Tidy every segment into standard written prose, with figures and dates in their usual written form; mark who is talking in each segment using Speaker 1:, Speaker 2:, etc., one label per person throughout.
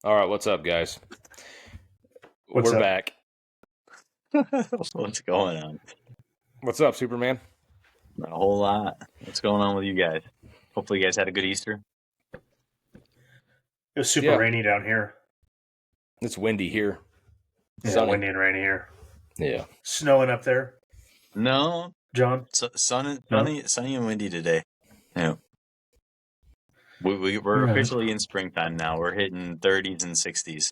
Speaker 1: All right, what's up, guys?
Speaker 2: What's
Speaker 1: We're
Speaker 2: up?
Speaker 1: back.
Speaker 3: What's going on?
Speaker 1: What's up, Superman?
Speaker 3: Not a whole lot. What's going on with you guys? Hopefully, you guys had a good Easter.
Speaker 2: It was super
Speaker 1: Yeah.
Speaker 2: rainy down here.
Speaker 1: It's windy here.
Speaker 2: Yeah,
Speaker 1: Sunny.
Speaker 2: windy and rainy here.
Speaker 1: Yeah.
Speaker 2: Snowing up there,
Speaker 3: No,
Speaker 2: John?
Speaker 3: sunny
Speaker 2: No?
Speaker 3: and windy today. Yeah, we're
Speaker 2: Right.
Speaker 3: officially in springtime now. We're hitting 30s and 60s.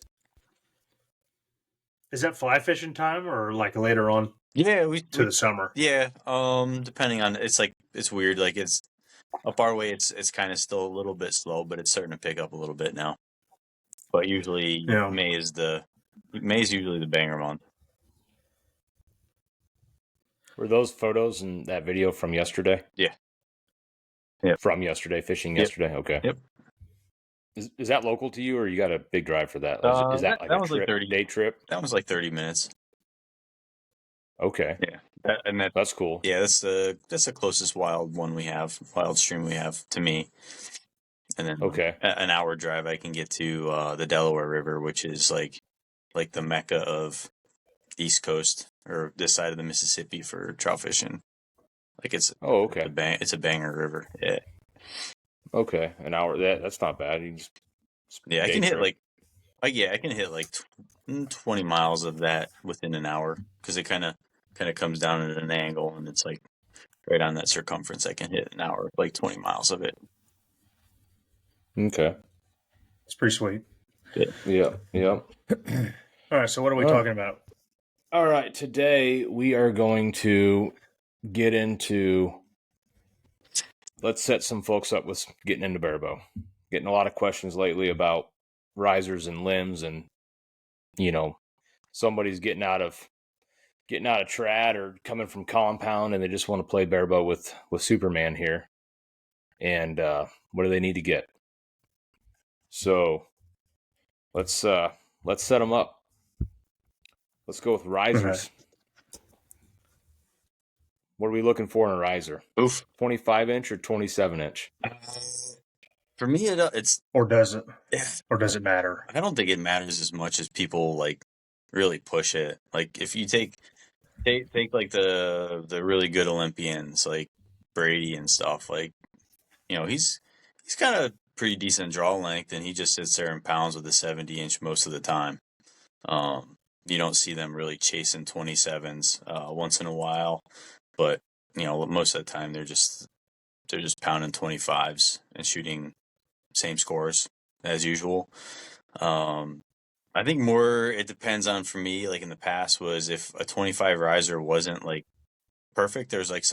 Speaker 2: Is that fly fishing time or like later on
Speaker 3: Yeah,
Speaker 2: to the summer?
Speaker 3: Yeah, depending on it's weird. Like it's up our way. It's kind of still a little bit slow, but it's starting to pick up a little bit now. But usually
Speaker 2: Yeah.
Speaker 3: May is usually the banger month.
Speaker 1: Were those photos and that video from yesterday?
Speaker 3: Yeah. Yep.
Speaker 1: From yesterday, fishing
Speaker 3: Yep.
Speaker 1: yesterday? Okay.
Speaker 3: Yep.
Speaker 1: Is that local to you, or you got a big drive for that? Is that like
Speaker 3: that
Speaker 1: a
Speaker 3: was like 30
Speaker 1: day trip?
Speaker 3: That was like 30 minutes.
Speaker 1: Okay.
Speaker 3: Yeah.
Speaker 1: That's cool.
Speaker 3: Yeah, that's the closest wild stream we have to me. And then
Speaker 1: Okay.
Speaker 3: an hour drive I can get to the Delaware River, which is like the mecca of East Coast or this side of the Mississippi for trout fishing. Like it's
Speaker 1: okay.
Speaker 3: It's a banger river. Yeah.
Speaker 1: Okay, an hour. That's not bad. You just
Speaker 3: I can hit I can hit like 20 miles of that within an hour because it kind of comes down at an angle and it's like right on that circumference. I can hit an hour, like 20 miles of it.
Speaker 1: Okay.
Speaker 2: It's pretty sweet.
Speaker 1: Yeah.
Speaker 2: All right, so what are we talking about?
Speaker 1: All right, today we are going to get into, let's set some folks up with getting into barebow. Getting a lot of questions lately about risers and limbs, and somebody's getting out of trad or coming from compound and they just want to play barebow with Superman here. And what do they need to get? So let's set them up. Let's go with risers.
Speaker 2: Right.
Speaker 1: What are we looking for in a riser?
Speaker 3: Oof.
Speaker 1: 25 inch or 27 inch?
Speaker 3: For me, it's
Speaker 2: or does it matter?
Speaker 3: I don't think it matters as much as people like really push it. Like if you take like the really good Olympians like Brady and stuff, like he's got a pretty decent draw length and he just sits there in pounds with a 70-inch most of the time. You don't see them really chasing 27s once in a while, but most of the time they're just pounding 25s and shooting same scores as usual. I think more it depends on, for me, like in the past, was if a 25 riser wasn't like perfect, there's like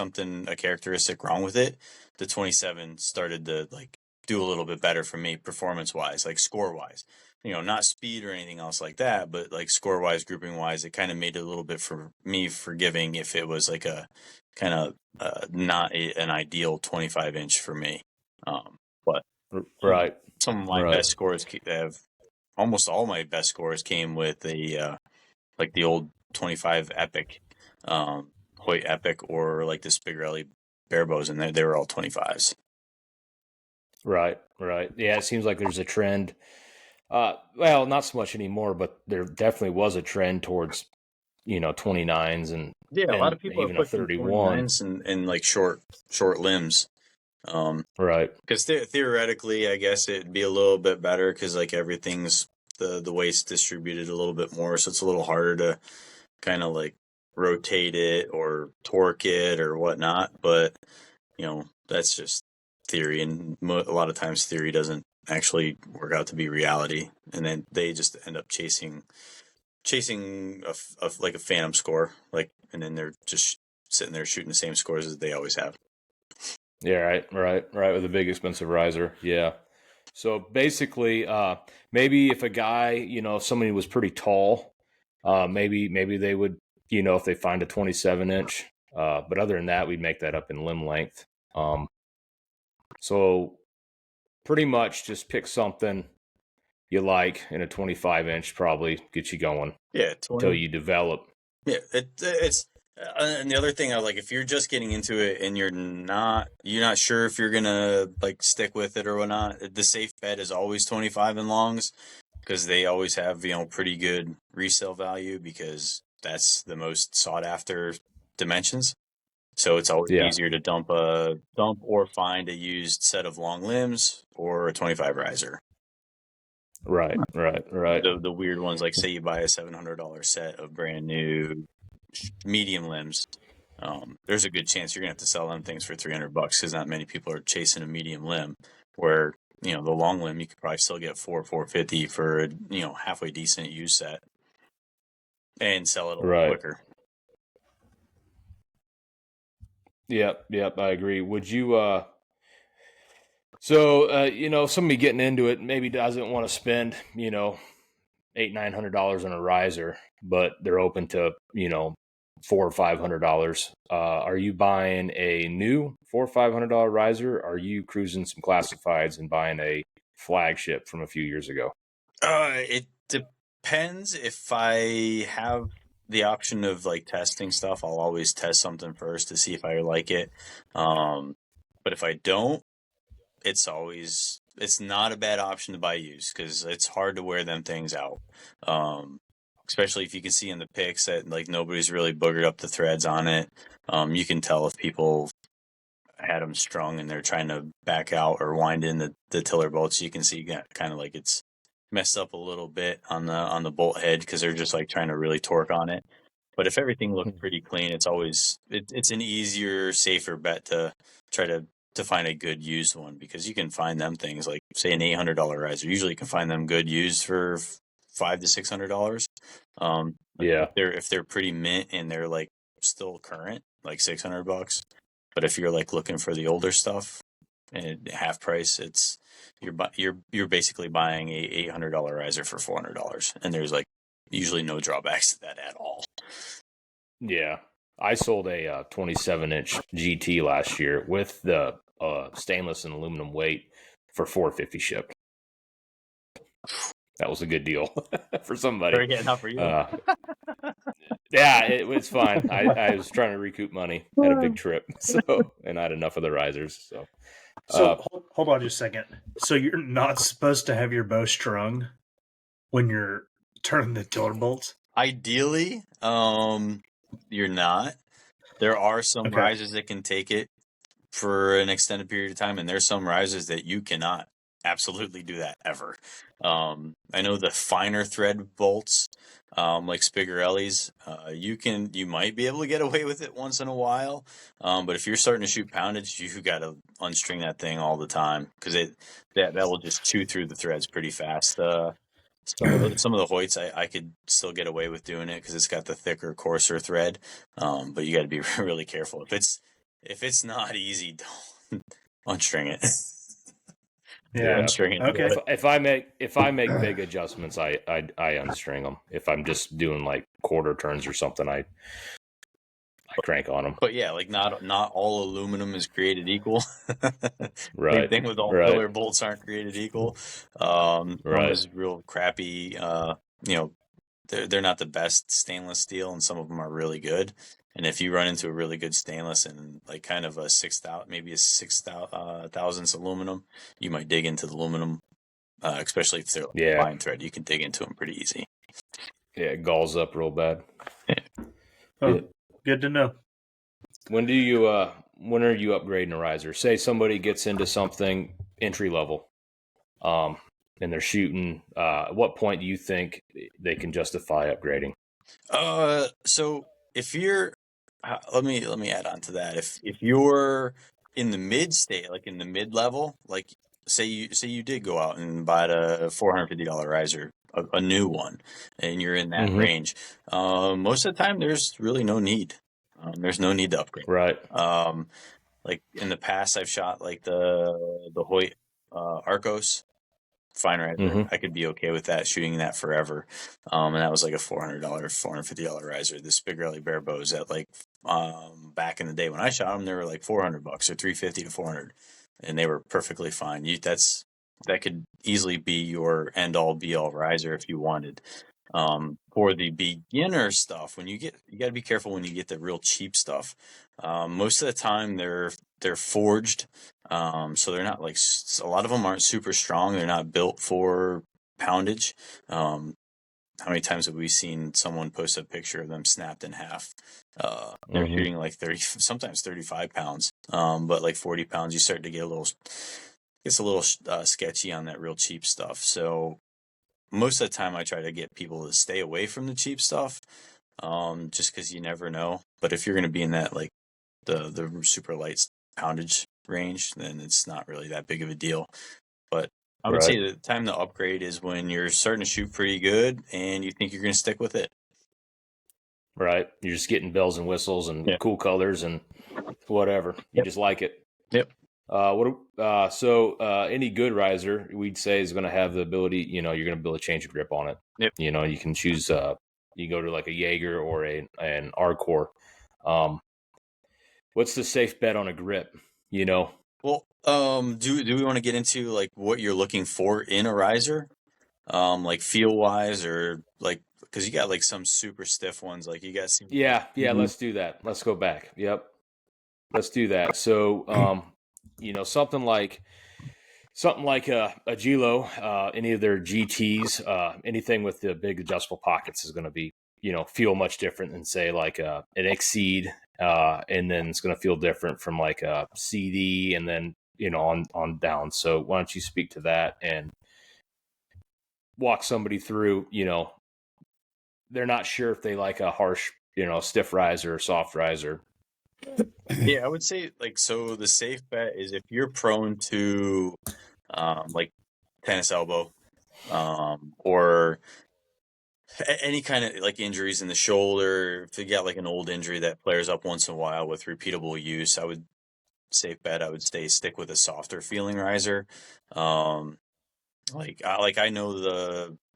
Speaker 3: a characteristic wrong with it, the 27 started to like do a little bit better for me performance wise, like score wise, not speed or anything else like that, but like score wise, grouping wise, it kind of made it a little bit for me forgiving if it was like a kind of not an ideal 25 inch for me. But
Speaker 1: right,
Speaker 3: some of my best scores have almost all my best scores came with the like the old 25 Epic, Hoyt Epic, or like the Spigarelli Barebows, and they were all 25s.
Speaker 1: Right. Yeah, it seems like there's a trend. Well, not so much anymore, but there definitely was a trend towards 29s and
Speaker 3: a lot of people
Speaker 1: even
Speaker 3: are
Speaker 1: a 31
Speaker 3: and like short limbs.
Speaker 1: Right.
Speaker 3: Because theoretically, I guess it'd be a little bit better because like everything's the weight's distributed a little bit more, so it's a little harder to kind of like rotate it or torque it or whatnot. But that's just theory, and a lot of times theory doesn't actually work out to be reality, and then they just end up chasing like a phantom score, like, and then they're just sitting there shooting the same scores as they always have.
Speaker 1: Yeah, right, with a big expensive riser. Yeah. So basically, maybe if a guy, if somebody was pretty tall, maybe they would, if they find a 27 inch. But other than that, we'd make that up in limb length. So pretty much just pick something you like in a 25 inch, probably get you going.
Speaker 3: Yeah,
Speaker 1: until you develop.
Speaker 3: Yeah, it's and the other thing, I like, if you're just getting into it and you're not sure if you're gonna like stick with it or whatnot, the safe bet is always 25 and longs. because they always have, pretty good resale value because that's the most sought after dimensions. So it's always
Speaker 1: Yeah.
Speaker 3: easier to dump or find a used set of long limbs or a 25 riser.
Speaker 1: Right.
Speaker 3: The weird ones, like say you buy a $700 set of brand new medium limbs, there's a good chance you're gonna have to sell them things for $300 because not many people are chasing a medium limb. Where the long limb you could probably still get $450 for a halfway decent used set and sell it a lot quicker.
Speaker 1: Yep, I agree. Would you somebody getting into it maybe doesn't want to spend, $800-900 on a riser, but they're open to, $400 or $500. Are you buying a new $400 or $500 riser? Or are you cruising some classifieds and buying a flagship from a few years ago?
Speaker 3: It depends. If I have the option of like testing stuff, I'll always test something first to see if I like it. But if I don't, it's not a bad option to buy used because it's hard to wear them things out. Especially if you can see in the pics that like nobody's really boogered up the threads on it. You can tell if people had them strung and they're trying to back out or wind in the tiller bolts. You can see kind of like it's messed up a little bit on the bolt head because they're just like trying to really torque on it. But if everything looks pretty clean, it's always it's an easier, safer bet to try to find a good used one because you can find them things like say an $800 riser. Usually, you can find them good used for $500 to $600.
Speaker 1: Yeah,
Speaker 3: if they're pretty mint and they're like still current, like $600. But if you're like looking for the older stuff and half price, it's you're basically buying a $800 riser for $400, and there's like usually no drawbacks to that at all.
Speaker 1: Yeah, I sold a 27-inch GT last year with the stainless and aluminum weight for $450 shipped. That was a good deal for somebody.
Speaker 3: Yeah, not for you.
Speaker 1: Yeah, it's fine. I was trying to recoup money. Had a big trip, and I had enough of the risers.
Speaker 2: So hold on just a second. So you're not supposed to have your bow strung when you're turning the tiller bolts?
Speaker 3: Ideally, you're not. There are some
Speaker 2: Okay.
Speaker 3: risers that can take it for an extended period of time, and there's some risers that you cannot absolutely do that ever. I know the finer thread bolts, like Spigarelli's, you might be able to get away with it once in a while, but if you're starting to shoot poundage, you got to unstring that thing all the time because that will just chew through the threads pretty fast. Some of the Hoyts, I could still get away with doing it because it's got the thicker, coarser thread, but you got to be really careful. If it's not easy, don't unstring it.
Speaker 2: Yeah.
Speaker 3: Unstring it.
Speaker 2: Okay.
Speaker 1: If I make big adjustments, I unstring them. If I'm just doing like quarter turns or something, I crank on them.
Speaker 3: But yeah, like not all aluminum is created equal.
Speaker 1: Right.
Speaker 3: Same thing with all filler bolts aren't created equal. Some is real crappy. They're not the best stainless steel, and some of them are really good. And if you run into a really good stainless and like kind of a 6,000, maybe a 6,000 aluminum, you might dig into the aluminum, especially if they're like fine thread. You can dig into them pretty easy.
Speaker 1: Yeah, it galls up real bad.
Speaker 2: Oh, good to know.
Speaker 1: When are you upgrading a riser? Say somebody gets into something entry level, and they're shooting. At what point do you think they can justify upgrading?
Speaker 3: So if you're, let me add on to that. If you're in the mid state, like in the mid level, like say you did go out and buy a $450 riser, a new one, and you're in that range, most of the time there's really no need. There's no need to upgrade.
Speaker 1: Right.
Speaker 3: Like in the past, I've shot like the Hoyt Arcos. Fine riser. I could be okay with that, shooting that forever. And that was like a $400, $450 riser. The Spigarelli Barebows at like back in the day when I shot them, they were like $400 or $350 to $400, and they were perfectly fine. That could easily be your end all be all riser if you wanted. For the beginner stuff, you got to be careful when you get the real cheap stuff. Most of the time they're forged, so they're not like, a lot of them aren't super strong. They're not built for poundage. How many times have we seen someone post a picture of them snapped in half? They're shooting like 30, sometimes 35 pounds, but like 40 pounds, you start to get it's a little sketchy on that real cheap stuff. So most of the time I try to get people to stay away from the cheap stuff, just because you never know. But if you're going to be in that, like, the super light poundage range, then it's not really that big of a deal. But I would say the time to upgrade is when you're starting to shoot pretty good and you think you're going to stick with it.
Speaker 1: Right. You're just getting bells and whistles and cool colors and whatever. You just like it.
Speaker 3: Yep.
Speaker 1: So any good riser, we'd say, is going to have the ability, you're going to be able to change your grip on it.
Speaker 3: Yep.
Speaker 1: You can choose, you go to like a Jaeger or an Arcor. What's the safe bet on a grip,
Speaker 3: Well, do we want to get into like what you're looking for in a riser? Like feel wise, or like, because you got like some super stiff ones, like you got some.
Speaker 1: Yeah, let's do that. Let's go back. Yep. Let's do that. So something like a Gilo, any of their GTs, anything with the big adjustable pockets is going to be, feel much different than, say, like an Exceed, and then it's going to feel different from like a CD, and then on down. So why don't you speak to that and walk somebody through? They're not sure if they like a harsh, stiff riser or soft riser.
Speaker 3: Yeah, I would say, like, so the safe bet is if you're prone to like tennis elbow, or any kind of like injuries in the shoulder. If you got like an old injury that flares up once in a while with repeatable use, I would stick with a softer feeling riser. I know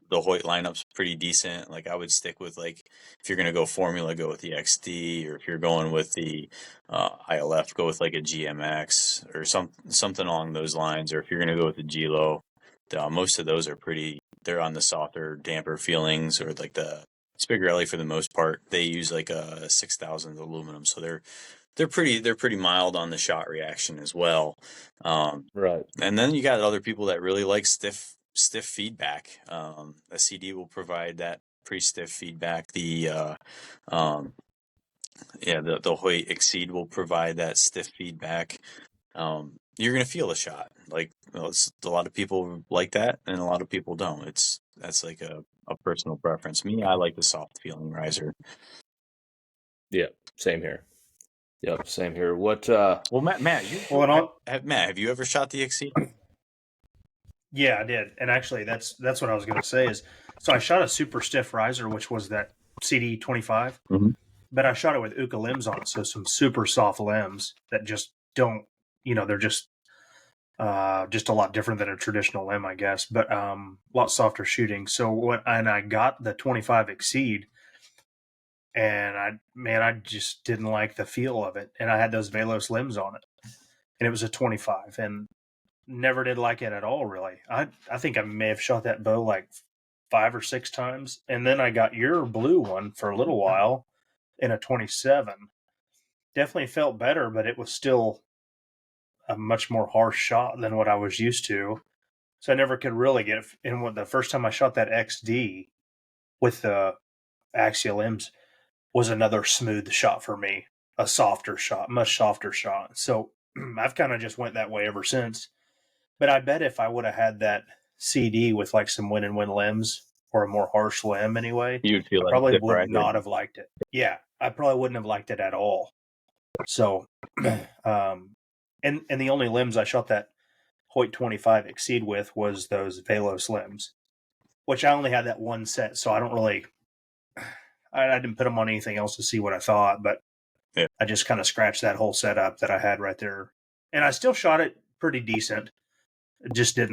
Speaker 3: the Hoyt lineup's pretty decent. Like, I would stick with, like, if you're gonna go formula, go with the XD, or if you're going with the ILF, go with like a GMX or something along those lines. Or if you're gonna go with the Gilo, most of those are they're on the softer, damper feelings, or like the Spigarelli for the most part. They use like a 6,000 aluminum, so they're pretty mild on the shot reaction as well.
Speaker 1: Right.
Speaker 3: And then you got other people that really like stiff feedback. A CD will provide that pretty stiff feedback. The Hoyt Exceed will provide that stiff feedback. You're gonna feel a shot. Like, a lot of people like that, and a lot of people don't. That's like a personal preference. Me, I like the soft feeling riser.
Speaker 1: Yeah, same here. Yep, same here. What?
Speaker 3: Well, Matt, have you ever shot the Exceed?
Speaker 2: Yeah, I did. And actually, that's what I was going to say is, so I shot a super stiff riser, which was that CD 25, but I shot it with Uka limbs on it. So some super soft limbs that just don't, they're just a lot different than a traditional limb, I guess, but a lot softer shooting. So and I got the 25 Exceed, and I just didn't like the feel of it. And I had those Velos limbs on it, and it was a 25, and never did like it at all, really. I think I may have shot that bow like 5 or 6 times, and then I got your blue one for a little while in a 27. Definitely felt better, but it was still a much more harsh shot than what I was used to. So I never could really get it. And the first time I shot that XD with the axial limbs was another smooth shot for me, a softer shot, much softer shot. So I've kind of just went that way ever since. But I bet if I would have had that CD with like some win and win limbs, or a more harsh limb anyway,
Speaker 3: You'd feel
Speaker 2: I
Speaker 3: like
Speaker 2: probably would not have liked it. Yeah, I probably wouldn't have liked it at all. So, and the only limbs I shot that Hoyt 25 Exceed with was those Velos limbs, which I only had that one set, so I don't really, I didn't put them on anything else to see what I thought, but
Speaker 3: yeah.
Speaker 2: I just kind of scratched that whole setup that I had right there, and I still shot it pretty decent. It just it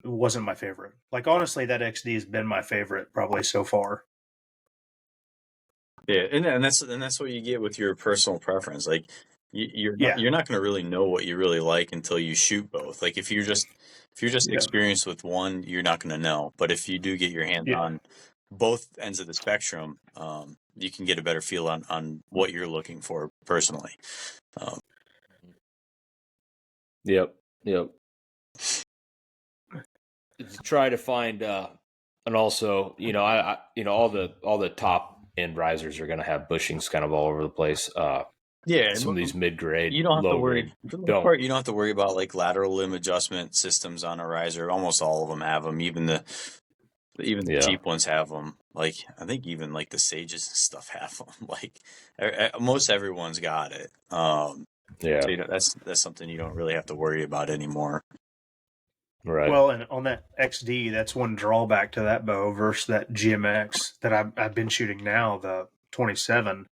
Speaker 2: wasn't my favorite. Like, honestly, that XD has been my favorite probably so far.
Speaker 3: Yeah, and that's what you get with your personal preference. Like, you're not going to really know what you really like until you shoot both. Like, if you're just experienced with one, you're not going to know. But if you do get your hands on both ends of the spectrum, you can get a better feel on what you're looking for personally.
Speaker 1: Yep. to try to find, and also, I all the top end risers are going to have bushings kind of all over the place.
Speaker 3: Yeah,
Speaker 1: Some of these mid grade,
Speaker 3: you don't have to
Speaker 1: low
Speaker 3: worry.
Speaker 1: grade
Speaker 3: For the most
Speaker 1: don't.
Speaker 3: part, you don't have to worry about like lateral limb adjustment systems on a riser. Almost all of them have them. Even the
Speaker 1: Yeah.
Speaker 3: cheap ones have them. Like I think even like the Sages and stuff have them. Like most everyone's got it.
Speaker 1: Yeah.
Speaker 3: So that's something you don't really have to worry about anymore.
Speaker 1: Right.
Speaker 2: Well, and on that XD, that's one drawback to that bow versus that GMX that I've been shooting now, the 27,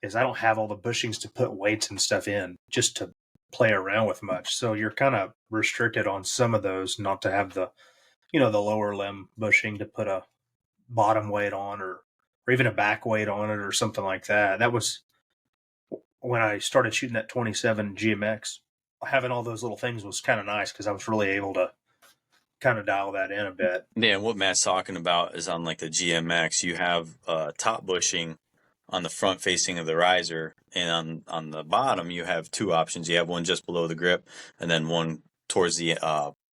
Speaker 2: is I don't have all the bushings to put weights and stuff in just to play around with much. So you're kind of restricted on some of those not to have the, the lower limb bushing to put a bottom weight on or even a back weight on it or something like that. That was when I started shooting that 27 GMX. Having all those little things was kind of nice because I was really able to kind of dial that in a bit.
Speaker 3: Yeah, and what Matt's talking about is on like the GMX, you have top bushing on the front facing of the riser, and on the bottom you have two options. You have one just below the grip, and then one towards the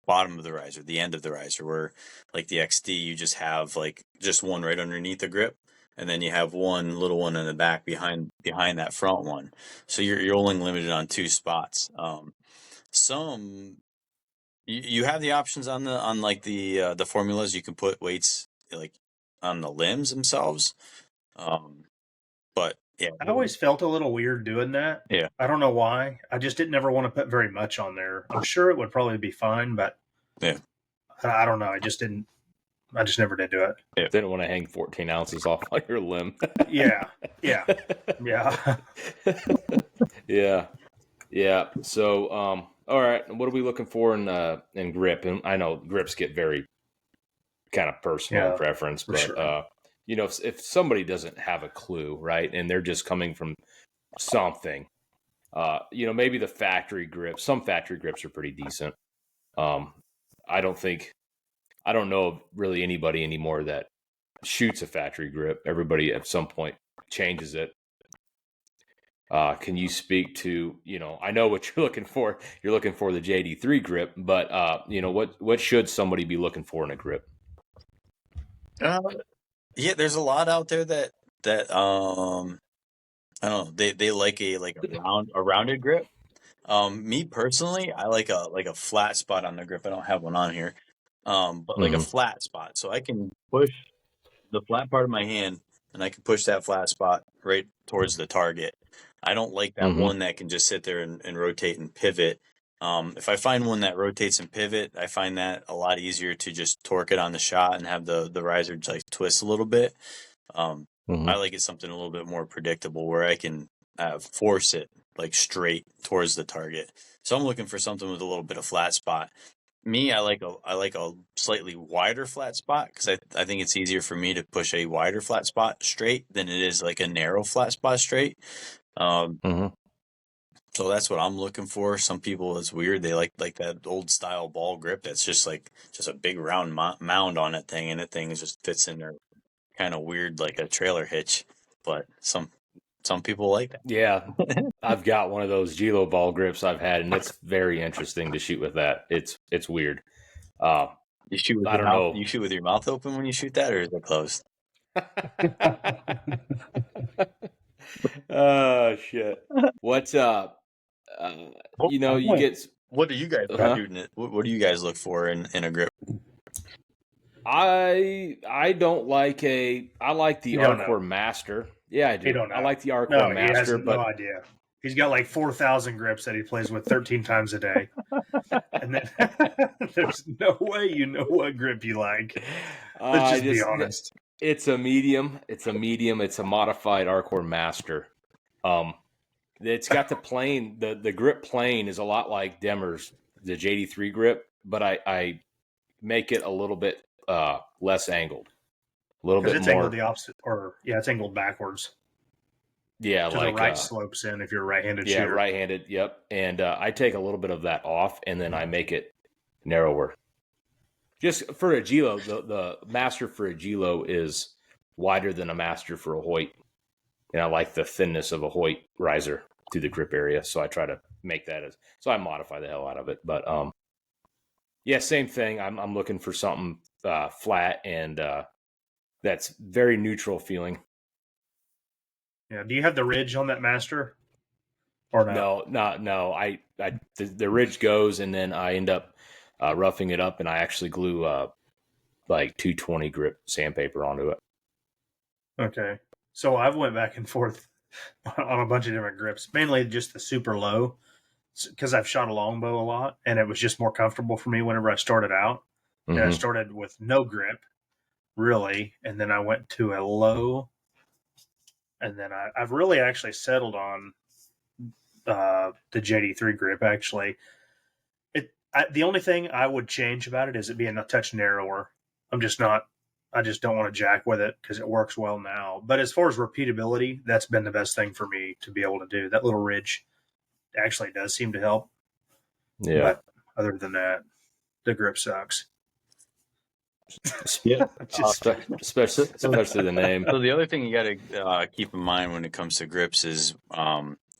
Speaker 3: bottom of the riser, the end of the riser. Where like the XD, you just have like just one right underneath the grip, and then you have one little one in the back behind that front one. So you're only limited on two spots. Some you have the options on like the formulas. You can put weights like on the limbs themselves. But yeah,
Speaker 2: I always felt a little weird doing that.
Speaker 3: yeah.
Speaker 2: I don't know why. I just didn't ever want to put very much on there. I'm sure it would probably be fine, but
Speaker 3: Yeah.
Speaker 2: I don't know. I just didn't. I just never did do it.
Speaker 3: Yeah.
Speaker 1: Didn't want to hang 14 ounces off on your limb.
Speaker 2: Yeah.
Speaker 1: Yeah. So, all right. What are we looking for in grip? And I know grips get very kind of personal
Speaker 2: Yeah,
Speaker 1: preference, but
Speaker 2: sure.
Speaker 1: if somebody doesn't have a clue, right, and they're just coming from something, maybe the factory grips. Some factory grips are pretty decent. I don't know of really anybody anymore that shoots a factory grip. Everybody at some point changes it. Can you speak to, I know what you're looking for. You're looking for the JD3 grip, but what should somebody be looking for in a grip?
Speaker 3: Yeah, there's a lot out there that I don't know, they like a rounded grip. Me personally, I like a flat spot on the grip. I don't have one on here. But like a flat spot, so I can push the flat part of my hand, and I can push that flat spot right towards the target. I don't like that one that can just sit there and rotate and pivot. If I find one that rotates and pivot, I find that a lot easier to just torque it on the shot and have the riser like twist a little bit. I like it something a little bit more predictable where I can force it like straight towards the target. So I'm looking for something with a little bit of flat spot. Me, I like a slightly wider flat spot because I think it's easier for me to push a wider flat spot straight than it is like a narrow flat spot straight. So that's what I'm looking for. Some people, it's weird. They like that old style ball grip that's just a big round mound on that thing, and that thing just fits in there kind of weird like a trailer hitch. But some people like that.
Speaker 1: Yeah, I've got one of those Gilo ball grips I've had, and it's very interesting to shoot with that. It's weird.
Speaker 3: You shoot with
Speaker 1: I
Speaker 3: your
Speaker 1: don't
Speaker 3: mouth.
Speaker 1: know.
Speaker 3: You shoot with your mouth open when you shoot that, or is it closed?
Speaker 1: Oh shit! What's you get.
Speaker 3: What do you guys shooting it? What do you guys look for in a grip?
Speaker 1: I don't like I like the Arcor Master. Yeah, I do. I like the Arcor Master, but
Speaker 2: no idea. He's got like 4,000 grips that he plays with 13 times a day. And then there's no way you know what grip you like. Let's just be honest.
Speaker 1: It's a medium. It's a modified Arcor Master. It's got the plane. The grip plane is a lot like Demmer's, the JD3 grip, but I make it a little bit less angled. A little bit
Speaker 2: it's
Speaker 1: more.
Speaker 2: Angled the opposite, it's angled backwards.
Speaker 1: Yeah,
Speaker 2: to
Speaker 1: like
Speaker 2: the right slopes in if you're a right-handed shooter.
Speaker 1: Yeah, right-handed. Yep. And I take a little bit of that off, and then I make it narrower. Just for a Gilo, the master for a Gilo is wider than a master for a Hoyt, and I like the thinness of a Hoyt riser to the grip area, so I try to make that so I modify the hell out of it. But Yeah, same thing. I'm looking for something flat and that's very neutral feeling.
Speaker 2: Yeah. Do you have the ridge on that Master or no?
Speaker 1: No. The ridge goes, and then I end up roughing it up, and I actually glue like 220 grip sandpaper onto it.
Speaker 2: Okay. So I've went back and forth on a bunch of different grips, mainly just the super low because I've shot a longbow a lot, and it was just more comfortable for me whenever I started out. And I
Speaker 1: Mm-hmm.
Speaker 2: started with no grip, really, and then I went to a low, and then I've really actually settled on the JD3 grip. Actually, the only thing I would change about it is it being a touch narrower. I'm just not. I just don't want to jack with it because it works well now. But as far as repeatability, that's been the best thing for me to be able to do. That little ridge actually does seem to help.
Speaker 1: Yeah.
Speaker 2: But other than that, the grip sucks.
Speaker 3: Yeah.
Speaker 1: Especially the name.
Speaker 3: So the other thing you got to keep in mind when it comes to grips is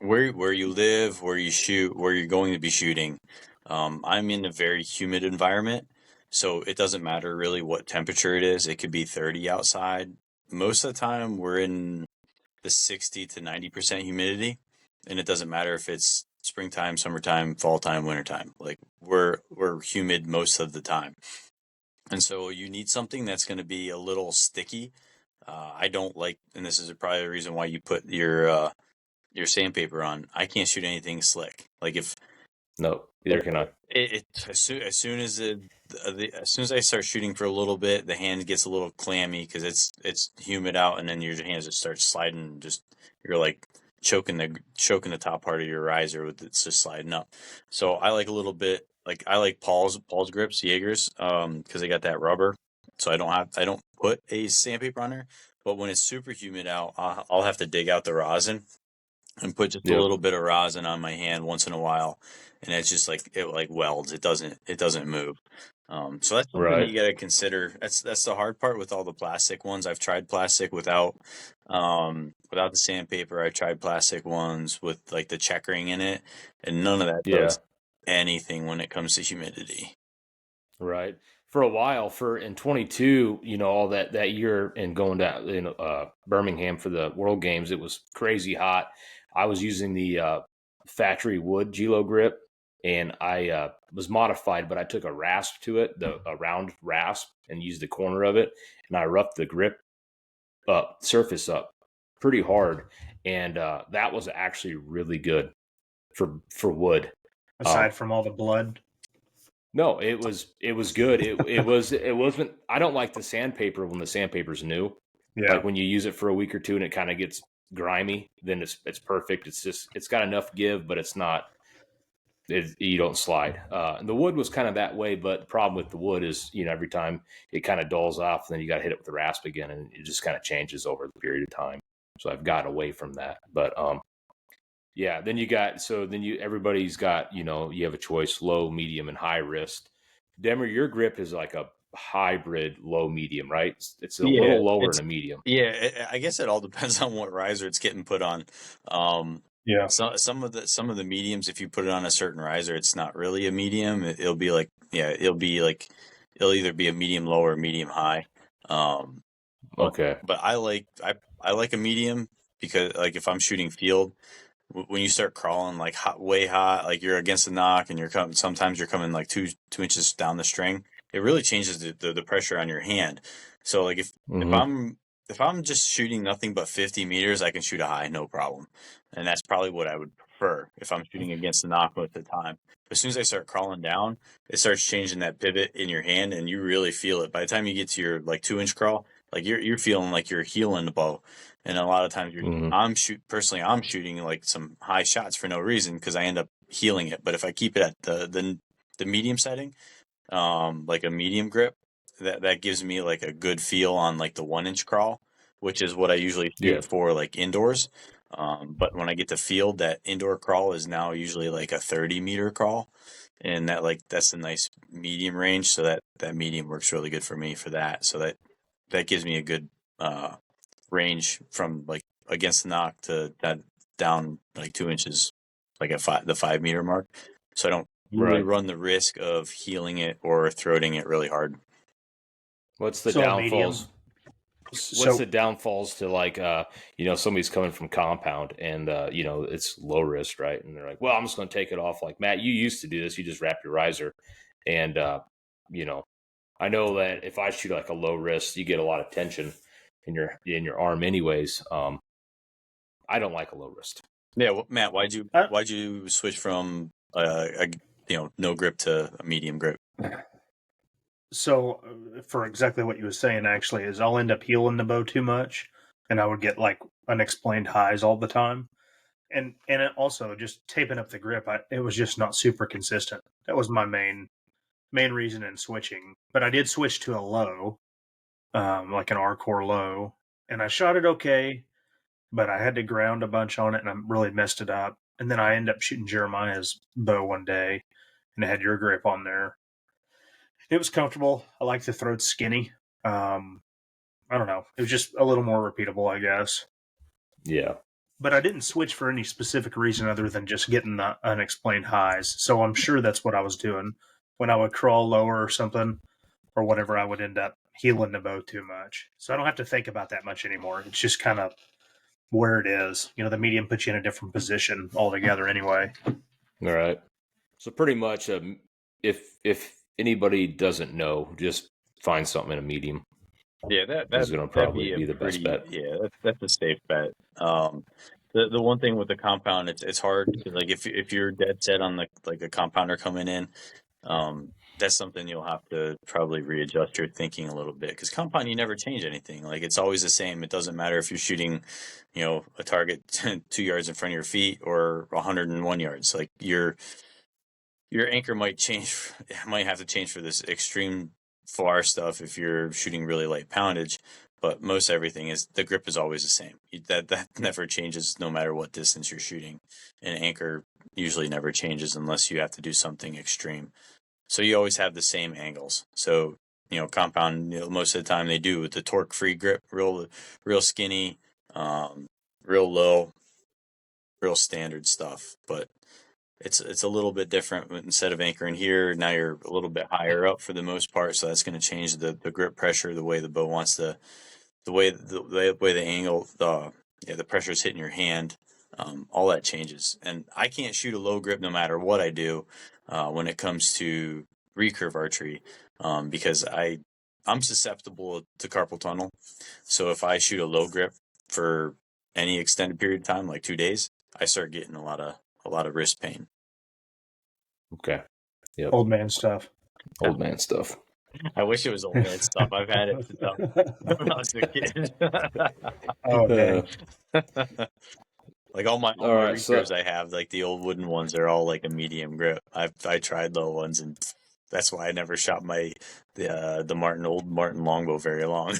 Speaker 3: where you live, where you shoot, where you're going to be shooting. I'm in a very humid environment, so it doesn't matter really what temperature it is. It could be 30 outside. Most of the time, we're in the 60 to 90% humidity, and it doesn't matter if it's springtime, summertime, fall time, wintertime. Like we're humid most of the time. And so you need something that's going to be a little sticky. I don't like, and this is probably the reason why you put your sandpaper on. I can't shoot anything slick. Like if
Speaker 1: No, either can I.
Speaker 3: as soon as as soon as I start shooting for a little bit, the hand gets a little clammy because it's humid out, and then your hands just start sliding. Just you're like choking the top part of your riser with it's just sliding up. So I like a little bit like I like Paul's grips, Jaegers, because they got that rubber. So I don't put a sandpaper on there. But when it's super humid out, I'll have to dig out the rosin and put just a
Speaker 1: Yep.
Speaker 3: little bit of rosin on my hand once in a while, and it's just like it like welds. It doesn't move. So that's something
Speaker 1: Right.
Speaker 3: you got to consider. That's the hard part with all the plastic ones. I've tried plastic without the sandpaper. I tried plastic ones with like the checkering in it, and none of that
Speaker 1: Yeah.
Speaker 3: does anything when it comes to humidity.
Speaker 1: Right. For a while, in 22, all that year and going down in Birmingham for the World Games, it was crazy hot. I was using the factory wood Gilo grip, and I was modified, but I took a rasp to it, a round rasp, and used the corner of it, and I roughed the grip surface up pretty hard, and that was actually really good for wood.
Speaker 2: Aside from all the blood.
Speaker 1: No, it was good. It wasn't. I don't like the sandpaper when the sandpaper's new.
Speaker 2: Yeah.
Speaker 1: Like when you use it for a week or two and it kind of gets grimy, then it's perfect. It's got enough give, but it's not. You don't slide. And the wood was kind of that way, but the problem with the wood is every time it kind of dulls off, then you got to hit it with the rasp again, and it just kind of changes over the period of time. So I've gotten away from that, but yeah, then everybody's got, you have a choice: low, medium, and high wrist. Demmer, your grip is like a hybrid low medium, right? It's a
Speaker 3: Yeah,
Speaker 1: little lower
Speaker 3: it's
Speaker 1: than a medium.
Speaker 3: yeah. I guess it all depends on what riser it's getting put on. Um,
Speaker 2: Yeah.
Speaker 3: some of the mediums, if you put it on a certain riser, it's not really a medium. It'll be like it'll either be a medium low or medium high. Um, but
Speaker 1: Okay.
Speaker 3: I like a medium because like if I'm shooting field, when you start crawling like way hot, like you're against the knock and you're coming, sometimes you're coming like 2 inches down the string. It really changes the pressure on your hand. So like
Speaker 1: Mm-hmm.
Speaker 3: if I'm just shooting nothing but 50 meters, I can shoot a high, no problem. And that's probably what I would prefer if I'm shooting against the knock most of the time. But as soon as I start crawling down, it starts changing that pivot in your hand and you really feel it. By the time you get to your like 2 inch crawl, like you're feeling like you're healing the bow. And a lot of times
Speaker 1: Mm-hmm.
Speaker 3: I'm shooting like some high shots for no reason because I end up healing it. But if I keep it at the medium setting, like a medium grip, that gives me like a good feel on like the 1 inch crawl, which is what I usually
Speaker 1: Yeah.
Speaker 3: shoot for like indoors. But when I get to field, that indoor crawl is now usually like a 30-meter crawl, and that's a nice medium range. So that medium works really good for me for that. So that gives me a good uh, range from like against the knock to that down like 2 inches, like at the 5 meter mark. So you would run the risk of heeling it or throating it really hard.
Speaker 1: What's the
Speaker 2: So a
Speaker 1: downfalls?
Speaker 2: medium.
Speaker 1: What's the downfalls to like somebody's coming from compound and it's low risk, right? And they're like, well, I'm just going to take it off. Like, Matt, you used to do this. You just wrap your riser, and I know that if I shoot like a low wrist, you get a lot of tension in your arm, anyways. I don't like a low wrist.
Speaker 3: Yeah, well, Matt, why'd you switch from no grip to a medium grip?
Speaker 2: So, for exactly what you were saying, actually, is I'll end up heeling the bow too much, and I would get like unexplained highs all the time, and it also just taping up the grip. It was just not super consistent. That was my main reason in switching. But I did switch to a low, like an R-core low, and I shot it okay, but I had to ground a bunch on it, and I really messed it up. And then I ended up shooting Jeremiah's bow one day, and it had your grip on there. It was comfortable. I like the throat skinny. I don't know. It was just a little more repeatable, I guess.
Speaker 1: Yeah.
Speaker 2: But I didn't switch for any specific reason other than just getting the unexplained highs. So I'm sure that's what I was doing. When I would crawl lower or something, or whatever, I would end up heeling the bow too much. So I don't have to think about that much anymore. It's just kind of where it is. The medium puts you in a different position altogether anyway.
Speaker 1: All right. So pretty much, if anybody doesn't know, just find something in a medium.
Speaker 3: Yeah, that's going to probably be the best bet. Yeah, that's a safe bet. The one thing with the compound, it's hard because like if you're dead set on like a compounder coming in, that's something you'll have to probably readjust your thinking a little bit because compound, you never change anything. Like it's always the same. It doesn't matter if you're shooting, a target 2 yards in front of your feet or 101 yards. Like your anchor might change. Might have to change for this extreme far stuff if you're shooting really light poundage, but most everything is the grip is always the same. That never changes no matter what distance you're shooting. An anchor usually never changes unless you have to do something extreme. So you always have the same angles. So compound, most of the time they do with the torque free grip, real skinny, real low, real standard stuff, but it's a little bit different. Instead of anchoring here, now you're a little bit higher up for the most part, so that's going to change the grip pressure, the way the bow wants the way the angle, the pressure is hitting your hand, all that changes. And I can't shoot a low grip no matter what I do when it comes to recurve archery, because I'm susceptible to carpal tunnel. So if I shoot a low grip for any extended period of time, like 2 days, I start getting a lot of wrist pain.
Speaker 1: Okay.
Speaker 2: Yep. Old man stuff.
Speaker 3: I wish it was old man stuff. I've had it since I was a kid.
Speaker 2: Oh, dang.
Speaker 3: Like all my recurves I have, like the old wooden ones, are all like a medium grip. I tried low ones, and that's why I never shot the old Martin longbow very long.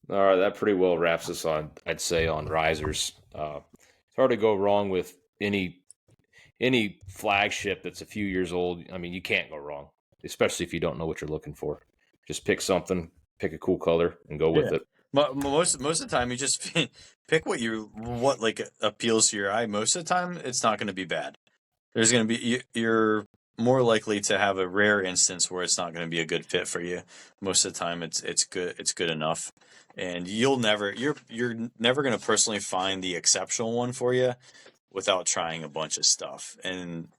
Speaker 1: All right, that pretty well wraps us on, I'd say, on risers. It's hard to go wrong with any flagship that's a few years old. I mean, you can't go wrong, especially if you don't know what you're looking for. Just pick something, pick a cool color, and go with it.
Speaker 3: Most of the time, you just pick what like appeals to your eye. Most of the time, it's not going to be bad. There's going to be you're more likely to have a rare instance where it's not going to be a good fit for you. Most of the time, it's good. It's good enough, and you're never going to personally find the exceptional one for you without trying a bunch of stuff. And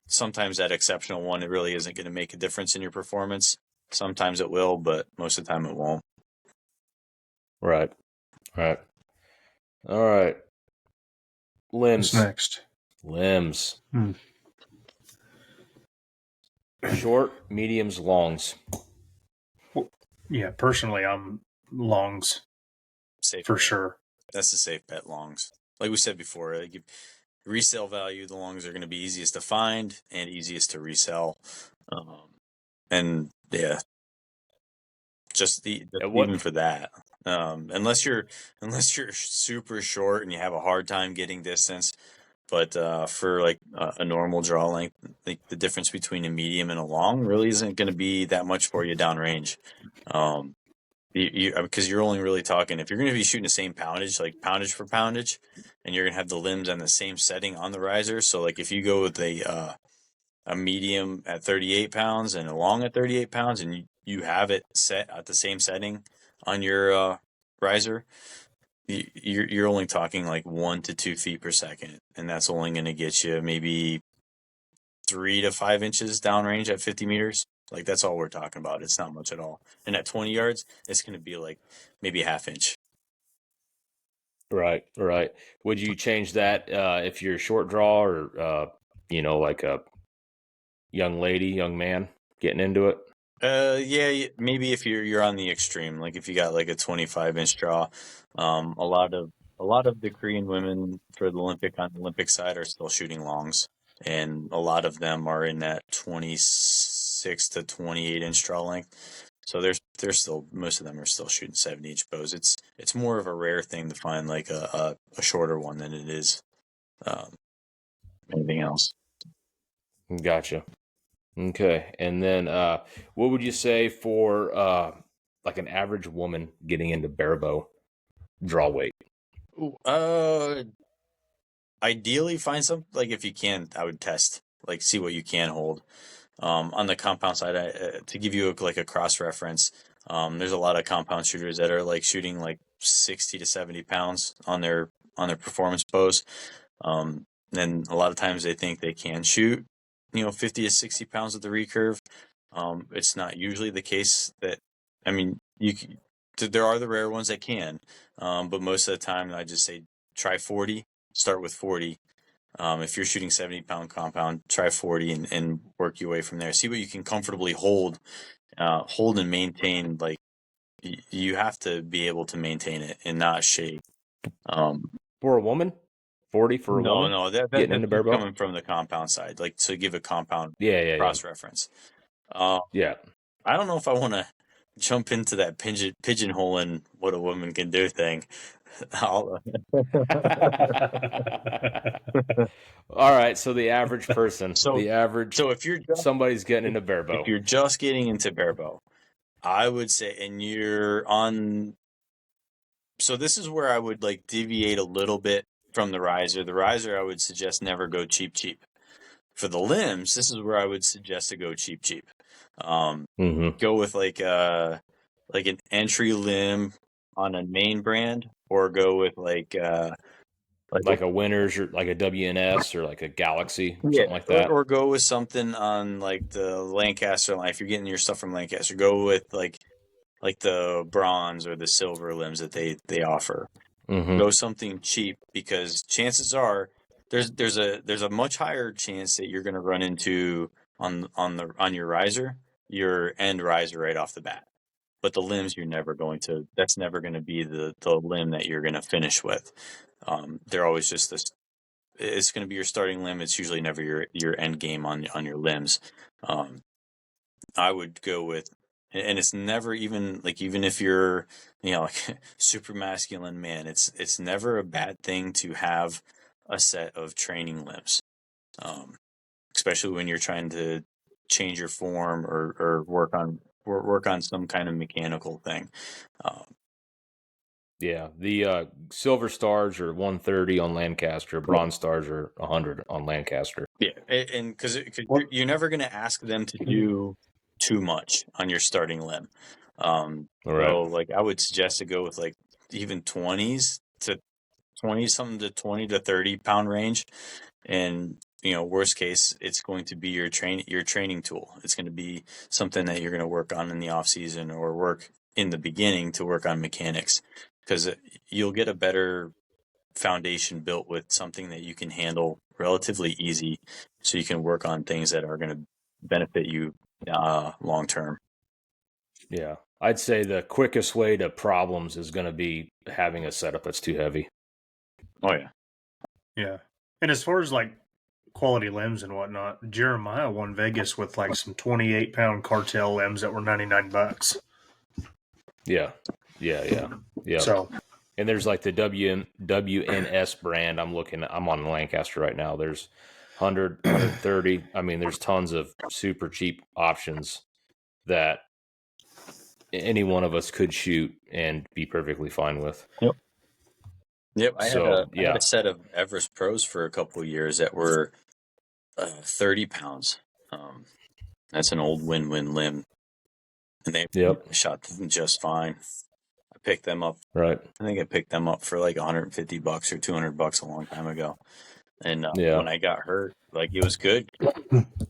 Speaker 3: sometimes that exceptional one, it really isn't going to make a difference in your performance. Sometimes it will, but most of the time it won't.
Speaker 1: Right. All right. Limbs.
Speaker 2: What's next?
Speaker 1: Limbs. Short, mediums, longs.
Speaker 2: Well, yeah, personally, I'm longs.
Speaker 3: Safe
Speaker 2: for
Speaker 3: bet.
Speaker 2: Sure.
Speaker 3: That's a safe bet, longs. Like we said before, like resale value, the longs are going to be easiest to find and easiest to resell. And yeah, just even for that. Unless you're super short and you have a hard time getting distance, but for like a normal draw length, like the difference between a medium and a long really isn't going to be that much for you downrange. Because you're only really talking, if you're going to be shooting the same poundage, like poundage for poundage, and you're going to have the limbs on the same setting on the riser. So like if you go with a medium at 38 pounds and a long at 38 pounds, and you have it set at the same setting on your riser, you're only talking like 1 to 2 feet per second, and that's only going to get you maybe 3 to 5 inches downrange at 50 meters. Like that's all we're talking about. It's not much at all. And at 20 yards, it's going to be like maybe a half inch.
Speaker 1: Right. Would you change that if you're a short draw or like a young lady, young man getting into it?
Speaker 3: Yeah, maybe if you're on the extreme, like if you got like a 25-inch draw, a lot of the Korean women for the Olympic side are still shooting longs, and a lot of them are in that 26 to 28-inch draw length. So they're still, most of them are still shooting 70-inch bows. It's more of a rare thing to find like a shorter one than it is anything else.
Speaker 1: Gotcha. Okay. And then what would you say for like an average woman getting into barebow draw weight?
Speaker 3: Ideally find some, like if you can, I would test, like see what you can hold. On the compound side, to give you a cross reference, there's a lot of compound shooters that are like shooting like 60 to 70 pounds on their performance bows. And a lot of times they think they can shoot, 50 to 60 pounds with the recurve. It's not usually the case. I mean, there are the rare ones that can, but most of the time I just say try 40, start with 40. If you're shooting 70-pound compound, try 40 and work your way from there. See what you can comfortably hold and maintain. Like you have to be able to maintain it and not shake.
Speaker 1: For a woman? 40 for a woman?
Speaker 3: No, that's coming from the compound side, like to give a compound cross reference.
Speaker 1: Yeah.
Speaker 3: I don't know if I want to jump into that pigeonholing what a woman can do thing.
Speaker 1: All right, so the average person, so if you're somebody's getting into barebow,
Speaker 3: if you're just getting into barebow, I would say, and you're on. So this is where I would like deviate a little bit from the riser. The riser, I would suggest never go cheap. For the limbs, this is where I would suggest to go cheap. Go with like an entry limb on a main brand, or go with like a
Speaker 1: Winners or like a WNS or like a Galaxy, something like that.
Speaker 3: Or go with something on like the Lancaster line. If you're getting your stuff from Lancaster, go with like the bronze or the silver limbs that they offer. Go something cheap, because chances are there's a much higher chance that you're going to run into on your riser, your end riser right off the bat. But the limbs, that's never going to be the limb that you're going to finish with. They're always just this. It's going to be your starting limb. It's usually never your end game on your limbs. I would go with, and it's never even if you're like super masculine man, it's never a bad thing to have a set of training limbs, especially when you're trying to change your form or work on some kind of mechanical thing.
Speaker 1: Yeah, the silver stars are 130 on Lancaster, bronze stars are 100 on Lancaster.
Speaker 3: Yeah, and because you're never going to ask them to do too much on your starting limb. So like I would suggest to go with like even 20s to 20 something to 20 to 30 pound range, and worst case, it's going to be your training tool. It's going to be something that you're going to work on in the off season or work in the beginning to work on mechanics, because you'll get a better foundation built with something that you can handle relatively easy, so you can work on things that are going to benefit you long term.
Speaker 1: Yeah, I'd say the quickest way to problems is going to be having a setup that's too heavy.
Speaker 3: Oh
Speaker 2: yeah. And as far as like quality limbs and whatnot, Jeremiah won Vegas with like some 28-pound cartel limbs that were $99.
Speaker 1: Yeah.
Speaker 2: So,
Speaker 1: and there's like the WNS brand. I'm on Lancaster right now. There's 100, 130. I mean, there's tons of super cheap options that any one of us could shoot and be perfectly fine with.
Speaker 3: Yep. I had
Speaker 1: Yeah.
Speaker 3: a set of Everest Pros for a couple of years that were 30 pounds. That's an old win-win limb, and they shot them just fine. I picked them up.
Speaker 1: Right.
Speaker 3: I think I picked them up for like $150 or $200 a long time ago. And when I got hurt, like it was good.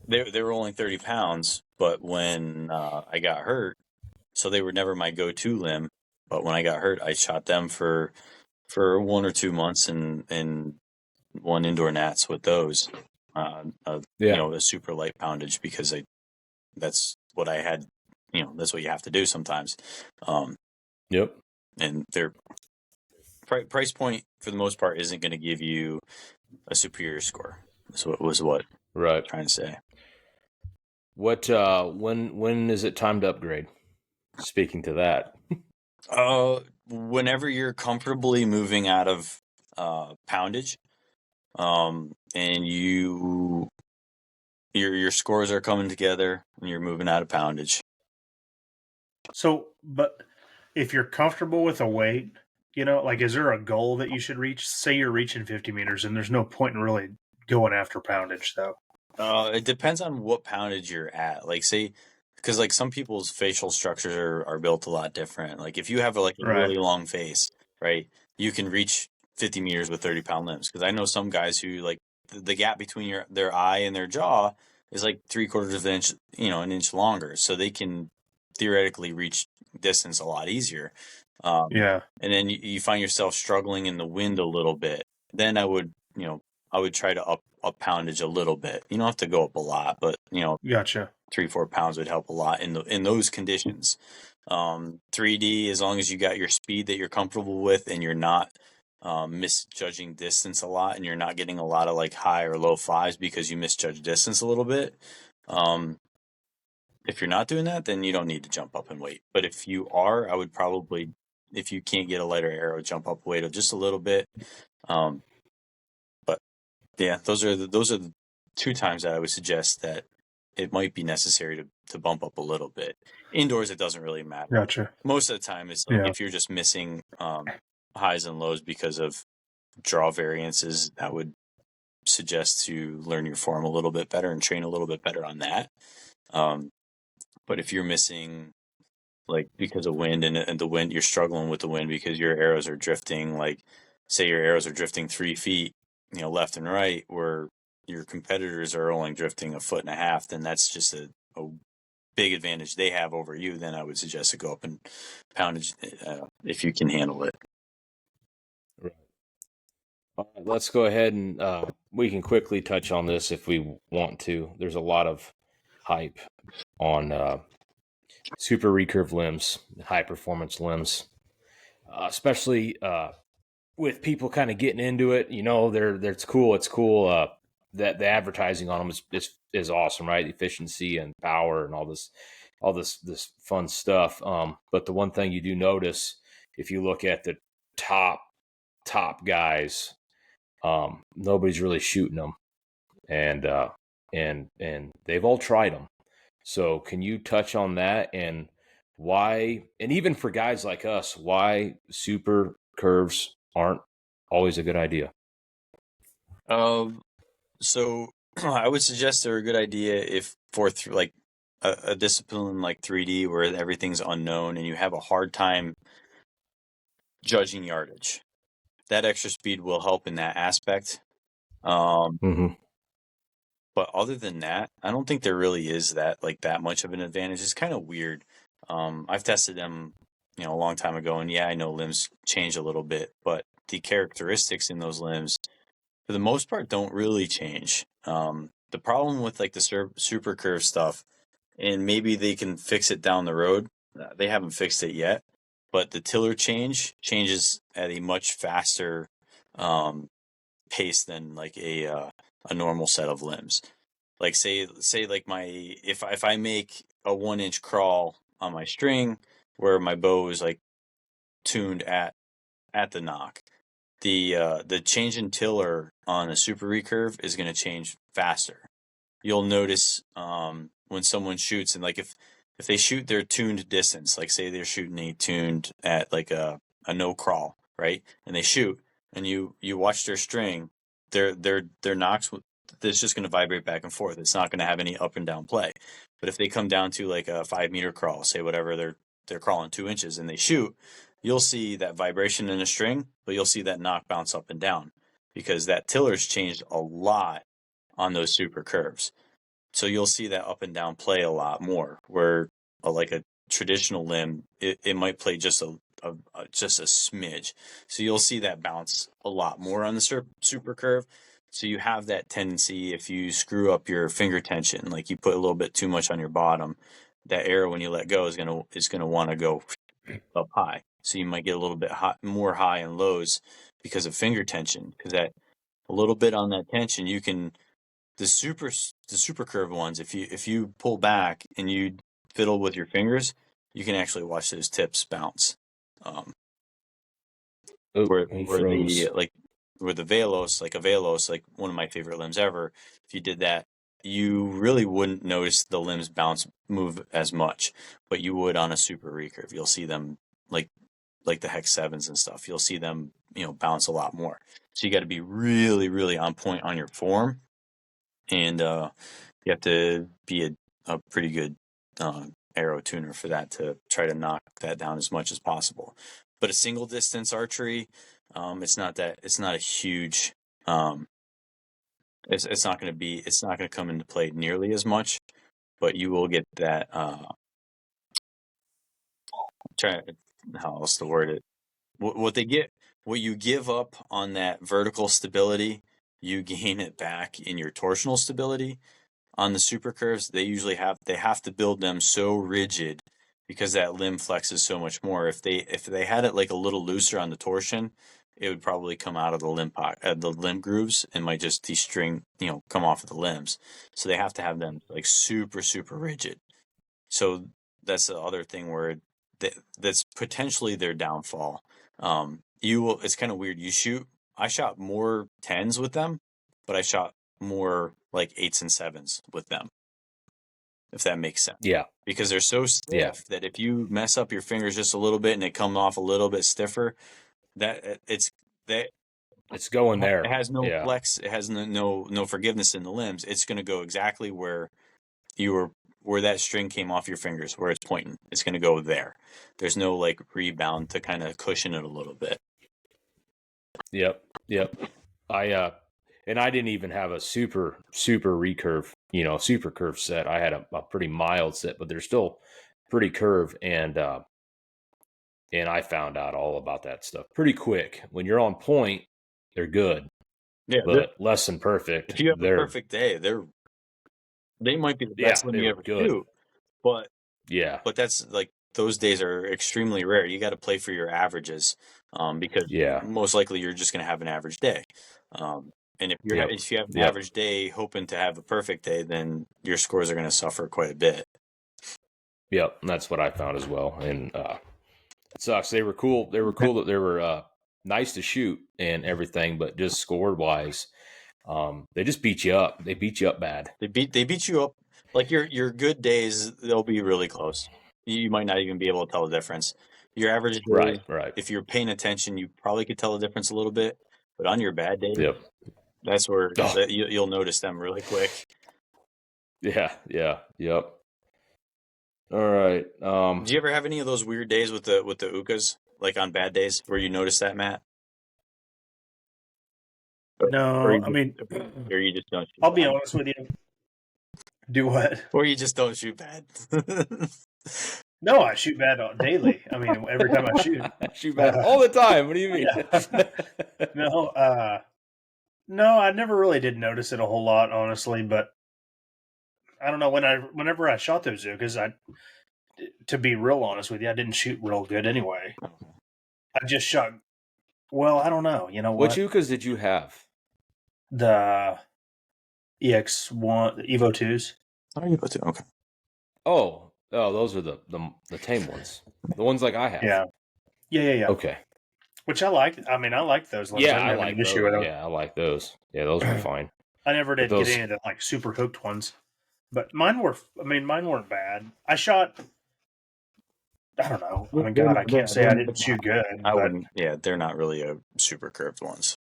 Speaker 3: They were only 30 pounds, but when I got hurt, so they were never my go-to limb. But when I got hurt, I shot them for 1 or 2 months and won indoor nats with those. You know, a super light poundage because that's what I had. You know, that's what you have to do sometimes. And their price point for the most part isn't going to give you a superior score. So it was what
Speaker 1: right.
Speaker 3: I'm trying to say.
Speaker 1: What when is it time to upgrade? Speaking to that.
Speaker 3: Whenever you're comfortably moving out of poundage, and your scores are coming together and you're moving out of poundage.
Speaker 2: So, but if you're comfortable with a weight, you know, like, is there a goal that you should reach? Say you're reaching 50 meters, and there's no point in really going after poundage, though.
Speaker 3: It depends on what poundage you're at. Like, say, because like some people's facial structures are built a lot different. Like, if you have a really long face, right, you can reach 50 meters with 30-pound limbs. Because I know some guys who like the gap between their eye and their jaw is like 3/4 of an inch, you know, an inch longer, so they can theoretically reach distance a lot easier. And then you find yourself struggling in the wind a little bit. Then I would try to up poundage a little bit. You don't have to go up a lot, but you know,
Speaker 2: gotcha.
Speaker 3: 3-4 pounds would help a lot in those conditions. 3D, as long as you got your speed that you're comfortable with and you're not misjudging distance a lot and you're not getting a lot of like high or low flies because you misjudge distance a little bit. If you're not doing that, then you don't need to jump up and weight. But if you are, I would probably, if you can't get a lighter arrow, jump up weight just a little bit. But yeah, those are the 2 times that I would suggest that it might be necessary to bump up a little bit. Indoors, it doesn't really matter.
Speaker 2: Gotcha.
Speaker 3: Most of the time, it's like if you're just missing highs and lows because of draw variances, I would suggest to learn your form a little bit better and train a little bit better on that. But if you're missing, like because of wind and the wind, you're struggling with the wind because your arrows are drifting, like say your arrows are drifting 3 feet, you know, left and right, where your competitors are only drifting 1.5 feet, then that's just a big advantage they have over you. Then I would suggest to go up and poundage if you can handle it.
Speaker 1: Right. All right, let's go ahead and we can quickly touch on this if we want to. There's a lot of hype on super recurve limbs, high performance limbs, especially with people kind of getting into it. You know, it's cool. It's cool. That the advertising on them is awesome, right? Efficiency and power and all this fun stuff. But the one thing you do notice if you look at the top guys, nobody's really shooting them, and they've all tried them. So can you touch on that and why, and even for guys like us, why super curves aren't always a good idea?
Speaker 3: So I would suggest they're a good idea if for like a discipline like 3D where everything's unknown and you have a hard time judging yardage. That extra speed will help in that aspect. But other than that, I don't think there really is that much of an advantage. It's kind of weird. I've tested them, you know, a long time ago, and yeah, I know limbs change a little bit, but the characteristics in those limbs, for the most part, don't really change. The problem with like the super curve stuff, and maybe they can fix it down the road. They haven't fixed it yet, but the tiller changes at a much faster pace than like a normal set of limbs. Like say like if I make a 1-inch crawl on my string where my bow is like tuned at the knock, the change in tiller on a super recurve is going to change faster. You'll notice when someone shoots, and like if they shoot their tuned distance, like say they're shooting a tuned at like a no crawl, right? And they shoot, and you watch their string, their nocks, it's just going to vibrate back and forth. It's not going to have any up and down play. But if they come down to like a 5 meter crawl, say whatever they're crawling 2 inches, and they shoot, you'll see that vibration in the string, but you'll see that knock bounce up and down because that tiller's changed a lot on those super curves. So you'll see that up and down play a lot more. Where like a traditional limb, it might play just a smidge. So you'll see that bounce a lot more on the super curve. So you have that tendency, if you screw up your finger tension, like you put a little bit too much on your bottom, that arrow when you let go is gonna want to go up high. So you might get a little bit more high and lows because of finger tension. Because that a little bit on that tension, you can the super curve ones. If you pull back and you fiddle with your fingers, you can actually watch those tips bounce. Where the Velos, like a Velos, like one of my favorite limbs ever, if you did that, you really wouldn't notice the limbs move as much, but you would on a super recurve. You'll see them like the Hex 7s and stuff. You'll see them, bounce a lot more. So you got to be really, really on point on your form, and you have to be a pretty good arrow tuner for that, to try to knock that down as much as possible. But a single distance archery, it's not a huge, it's not going to come into play nearly as much, but you will get that, how else to word it? What you give up on that vertical stability, you gain it back in your torsional stability. On the super curves, they have to build them so rigid because that limb flexes so much more. If they had it like a little looser on the torsion, it would probably come out of the limb grooves and might just de-string, come off of the limbs. So they have to have them like super, super rigid. So that's the other thing where that's potentially their downfall. It's kind of weird. I shot more 10s with them, but I shot more like 8s and 7s with them, if that makes sense.
Speaker 1: Yeah.
Speaker 3: Because they're so stiff that if you mess up your fingers just a little bit and it comes off a little bit stiffer, it's
Speaker 1: going there.
Speaker 3: It has no flex. It has no forgiveness in the limbs. It's going to go exactly where that string came off your fingers, where it's pointing. It's going to go there. There's no like rebound to kind of cushion it a little bit.
Speaker 1: Yep. I didn't even have a super recurve, super curve set. I had a pretty mild set, but they're still pretty curve. And I found out all about that stuff pretty quick. When you're on point, they're good.
Speaker 3: Yeah,
Speaker 1: but less than perfect.
Speaker 3: If you have a perfect day, they might be the best one you ever shoot. But that's like, those days are extremely rare. You got to play for your averages, because most likely you're just going to have an average day. And if you have an average day hoping to have a perfect day, then your scores are going to suffer quite a bit.
Speaker 1: Yep, and that's what I found as well. And it sucks. They were cool. They were nice to shoot and everything, but just scored wise, they just beat you up. They beat you up bad.
Speaker 3: They beat you up. Like your good days, they'll be really close. You might not even be able to tell the difference. Your average day,
Speaker 1: right.
Speaker 3: If you're paying attention, you probably could tell the difference a little bit. But on your bad day, that's where you'll notice them really quick.
Speaker 1: Yeah. Yep. All right.
Speaker 3: Do you ever have any of those weird days with the Ukas, like on bad days, where you notice that, Matt?
Speaker 2: No,
Speaker 3: or you just don't.
Speaker 2: I'll be honest with you. Do what?
Speaker 3: Or you just don't shoot bad.
Speaker 2: No, I shoot bad daily. I mean, every time I shoot.
Speaker 1: I shoot bad all the time. What do you mean?
Speaker 2: No, I never really did notice it a whole lot, honestly. But I don't know, whenever I shot those Zukas, to be real honest with you, I didn't shoot real good anyway. I just shot. Well, I don't know. You know what?
Speaker 1: Which Ukas did you have?
Speaker 2: The EX1 Evo 2s.
Speaker 3: Oh, Evo 2. Okay.
Speaker 1: Oh, those are the tame ones. The ones like I have.
Speaker 2: Yeah.
Speaker 1: Okay.
Speaker 2: Which I like. I mean, I like those ones.
Speaker 1: Yeah, I like those. Yeah, I like those. Yeah, those were fine.
Speaker 2: I never did get any of the like super hooked ones. But mine weren't bad. I shot. I don't know. I mean, God, I can't say I didn't shoot good.
Speaker 3: I
Speaker 2: but
Speaker 3: wouldn't. Yeah, they're not really a super curved ones.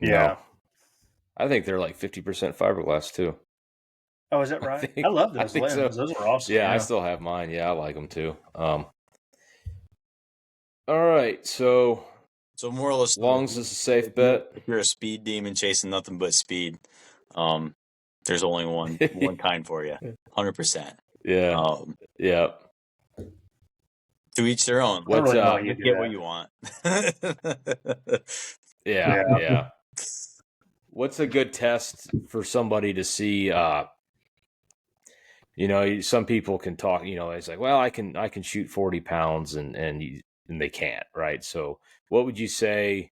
Speaker 2: Yeah.
Speaker 1: No. I think they're like 50% fiberglass too.
Speaker 2: Oh, is that right? I love
Speaker 1: I
Speaker 2: those
Speaker 1: think so.
Speaker 2: limbs. Those are awesome.
Speaker 1: Yeah, I still have mine. Yeah, I like them too. All right, so
Speaker 3: more or less,
Speaker 1: longs is a safe bet.
Speaker 3: If you're a speed demon chasing nothing but speed, there's only one kind for you. 100%.
Speaker 1: Yeah, yeah.
Speaker 3: To each their own.
Speaker 1: What's
Speaker 2: really know you do
Speaker 3: Get
Speaker 2: that.
Speaker 3: what you want.
Speaker 1: yeah. What's a good test for somebody to see? Some people can talk. It's like, well, I can shoot 40 pounds, and they can't, right? So, what would you say?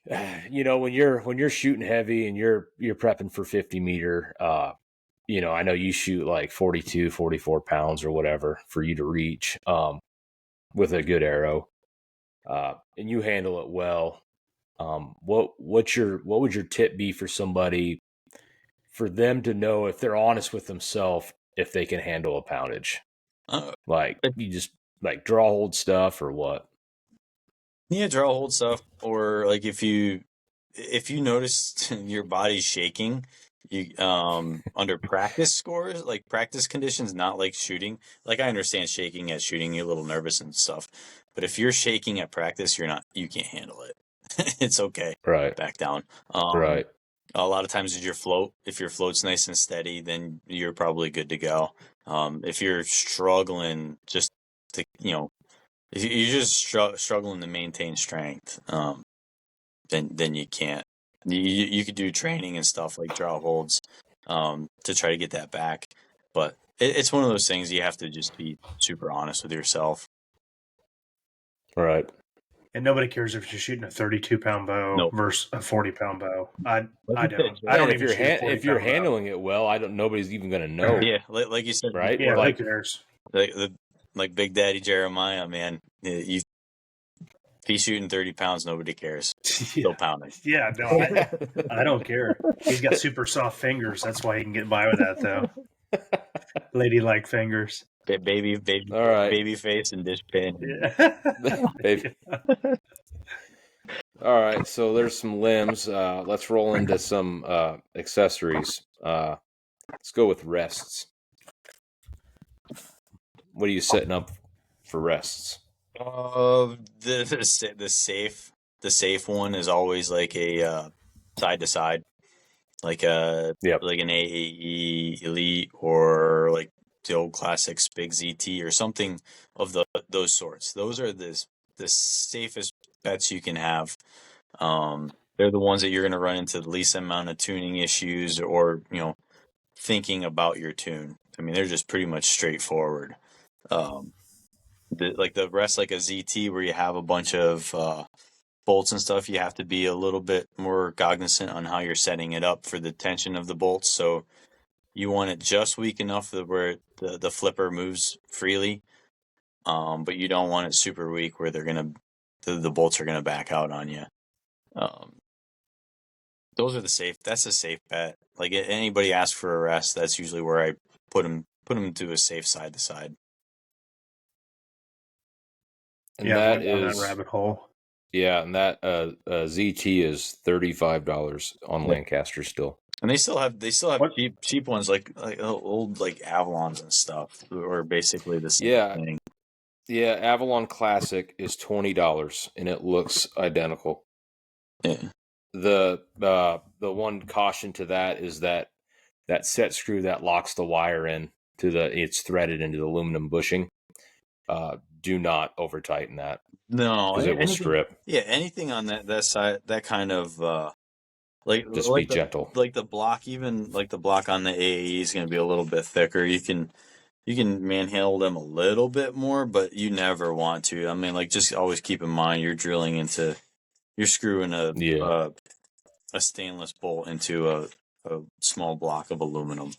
Speaker 1: When you're shooting heavy and you're prepping for 50 meter, I know you shoot like 42, 44 pounds or whatever for you to reach, with a good arrow, and you handle it well. What would your tip be for somebody, for them to know if they're honest with themselves, if they can handle a poundage? Like, you just like draw hold stuff or what?
Speaker 3: Yeah, draw hold stuff, or like if you notice your body's shaking, you under practice scores, like practice conditions, not like shooting. Like I understand shaking at shooting, you're a little nervous and stuff, but if you're shaking at practice, you can't handle it. It's okay.
Speaker 1: Right.
Speaker 3: Back down.
Speaker 1: Right.
Speaker 3: A lot of times, if your float's nice and steady, then you're probably good to go. If you're struggling, just to if you're just struggling to maintain strength, then you can't. You could do training and stuff like draw holds, to try to get that back. But it's one of those things you have to just be super honest with yourself.
Speaker 1: Right.
Speaker 2: And nobody cares if you're shooting a 32-pound bow versus a 40-pound bow. I don't. I don't even shoot a 40-pound
Speaker 1: if you're
Speaker 2: bow.
Speaker 1: handling it well, nobody's even going to know.
Speaker 3: Yeah, like you said,
Speaker 1: right?
Speaker 2: Yeah,
Speaker 1: Like,
Speaker 2: who cares?
Speaker 3: Like Big Daddy Jeremiah, man. If he's shooting 30 pounds, nobody cares. Still pounding.
Speaker 2: Yeah, no, I don't care. He's got super soft fingers. That's why he can get by with that, though. Ladylike fingers.
Speaker 3: Baby,
Speaker 1: all right.
Speaker 3: baby face and dish pin.
Speaker 1: Yeah. All right, so there's some limbs. Let's roll into some accessories. Let's go with rests. What are you setting up for rests?
Speaker 3: The safe one is always like a side to side, like like an AAE Elite or like the old classics Big ZT or something of those sorts. Those are the safest bets you can have. They're the ones that you're going to run into the least amount of tuning issues or thinking about your tune. I mean, they're just pretty much straightforward. The rest, like a ZT, where you have a bunch of bolts and stuff, you have to be a little bit more cognizant on how you're setting it up for the tension of the bolts. So you want it just weak enough where the flipper moves freely, but you don't want it super weak where the bolts are gonna back out on you. Those are that's a safe bet. Like anybody asks for a rest, that's usually where I put them to a safe side to side.
Speaker 1: And
Speaker 2: yeah,
Speaker 1: that
Speaker 2: went down
Speaker 1: is
Speaker 2: that rabbit hole.
Speaker 1: Yeah, and that ZT is $35 on Lancaster still.
Speaker 3: And they still have cheap ones like old like Avalons and stuff, or basically the same thing.
Speaker 1: Yeah, Avalon Classic is $20 and it looks identical.
Speaker 3: Yeah.
Speaker 1: The one caution to that is that set screw that locks the wire in it's threaded into the aluminum bushing. Do not over tighten that.
Speaker 3: No,
Speaker 1: because it will strip.
Speaker 3: Yeah, anything on that side, that kind of
Speaker 1: just be gentle.
Speaker 3: Like the block, even like the block on the AAE is going to be a little bit thicker. You can manhandle them a little bit more, but you never want to. I mean, like just always keep in mind you're screwing a stainless bolt into a small block of aluminum.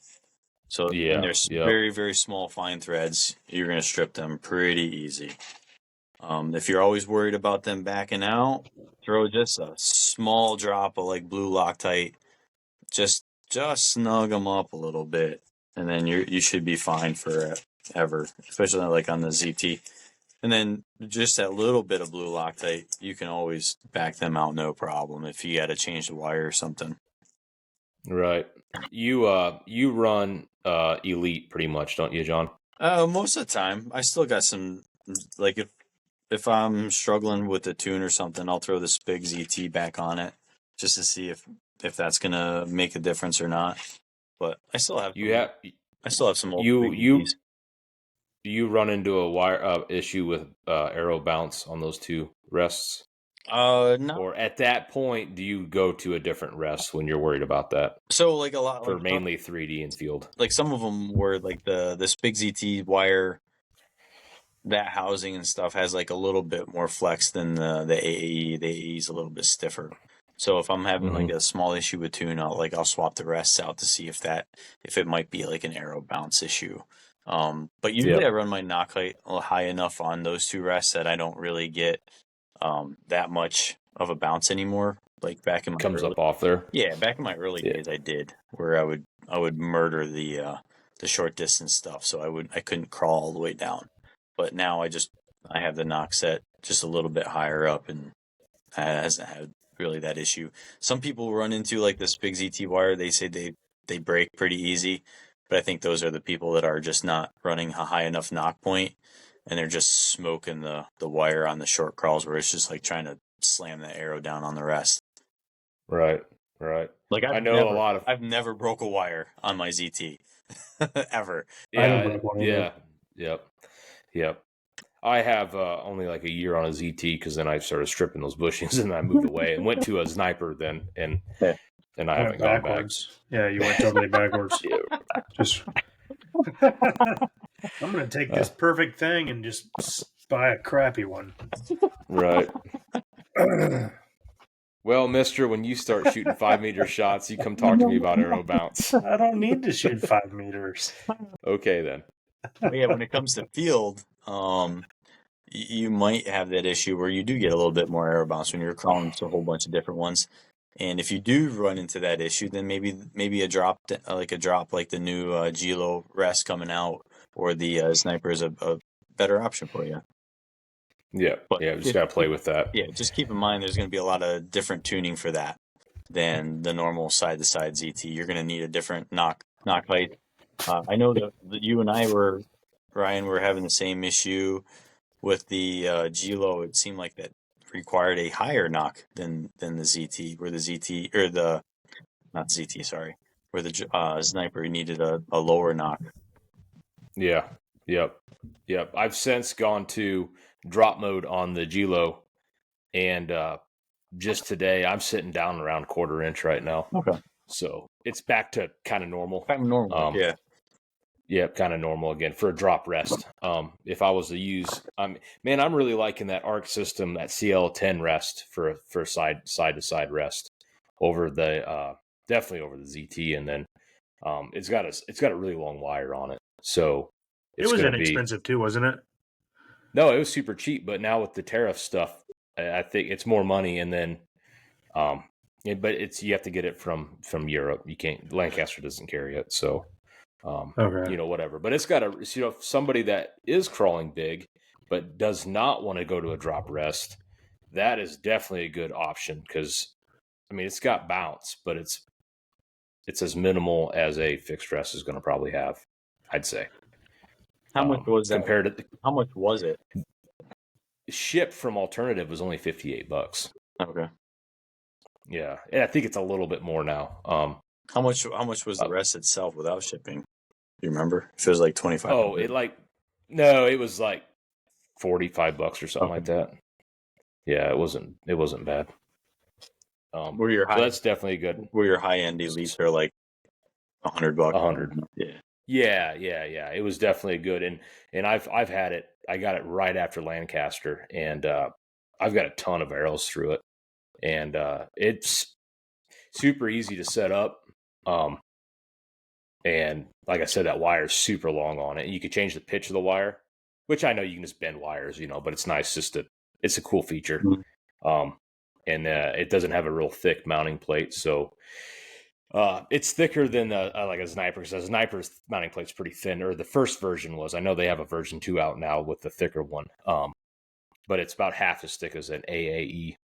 Speaker 3: So and there's very, very small fine threads. You're going to strip them pretty easy. If you're always worried about them backing out, throw just a small drop of like blue Loctite just just snug them up a little bit, and then you should be fine forever, especially like on the ZT. And then just that little bit of blue Loctite, you can always back them out no problem if you got to change the wire or something.
Speaker 1: Right. You run Elite pretty much, don't you, John?
Speaker 3: Most of the time, I still got some, like if I'm struggling with the tune or something, I'll throw the Spig ZT back on it just to see if that's gonna make a difference or not. But I still have some old Spig ZTs.
Speaker 1: You run into a wire issue with arrow bounce on those two rests?
Speaker 3: No.
Speaker 1: Or at that point, do you go to a different rest when you're worried about that?
Speaker 3: So like a lot
Speaker 1: for mainly 3D and field.
Speaker 3: Like some of them were like the Spig ZT wire, that housing and stuff has like a little bit more flex than the AAE. The AAE is a little bit stiffer. So if I'm having like a small issue with tune, I'll swap the rests out to see if it might be like an arrow bounce issue. But usually I run my knock height high enough on those two rests that I don't really get that much of a bounce anymore. Like back in my
Speaker 1: up off there.
Speaker 3: Yeah, back in my early days, I did where I would murder the short distance stuff, so I couldn't crawl all the way down. But now I have the knock set just a little bit higher up, and it hasn't had really that issue. Some people run into like this big ZT wire. They say they break pretty easy, but I think those are the people that are just not running a high enough knock point, and they're just smoking the wire on the short crawls where it's just like trying to slam the arrow down on the rest.
Speaker 1: Right.
Speaker 3: Like I've never broke a wire on my ZT ever.
Speaker 1: Yeah. Yep. I have only like a year on a ZT because then I started stripping those bushings and I moved away and went to a sniper then and I haven't gone
Speaker 2: backwards. Yeah, you went totally backwards. Just I'm going to take this perfect thing and just buy a crappy one.
Speaker 1: Right. Well, mister, when you start shooting 5-meter shots, you come talk to me about arrow bounce.
Speaker 2: I don't need to shoot 5 meters.
Speaker 1: Okay, then.
Speaker 3: Yeah, when it comes to field, you might have that issue where you do get a little bit more arrow bounce when you're crawling to a whole bunch of different ones. And if you do run into that issue, then maybe a drop like the new Gilo rest coming out or the sniper is a better option for you.
Speaker 1: Yeah, just got to play with that.
Speaker 3: Yeah, just keep in mind there's going to be a lot of different tuning for that than the normal side-to-side ZT. You're going to need a different knock height. I know that you and I Ryan, were having the same issue with the Gilo. It seemed like that required a higher knock than the ZT, where the ZT, or not ZT, sorry, where the sniper needed a lower knock.
Speaker 1: Yeah, yep. I've since gone to drop mode on the Gilo, and just today I'm sitting down around 1/4 inch right now.
Speaker 3: Okay.
Speaker 1: So it's back to kind of normal.
Speaker 3: Yeah.
Speaker 1: Yeah, kind of normal again for a drop rest. If I was to use, I'm really liking that ARC system, that CL10 rest for side to side rest over the definitely over the ZT, and then it's got a really long wire on it, so
Speaker 2: it was inexpensive too, wasn't it?
Speaker 1: No, it was super cheap, but now with the tariff stuff, I think it's more money, and then but you have to get it from Europe. You can't. Lancaster doesn't carry it, so. Whatever. But it's got somebody that is crawling big, but does not want to go to a drop rest. That is definitely a good option because, it's got bounce, but it's as minimal as a fixed rest is going to probably have, I'd say.
Speaker 3: How much was that?
Speaker 1: Compared to
Speaker 3: how much was it?
Speaker 1: Shipped from Alternative was only $58.
Speaker 3: Okay.
Speaker 1: Yeah, and I think it's a little bit more now.
Speaker 3: How much was the rest itself without shipping? Do you remember? If it was like 25.
Speaker 1: Oh, it was like $45 or something like that. Yeah, it wasn't bad.
Speaker 3: Were your
Speaker 1: so that's definitely good.
Speaker 3: Were your high end elites are like $100?
Speaker 1: $100.
Speaker 3: Yeah.
Speaker 1: Yeah. It was definitely good, and I've had it. I got it right after Lancaster, and I've got a ton of arrows through it, and it's super easy to set up. And like I said, that wire is super long on it. You could change the pitch of the wire, which I know you can just bend wires, but it's nice it's a cool feature. And it doesn't have a real thick mounting plate. So It's thicker than like a sniper, because a sniper's mounting plate's pretty thin, or the first version was. I know they have a version 2 out now with the thicker one, but it's about half as thick as an AAE.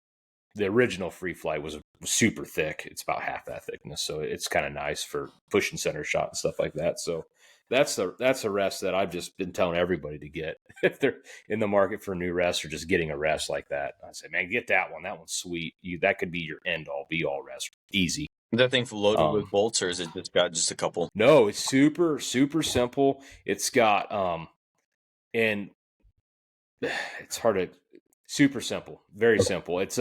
Speaker 1: The original Free Flight was super thick. It's about half that thickness, so it's kind of nice for pushing center shot and stuff like that. So that's a rest that I've just been telling everybody to get if they're in the market for a new rest or just getting a rest like that. I say, man, get that one. That one's sweet. That could be your end all be all rest. Easy.
Speaker 3: Is that thing loaded with bolts, or is it just a couple?
Speaker 1: No, it's super simple. It's got and it's hard to super simple, very simple. It's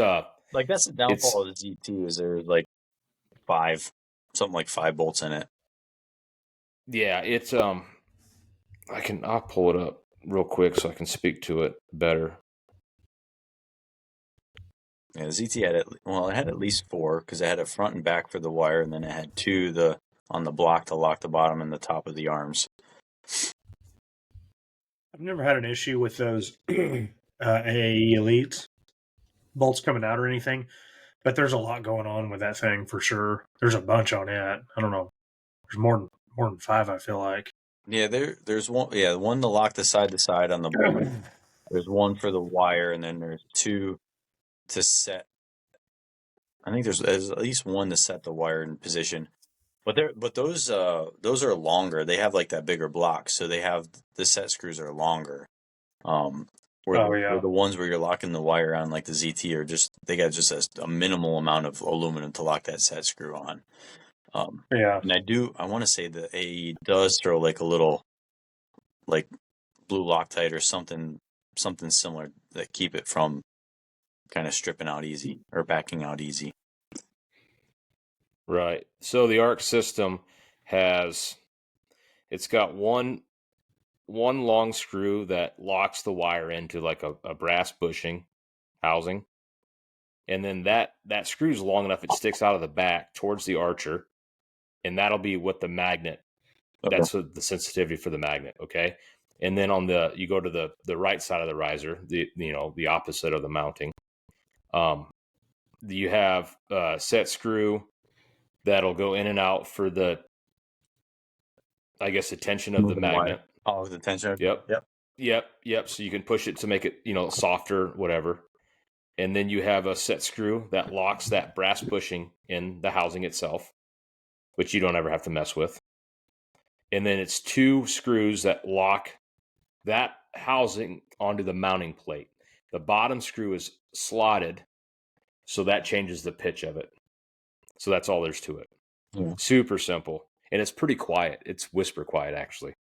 Speaker 3: like that's the downfall of the Z2 is there's like something like 5 bolts in it.
Speaker 1: Yeah, it's I'll pull it up real quick so I can speak to it better.
Speaker 3: Yeah, the ZT had it had at least 4 because it had a front and back for the wire, and then it had 2 on the block to lock the bottom and the top of the arms.
Speaker 2: I've never had an issue with those AAE Elites bolts coming out or anything, but there's a lot going on with that thing for sure. There's a bunch on it. I don't know. There's more than 5. I feel like.
Speaker 3: Yeah, there's one. Yeah, one to lock the side to side on the block. There's one for the wire, and then there's 2 to set. I think there's at least one to set the wire in position. But those are longer. They have like that bigger block, so they have the set screws are longer. Where the ones where you're locking the wire on, like the ZT, are they got just a minimal amount of aluminum to lock that set screw on. And I want to say the AE does throw like a little like blue Loctite or something similar that keep it from kind of stripping out easy or backing out easy.
Speaker 1: Right. So the ARC system it's got one long screw that locks the wire into like a brass bushing housing. And then that screw's long enough it sticks out of the back towards the archer, and that'll be what the magnet. Okay. That's the sensitivity for the magnet, okay? And then you go to the right side of the riser, the opposite of the mounting. You have a set screw that'll go in and out for the, I guess, the tension of the magnet.
Speaker 3: Oh, the tension.
Speaker 1: Yep. So you can push it to make it, softer, whatever. And then you have a set screw that locks that brass bushing in the housing itself, which you don't ever have to mess with. And then it's 2 screws that lock that housing onto the mounting plate. The bottom screw is slotted, so that changes the pitch of it. So that's all there's to it. Yeah. Super simple. And it's pretty quiet. It's whisper quiet, actually.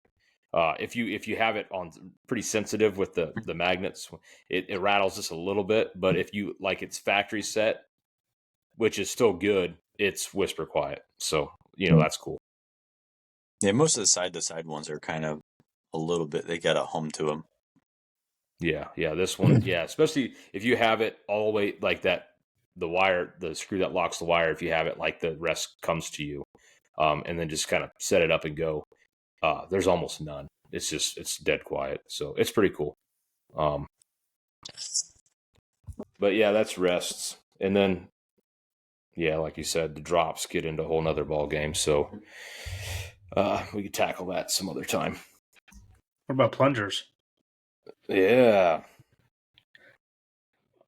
Speaker 1: If you have it on pretty sensitive with the magnets, it rattles just a little bit. But if you like it's factory set, which is still good, it's whisper quiet. So, that's cool.
Speaker 3: Yeah, most of the side-to-side ones are kind of a little bit, they got a hum to them.
Speaker 1: Yeah, this one, yeah, especially if you have it all the way like that, the screw that locks the wire, if you have it like the rest comes to you, and then just kind of set it up and go, there's almost none. It's dead quiet. So it's pretty cool. But yeah, that's rests. And then, yeah, like you said, the drops get into a whole nother ball game. So we could tackle that some other time.
Speaker 2: What about plungers?
Speaker 1: Yeah.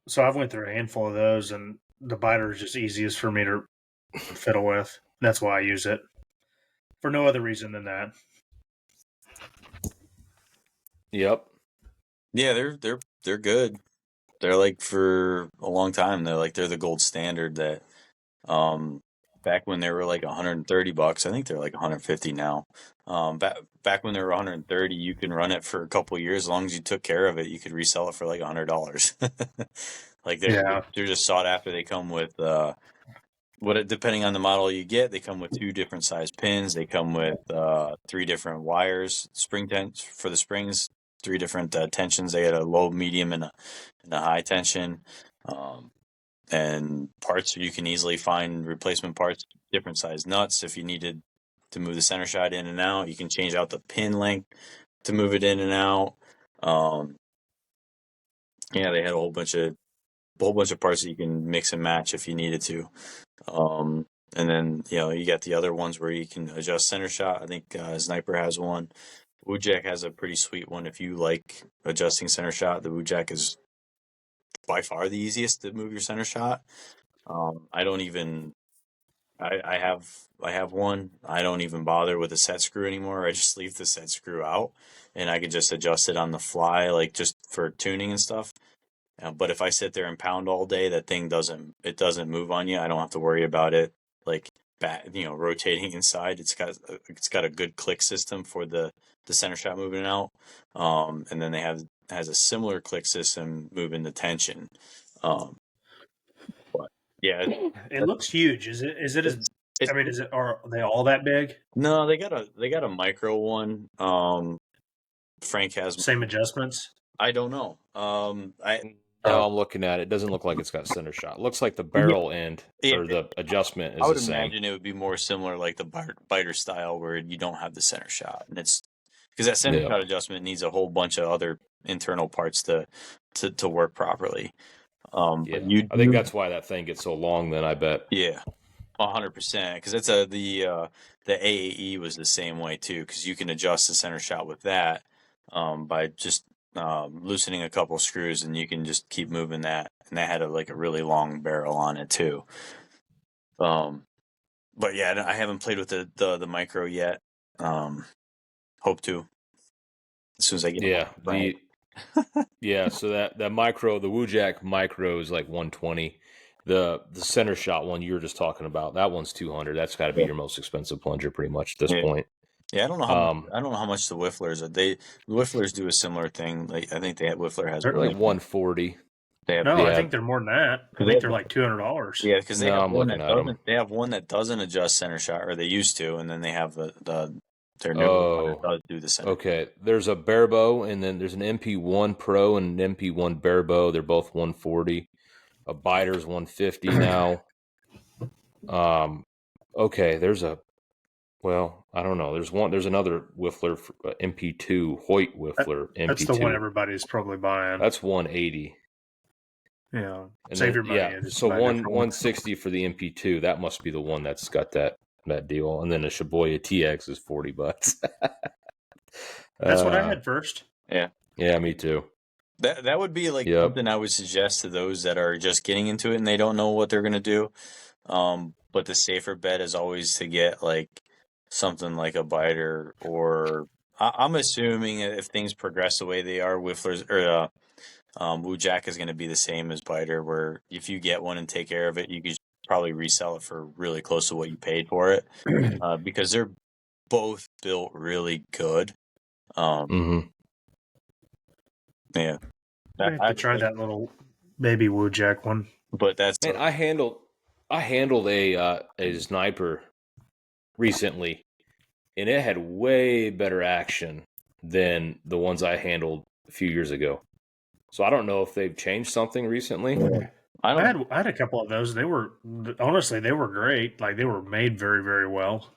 Speaker 2: So I've went through a handful of those, and the biter is just easiest for me to fiddle with. That's why I use it. For no other reason than that.
Speaker 1: Yep.
Speaker 3: Yeah, they're good. They're like for a long time. They're the gold standard that back when they were like $130, I think they're like 150 now. Back when they were 130, you can run it for a couple of years. As long as you took care of it, you could resell it for like $100. Like they're just sought after. They come with depending on the model you get, they come with 2 different size pins. They come with 3 different wires, spring for the springs, 3 different tensions. They had a low, medium, and a high tension. And parts, you can easily find replacement parts, different size nuts. If you needed to move the center shot in and out, you can change out the pin length to move it in and out. Yeah, they had a whole bunch of parts that you can mix and match if you needed to. And then, you got the other ones where you can adjust center shot. I think Sniper has one. Wujek has a pretty sweet one. If you like adjusting center shot, the Wujek is by far the easiest to move your center shot. I don't even. I have one. I don't even bother with a set screw anymore. I just leave the set screw out, and I can just adjust it on the fly, like just for tuning and stuff. But if I sit there and pound all day, that thing doesn't move on you. I don't have to worry about it like rotating inside. It's got a good click system for the center shot moving out. And then has a similar click system moving the tension. But yeah,
Speaker 2: it looks huge. Is it as are they all that big?
Speaker 3: No, they got a micro one. Frank has
Speaker 2: same adjustments.
Speaker 3: I don't know.
Speaker 1: I'm looking at it. It doesn't look like it's got center shot. It looks like the barrel end or the adjustment is
Speaker 3: I would
Speaker 1: the same.
Speaker 3: imagine it would be more similar like the biter style where you don't have the center shot, and it's because that center shot adjustment needs a whole bunch of other internal parts to work properly.
Speaker 1: I think that's why that thing gets so long. Then I bet.
Speaker 3: Yeah, 100%. Because that's the AAE was the same way too. Because you can adjust the center shot with that by just loosening a couple screws, and you can just keep moving that. And that had a really long barrel on it too. But yeah, I haven't played with the micro yet. Hope to as soon as I get
Speaker 1: So that micro, the Wujek micro is like 120. The center shot one you were just talking about, that one's 200. That's got to be your most expensive plunger pretty much at this point.
Speaker 3: Yeah, I don't know how much the Whifflers are. The Whifflers do a similar thing. Like I think Whiffler has
Speaker 1: like 140.
Speaker 2: I think they're more than that. I think they're like $200.
Speaker 3: Yeah, because they have one that doesn't adjust center shot, or they used to, and then they have their new one that does do the center.
Speaker 1: Okay, there's a Barebow, and then there's an MP1 Pro and an MP1 Barebow. They're both 140. A Biter's 150 now. Okay, I don't know. There's another Whiffler, MP2 Hoyt Whiffler. MP2.
Speaker 2: That's the one everybody's probably buying.
Speaker 1: That's 180.
Speaker 2: Yeah, save your money.
Speaker 1: Yeah, so 160 for the MP2. That must be the one that's got that deal. And then a Shibuya TX is $40.
Speaker 2: That's what I had first.
Speaker 1: Yeah, me too.
Speaker 3: That would be something I would suggest to those that are just getting into it and they don't know what they're gonna do. But the safer bet is always to get something like a Biter, or I'm assuming if things progress the way they are, Whifflers or Wujek is going to be the same as Biter, where if you get one and take care of it, you could probably resell it for really close to what you paid for it, because they're both built really good. Yeah,
Speaker 2: I have to try that little baby Wujek one.
Speaker 3: But that's
Speaker 1: I handled a Sniper recently, and it had way better action than the ones I handled a few years ago. So I don't know if they've changed something recently.
Speaker 2: I had a couple of those. They were great. Like they were made very, very well.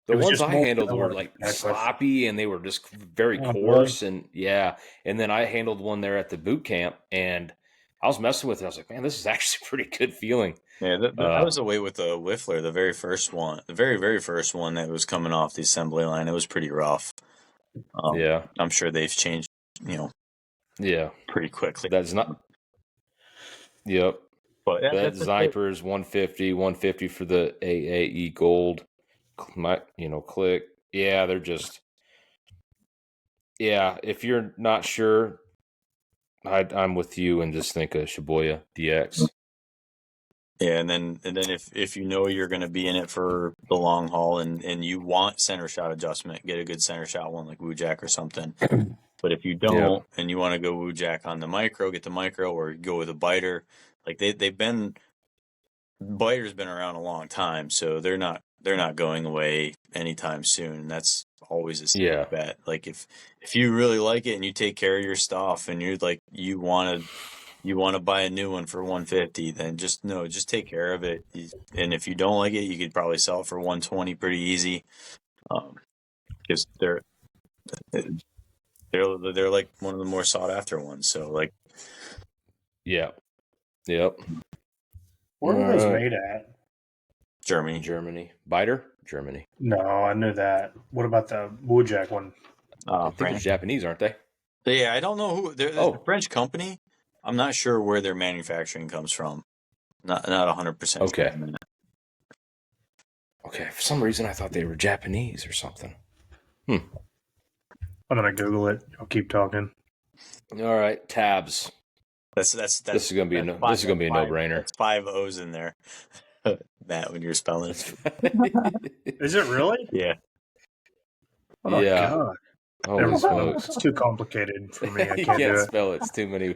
Speaker 1: The ones I handled were sloppy, and they were just very coarse, and then I handled one there at the boot camp, and I was messing with it. I was like, man, this is actually a pretty good feeling.
Speaker 3: Yeah, that was the way with the Whiffler, the very first one, the very, very first one that was coming off the assembly line. It was pretty rough. I'm sure they've changed, pretty quickly.
Speaker 1: That's not. Yep. But that Sniper's 150 for the AAE Gold. Click. Yeah, they're just. Yeah, if you're not sure, I'm with you and just think of Shibuya DX.
Speaker 3: Yeah, and then if you know you're going to be in it for the long haul and you want center shot adjustment, get a good center shot one like Wujek or something. But if you don't and you want to go Wujek on the micro, get the micro, or go with a Biter. Like Biter's been around a long time, so they're not going away anytime soon. That's always a safe bet. Like if you really like it and you take care of your stuff and you're like you want to buy a new one for 150, then just take care of it. And if you don't like it, you could probably sell it for 120 pretty easy. Because they're like one of the more sought after ones. So like,
Speaker 1: yeah, yep.
Speaker 2: Where are those made at?
Speaker 3: Germany.
Speaker 1: Biter? Germany.
Speaker 2: No, I knew that. What about the Wojak one?
Speaker 1: I think they're
Speaker 3: France.
Speaker 1: Japanese, aren't they?
Speaker 3: Yeah, I don't know who. There's a French company. I'm not sure where their manufacturing comes from. Not 100%.
Speaker 1: Okay. Okay. For some reason, I thought they were Japanese or something.
Speaker 2: I'm gonna Google it. I'll keep talking.
Speaker 1: All right, tabs.
Speaker 3: This
Speaker 1: is gonna be a no-brainer.
Speaker 3: That's 5 O's in there, Matt. When you're spelling,
Speaker 2: Is it really?
Speaker 3: Yeah.
Speaker 2: Oh
Speaker 1: Yeah.
Speaker 2: God!
Speaker 1: Holy smokes!
Speaker 2: It's too complicated for me. I
Speaker 1: You
Speaker 2: can't do
Speaker 1: can't
Speaker 2: it.
Speaker 1: spell it. It's too many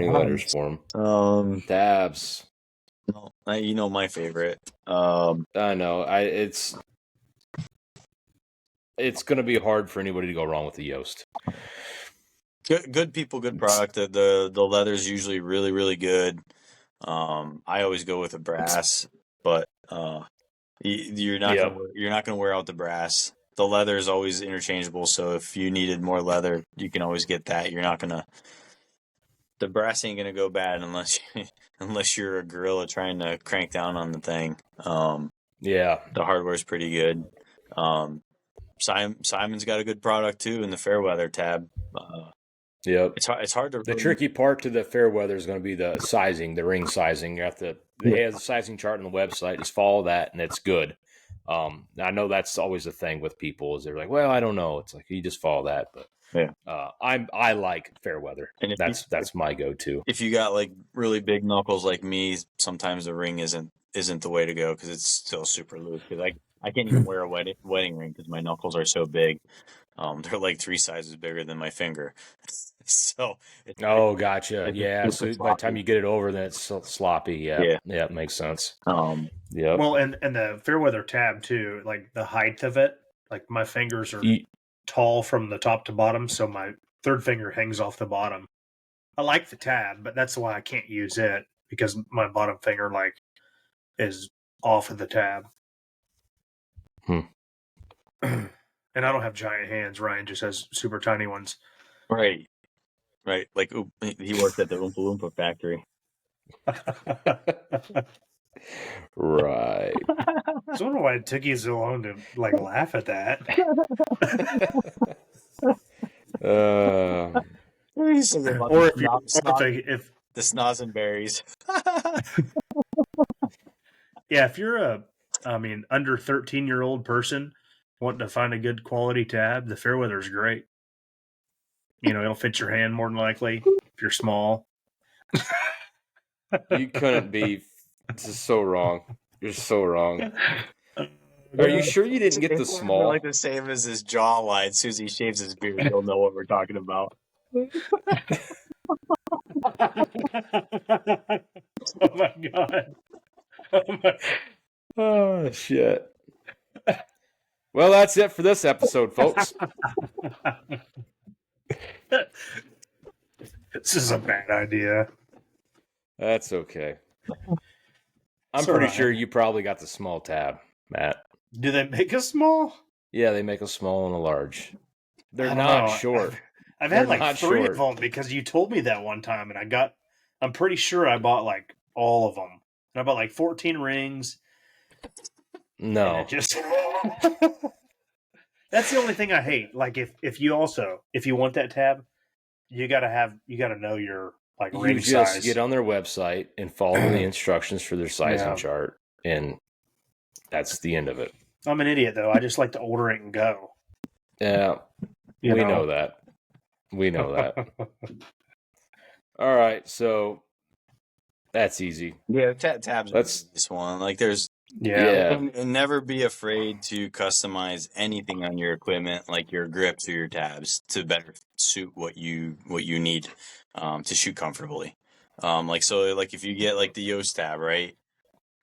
Speaker 1: letters for them. Tabs.
Speaker 3: You know my favorite.
Speaker 1: I know. It's going to be hard for anybody to go wrong with the Yoast.
Speaker 3: Good people, good product. The leather's usually really, really good. I always go with a brass, but you're not gonna wear out the brass. The leather is always interchangeable, so if you needed more leather, you can always get that. The brass ain't gonna go bad unless you're a gorilla trying to crank down on the thing. The hardware's pretty good. Simon's got a good product too in the Fairweather tab.
Speaker 1: Yep.
Speaker 3: It's hard to.
Speaker 1: The tricky part to the Fairweather is going to be the sizing, the ring sizing. You have to. They have the sizing chart on the website. Just follow that, and it's good. I know that's always the thing with people is they're like, well, I don't know. It's like you just follow that, but I like Fairweather. And that's my go-to.
Speaker 3: If you got like really big knuckles like me, sometimes the ring isn't the way to go because it's still super loose. Because I can't even wear a wedding ring because my knuckles are so big. They're like 3 sizes bigger than my finger. So.
Speaker 1: Gotcha. Yeah. So by the time you get it over, then it's sloppy. Yeah. Yeah. It makes sense. Yeah.
Speaker 2: Well, and the Fairweather tab too, like the height of it, like my fingers are tall from the top to bottom, so my third finger hangs off the bottom. I like the tab, but that's why I can't use it because my bottom finger is off of the tab. And I don't have giant hands. Ryan just has super tiny ones.
Speaker 3: Right. Like he worked at the Oompa Loompa factory.
Speaker 1: Right.
Speaker 2: I was wondering why it took you so long to laugh at that.
Speaker 3: Or if the snoz and berries.
Speaker 2: Yeah, if you're under 13-year-old person wanting to find a good quality tab, the Fairweather's great. It'll fit your hand more than likely if you're small.
Speaker 1: You couldn't be. This is so wrong. You're so wrong. Are you sure you didn't get the small?
Speaker 3: Like the same as his jawline. As soon as he shaves his beard, you'll know what we're talking about.
Speaker 2: Oh my God.
Speaker 1: Oh shit. Well, that's it for this episode, folks.
Speaker 2: This is a bad idea.
Speaker 1: That's okay. I'm pretty sure you probably got the small tab, Matt.
Speaker 2: Do they make a small?
Speaker 1: Yeah, they make a small and a large. They're not short.
Speaker 2: I've had like 3 of them because you told me that one time, and I'm pretty sure I bought like all of them. And I bought like 14 rings.
Speaker 1: No.
Speaker 2: That's the only thing I hate. Like if you want that tab, you gotta know your ring size.
Speaker 1: You just get on their website and follow the instructions for their sizing chart, and that's the end of it.
Speaker 2: I'm an idiot though. I just like to order it and go.
Speaker 1: Yeah, we know that. We know that. All right, so that's easy.
Speaker 3: Yeah, tabs. This one, like there's.
Speaker 1: Yeah.
Speaker 3: And never be afraid to customize anything on your equipment, like your grips or your tabs, to better suit what you need to shoot comfortably. If you get like the Yoast tab, right,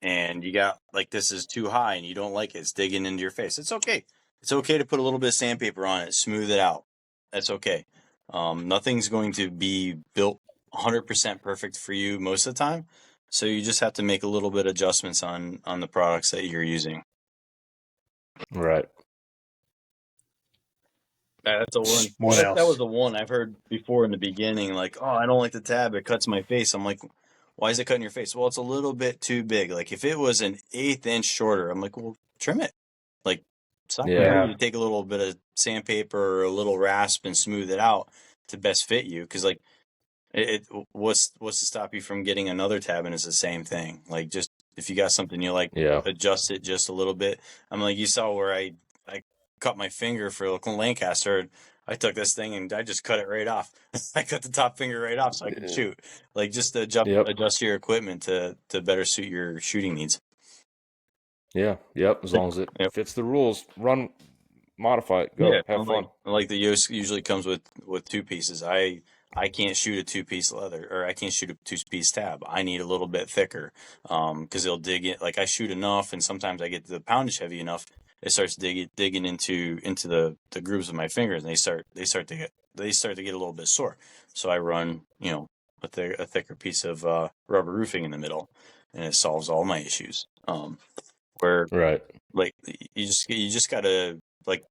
Speaker 3: and you got like this is too high and you don't like it, it's digging into your face. It's okay. It's okay to put a little bit of sandpaper on it, smooth it out. That's okay. Nothing's going to be built 100% perfect for you most of the time. So you just have to make a little bit of adjustments on the products that you're using.
Speaker 1: Right.
Speaker 3: That's a one. That was the one I've heard before in the beginning. Like, oh, I don't like the tab; it cuts my face. I'm like, why is it cutting your face? Well, it's a little bit too big. Like if it was an 1/8 inch shorter, I'm like, well, trim it. Like it's not gonna hurt you to take a little bit of sandpaper or a little rasp and smooth it out to best fit you. Because like what's to stop you from getting another tab, and it's the same thing. Like just if you got something you like, adjust it just a little bit. I'm like, you saw where I cut my finger for Lancaster. I took this thing and I just cut it right off. I cut the top finger right off so I could shoot. Like just adjust your equipment to better suit your shooting needs.
Speaker 1: Yeah. Yep. As long as it fits the rules, run, modify it, go, have fun.
Speaker 3: Like the Yost usually comes with 2 pieces. I can't shoot a 2-piece leather, or I can't shoot a 2-piece tab. I need a little bit thicker, because it'll dig in. Like I shoot enough, and sometimes I get the poundage heavy enough, it starts digging into the grooves of my fingers, and they start to get a little bit sore. So I run, a thicker piece of rubber roofing in the middle, and it solves all my issues. Where like you just gotta, like,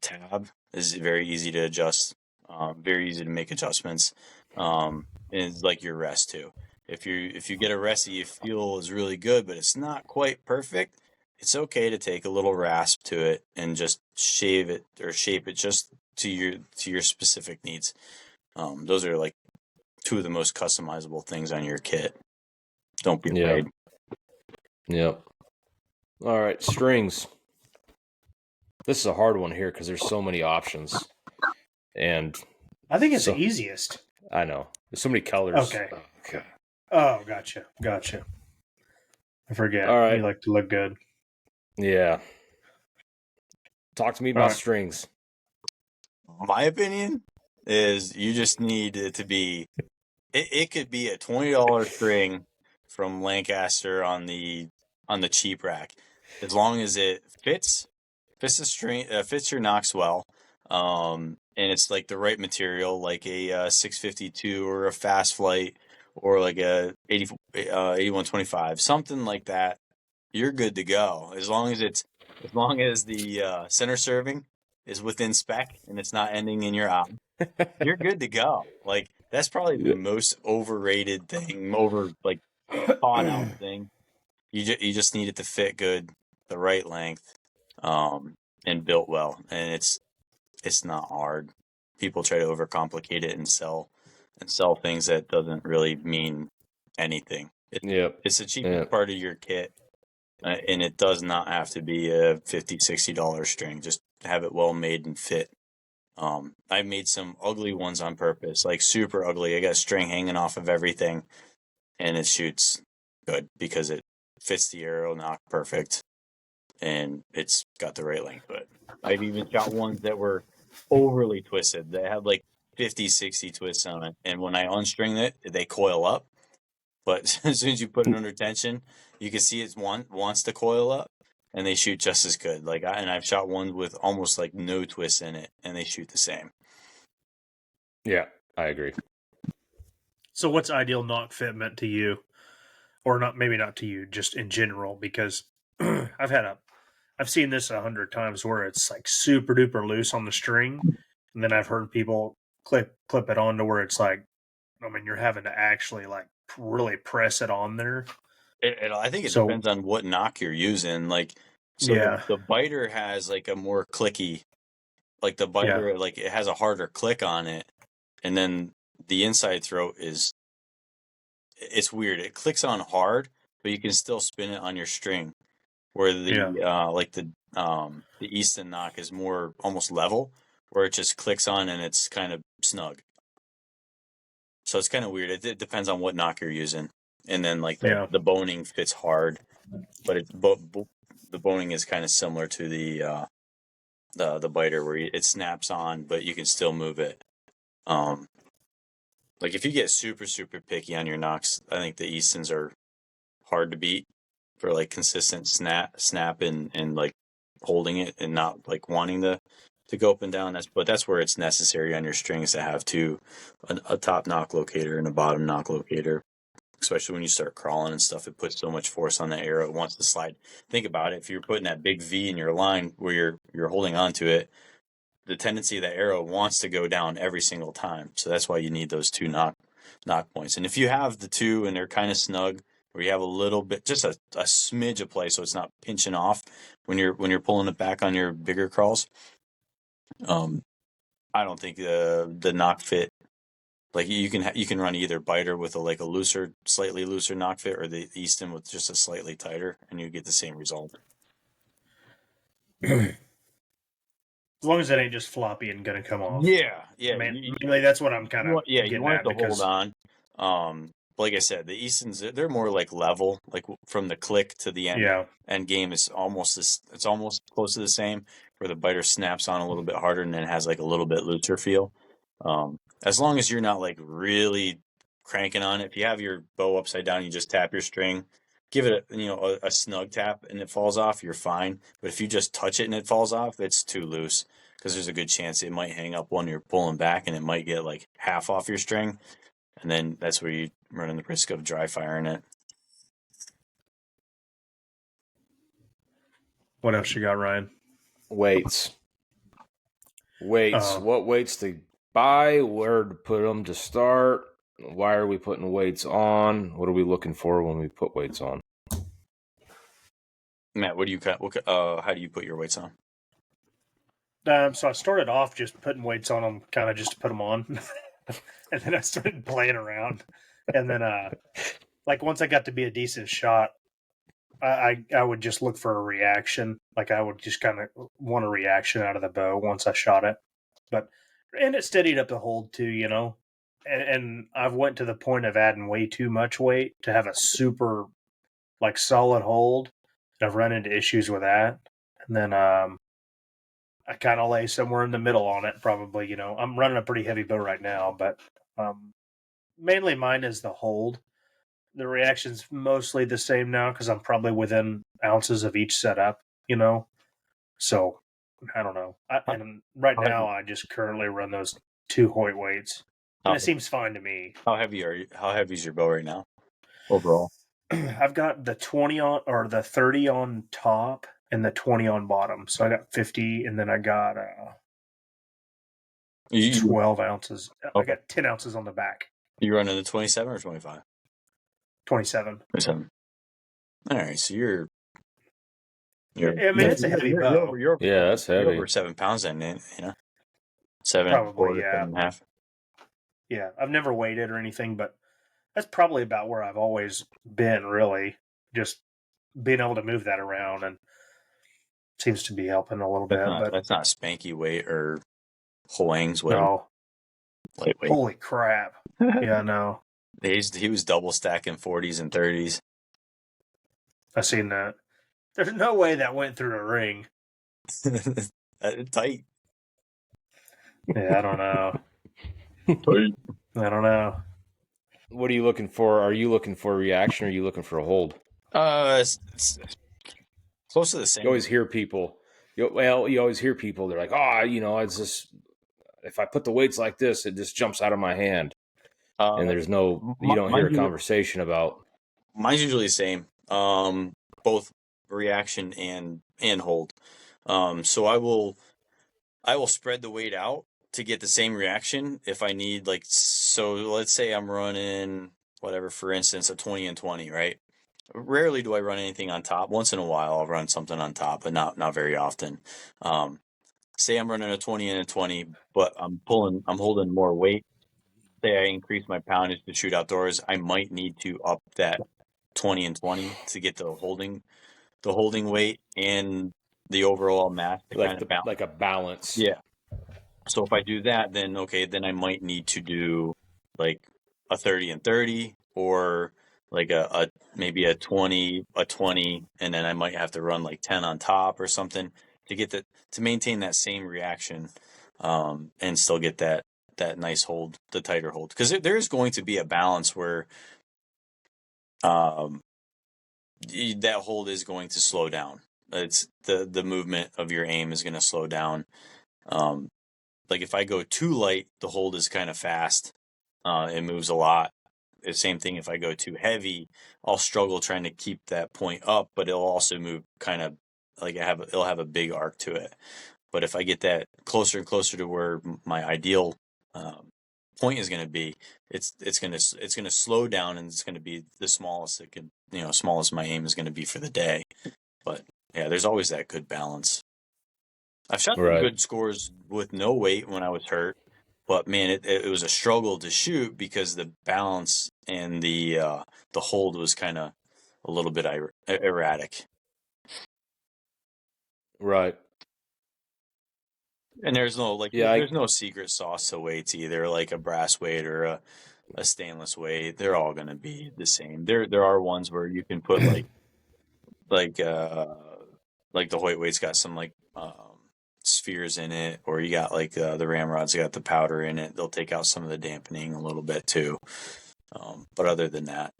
Speaker 3: tab is very easy to adjust, very easy to make adjustments, and it's like your rest too. If you get a rest that you feel is really good, but it's not quite perfect, it's okay to take a little rasp to it and just shave it or shape it just to your specific needs. Those are like 2 of the most customizable things on your kit. Don't be afraid.
Speaker 1: Yep. All right, strings. This is a hard one here because there's so many options, and
Speaker 2: I think it's the easiest.
Speaker 1: I know there's so many colors.
Speaker 2: Okay. Oh, gotcha. I forget.
Speaker 1: All right.
Speaker 2: You like to look good.
Speaker 1: Yeah. Talk to me about strings.
Speaker 3: My opinion is you just need it to be. It could be a $20 string from Lancaster on the cheap rack, as long as it fits the string, fits your nocks well, and it's like the right material, like a 652 or a Fast Flight or like a 8125, something like that. You're good to go as long as the center serving is within spec and it's not ending in your eye. You're good to go. Like that's probably the most overrated thing, thought out thing. You just need it to fit good, the right length, and built well. And it's not hard. People try to overcomplicate it and sell things that doesn't really mean anything. It's the cheapest part of your kit, and it does not have to be a $50-$60 string. Just have it well made and fit. I made some ugly ones on purpose, like super ugly. I got a string hanging off of everything, and it shoots good because it fits the arrow nock perfect, and it's got the right length to it. I've even got ones that were overly twisted. They had like 50-60 twists on it, and when I unstring it, they coil up. But as soon as you put it under tension, you can see it wants to coil up, and they shoot just as good. I've shot ones with almost like no twists in it, and they shoot the same.
Speaker 1: Yeah, I agree.
Speaker 2: So what's ideal nock fit meant to you? Or not, maybe not to you, just in general, because I've seen this 100 times where it's like super duper loose on the string, and then I've heard people clip it on to where it's like, you're having to actually like really press it on there.
Speaker 3: I think it depends on what nock you're using. The biter has like a more clicky, like the biter, like it has a harder click on it, and then the inside throat it's weird. It clicks on hard, but you can still spin it on your string. Where the Easton nock is more almost level, where it just clicks on and it's kind of snug. So it's kind of weird. It depends on what nock you're using, and then the boning fits hard, but the boning is kind of similar to the biter, where it snaps on, but you can still move it. Like if you get super, super picky on your nocks, I think the Eastons are hard to beat for like consistent snap and like holding it and not like wanting to go up and down. That's where it's necessary on your strings to have a top knock locator and a bottom knock locator, especially when you start crawling and stuff. It puts so much force on the arrow. It wants to slide. Think about it. If you're putting that big V in your line where you're holding on to it, the tendency of the arrow wants to go down every single time. So that's why you need those 2 knock knock points. And if you have the two and they're kind of snug, where you have a little bit, just a smidge of play, so it's not pinching off when you're pulling it back on your bigger crawls. I don't think the knock fit, like you can run either biter with a slightly looser knock fit, or the Easton with just a slightly tighter, and you get the same result.
Speaker 2: As long as it ain't just floppy and gonna come off.
Speaker 3: Yeah.
Speaker 2: Mainly that's what I'm kind of
Speaker 3: you want it to hold on. Like I said, the Eastons, they're more like level, like from the click to the end game is almost it's almost close to the same, where the biter snaps on a little bit harder and then has like a little bit looser feel. As long as you're not like really cranking on it, if you have your bow upside down, you just tap your string, give it a snug tap and it falls off, you're fine. But if you just touch it and it falls off, it's too loose, because there's a good chance it might hang up when you're pulling back and it might get like half off your string. And then that's where you run the risk of dry firing it.
Speaker 2: What else you got, Ryan?
Speaker 1: Weights. What weights to buy? Where to put them to start? Why are we putting weights on? What are we looking for when we put weights on?
Speaker 3: Matt, how do you put your weights on?
Speaker 2: So I started off just putting weights on them, kind of just to put them on. And then I started playing around. And then, like, once I got to be a decent shot, I would just look for a reaction. Like, I would just kind of want a reaction out of the bow once I shot it. And it steadied up the hold, too, And I've went to the point of adding way too much weight to have a super, like, solid hold. And I've run into issues with that. And then, I kind of lay somewhere in the middle on it, probably. I'm running a pretty heavy bow right now, but mainly mine is the hold. The reaction's mostly the same now because I'm probably within ounces of each setup, So, I don't know. And right now, I just currently run those 2 Hoyt weights. And it seems fine to me.
Speaker 3: How heavy is your bow right now, overall?
Speaker 2: I've got the 20 on, or the 30 on top, and the 20 on bottom. So I got 50, and then I got 12 ounces. Okay. I got 10 ounces on the back.
Speaker 3: You running the 27 or 25?
Speaker 2: 27.
Speaker 3: 27. All right, so you're
Speaker 2: it's a heavy bow.
Speaker 1: That's heavy.
Speaker 3: You're over 7 pounds then, 7
Speaker 2: probably,
Speaker 3: 7.5.
Speaker 2: Yeah, I've never weighed it or anything, but that's probably about where I've always been, really. Just being able to move that around, and seems to be helping a little bit.
Speaker 3: That's not Spanky weight or Hoang's weight.
Speaker 2: No.
Speaker 3: Lightweight.
Speaker 2: Holy crap. Yeah, no.
Speaker 3: He was double stacking 40s and 30s.
Speaker 2: I seen that. There's no way that went through a ring.
Speaker 3: Tight.
Speaker 2: Yeah, I don't know.
Speaker 3: Tight.
Speaker 2: I don't know.
Speaker 1: What are you looking for? Are you looking for a reaction, or are you looking for a hold?
Speaker 3: It's close to the same.
Speaker 1: You always hear people. You always hear people. They're like, it's just, if I put the weights like this, it just jumps out of my hand. And there's you don't hear a conversation about.
Speaker 3: Mine's usually the same. Both reaction and hold. So I will spread the weight out to get the same reaction if I need, like, so let's say I'm running whatever, for instance, a 20 and 20, right? Rarely do I run anything on top. Once in a while I'll run something on top, but not very often. Say I'm running a 20 and a 20, but I'm holding more weight. Say I increase my poundage to shoot outdoors, I might need to up that 20 and 20 to get the holding weight and the overall mass to kind of balance.
Speaker 1: Like a balance.
Speaker 3: Yeah. So if I do that, then I might need to do like a 30 and 30, or like a maybe a 20, and then I might have to run like 10 on top or something to get to maintain that same reaction, and still get that nice hold, the tighter hold, because there is going to be a balance where that hold is going to slow down. It's the movement of your aim is going to slow down. Like if I go too light, the hold is kind of fast. It moves a lot. The same thing if I go too heavy, I'll struggle trying to keep that point up, but it'll also move kind of like it'll have a big arc to it. But if I get that closer and closer to where my ideal point is going to be. It's going to slow down, and it's going to be the smallest it could, smallest my aim is going to be for the day. But yeah, there's always that good balance. I've shot some good scores with no weight when I was hurt, but man, it was a struggle to shoot because the balance and the hold was kind of a little bit erratic.
Speaker 1: Right.
Speaker 3: And there's no there's no secret sauce to weights either, like a brass weight or a stainless weight. They're all going to be the same. There are ones where you can put like the Hoyt weight's got some spheres in it, or you got the ramrod's got the powder in it. They'll take out some of the dampening a little bit too. But other than that,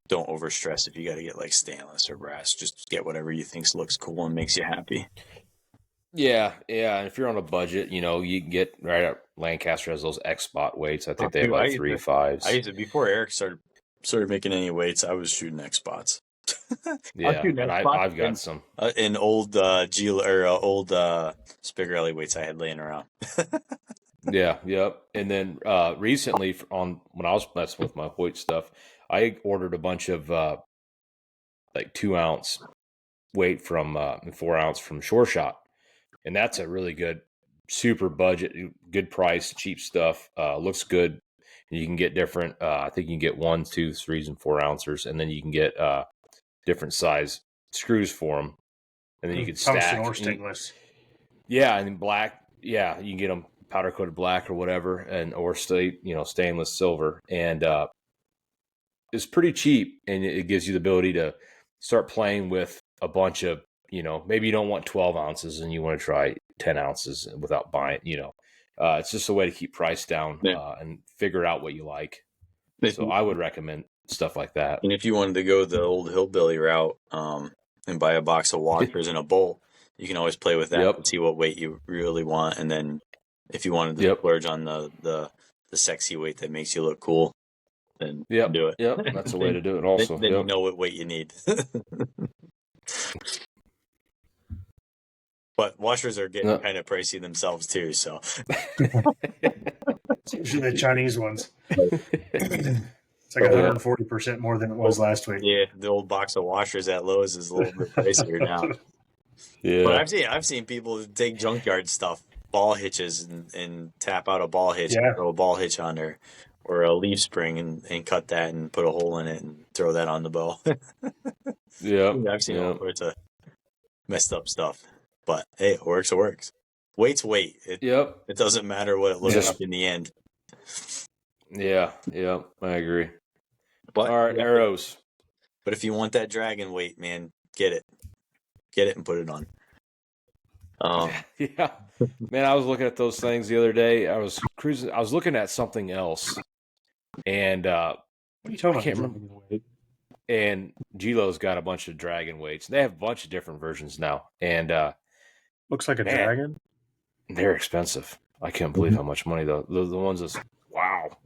Speaker 3: don't overstress if you got to get like stainless or brass. Just get whatever you think looks cool and makes you happy.
Speaker 1: Yeah. And if you're on a budget, you can get right at Lancaster has those X spot weights. I think they have like 3.5s.
Speaker 3: I used to, before Eric started making any weights, I was shooting X spots.
Speaker 1: Yeah, and I've got some
Speaker 3: in old old Spigarelli weights I had laying around.
Speaker 1: Yeah, yep. And then recently, when I was messing with my Hoyt stuff, I ordered a bunch of 2-ounce weight from 4-ounce from Sure Shot, and that's a really good, super budget, good price, cheap stuff. Looks good. And you can get different. I think you can get 1, 2, 3s, and 4-ouncers, and then you can get different size screws for them, and then you can stack.
Speaker 2: Or stainless.
Speaker 1: Yeah, and black. Yeah, you can get them powder coated black or whatever, or stainless silver, and it's pretty cheap, and it gives you the ability to start playing with a bunch of, maybe you don't want 12 ounces and you want to try 10 ounces without buying. It's just a way to keep price down and figure out what you like. So I would recommend stuff like that.
Speaker 3: And if you wanted to go the old hillbilly route and buy a box of washers and a bolt, you can always play with that and see what weight you really want. And then if you wanted to splurge on the sexy weight that makes you look cool, then do it.
Speaker 1: Yep, that's a way to do it also.
Speaker 3: Then you know what weight you need. But washers are getting kind of pricey themselves too, so.
Speaker 2: It's usually the Chinese ones. It's like 140% more than it was last week.
Speaker 3: Yeah, the old box of washers at Lowe's is a little bit pricier now.
Speaker 1: Yeah,
Speaker 3: but I've seen people take junkyard stuff, ball hitches, and tap out a ball hitch, and throw a ball hitch on there, or a leaf spring, and cut that and put a hole in it and throw that on the bow.
Speaker 1: Yeah,
Speaker 3: I've seen all sorts of messed up stuff, but hey, it works. It works. Weight's weight. It doesn't matter what it looks like in the end.
Speaker 1: Yeah, I agree. But, all right, arrows.
Speaker 3: But if you want that dragon weight, man, get it and put it on.
Speaker 1: Yeah, man, I was looking at those things the other day. I was cruising. I was looking at something else, and
Speaker 2: what are you talking about? I can't remember.
Speaker 1: And Gilo's got a bunch of dragon weights. They have a bunch of different versions now, and
Speaker 2: looks like a dragon.
Speaker 1: They're expensive. I can't believe how much money the ones is. Wow.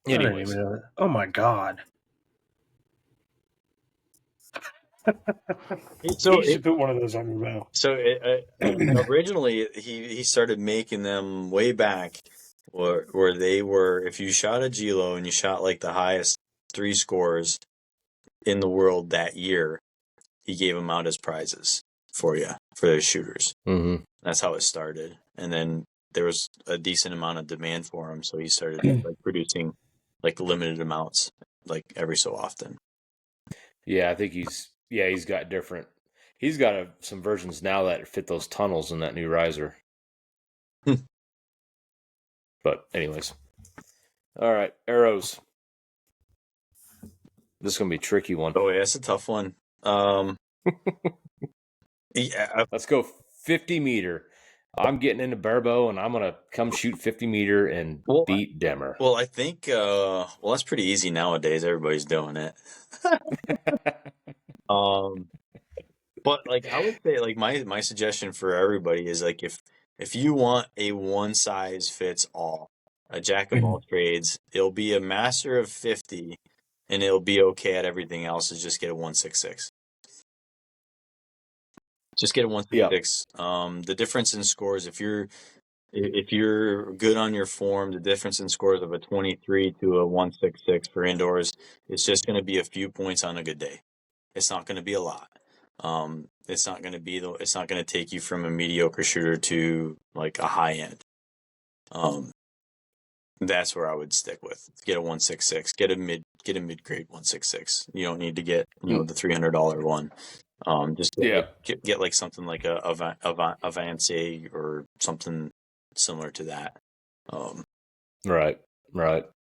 Speaker 1: Anyways.
Speaker 2: Oh my god. So you should put one of those on your mouth.
Speaker 3: So originally he started making them way back where they were, if you shot a Gilo and you shot like the highest 3 scores in the world that year, he gave them out as prizes for those shooters.
Speaker 1: Mm-hmm.
Speaker 3: That's how it started. And then there was a decent amount of demand for them, so he started producing limited amounts every so often.
Speaker 1: Yeah, I think he's got different. He's got some versions now that fit those tunnels in that new riser. But anyways, all right, arrows. This is gonna be a tricky one.
Speaker 3: Oh yeah, it's a tough one. Yeah,
Speaker 1: let's go 50 meter. I'm getting into Barebow, and I'm gonna come shoot 50 meter and beat Demmer.
Speaker 3: Well, I think that's pretty easy nowadays. Everybody's doing it. But I would say my suggestion for everybody is if you want a one size fits all, a jack of all trades, it'll be a master of 50, and it'll be okay at everything else. Is just get a 166. Just get a 166. The difference in scores, if you're if you're good on your form, the difference in scores of a 23 to a 166 for indoors, it's just going to be a few points on a good day. It's not going to be a lot. It's not going to take you from a mediocre shooter to like a high end. That's where I would stick with. Get a 166. Get a mid grade 166. You don't need to get the $300 one. Just get like something like a Vance or something similar to that.
Speaker 1: Right.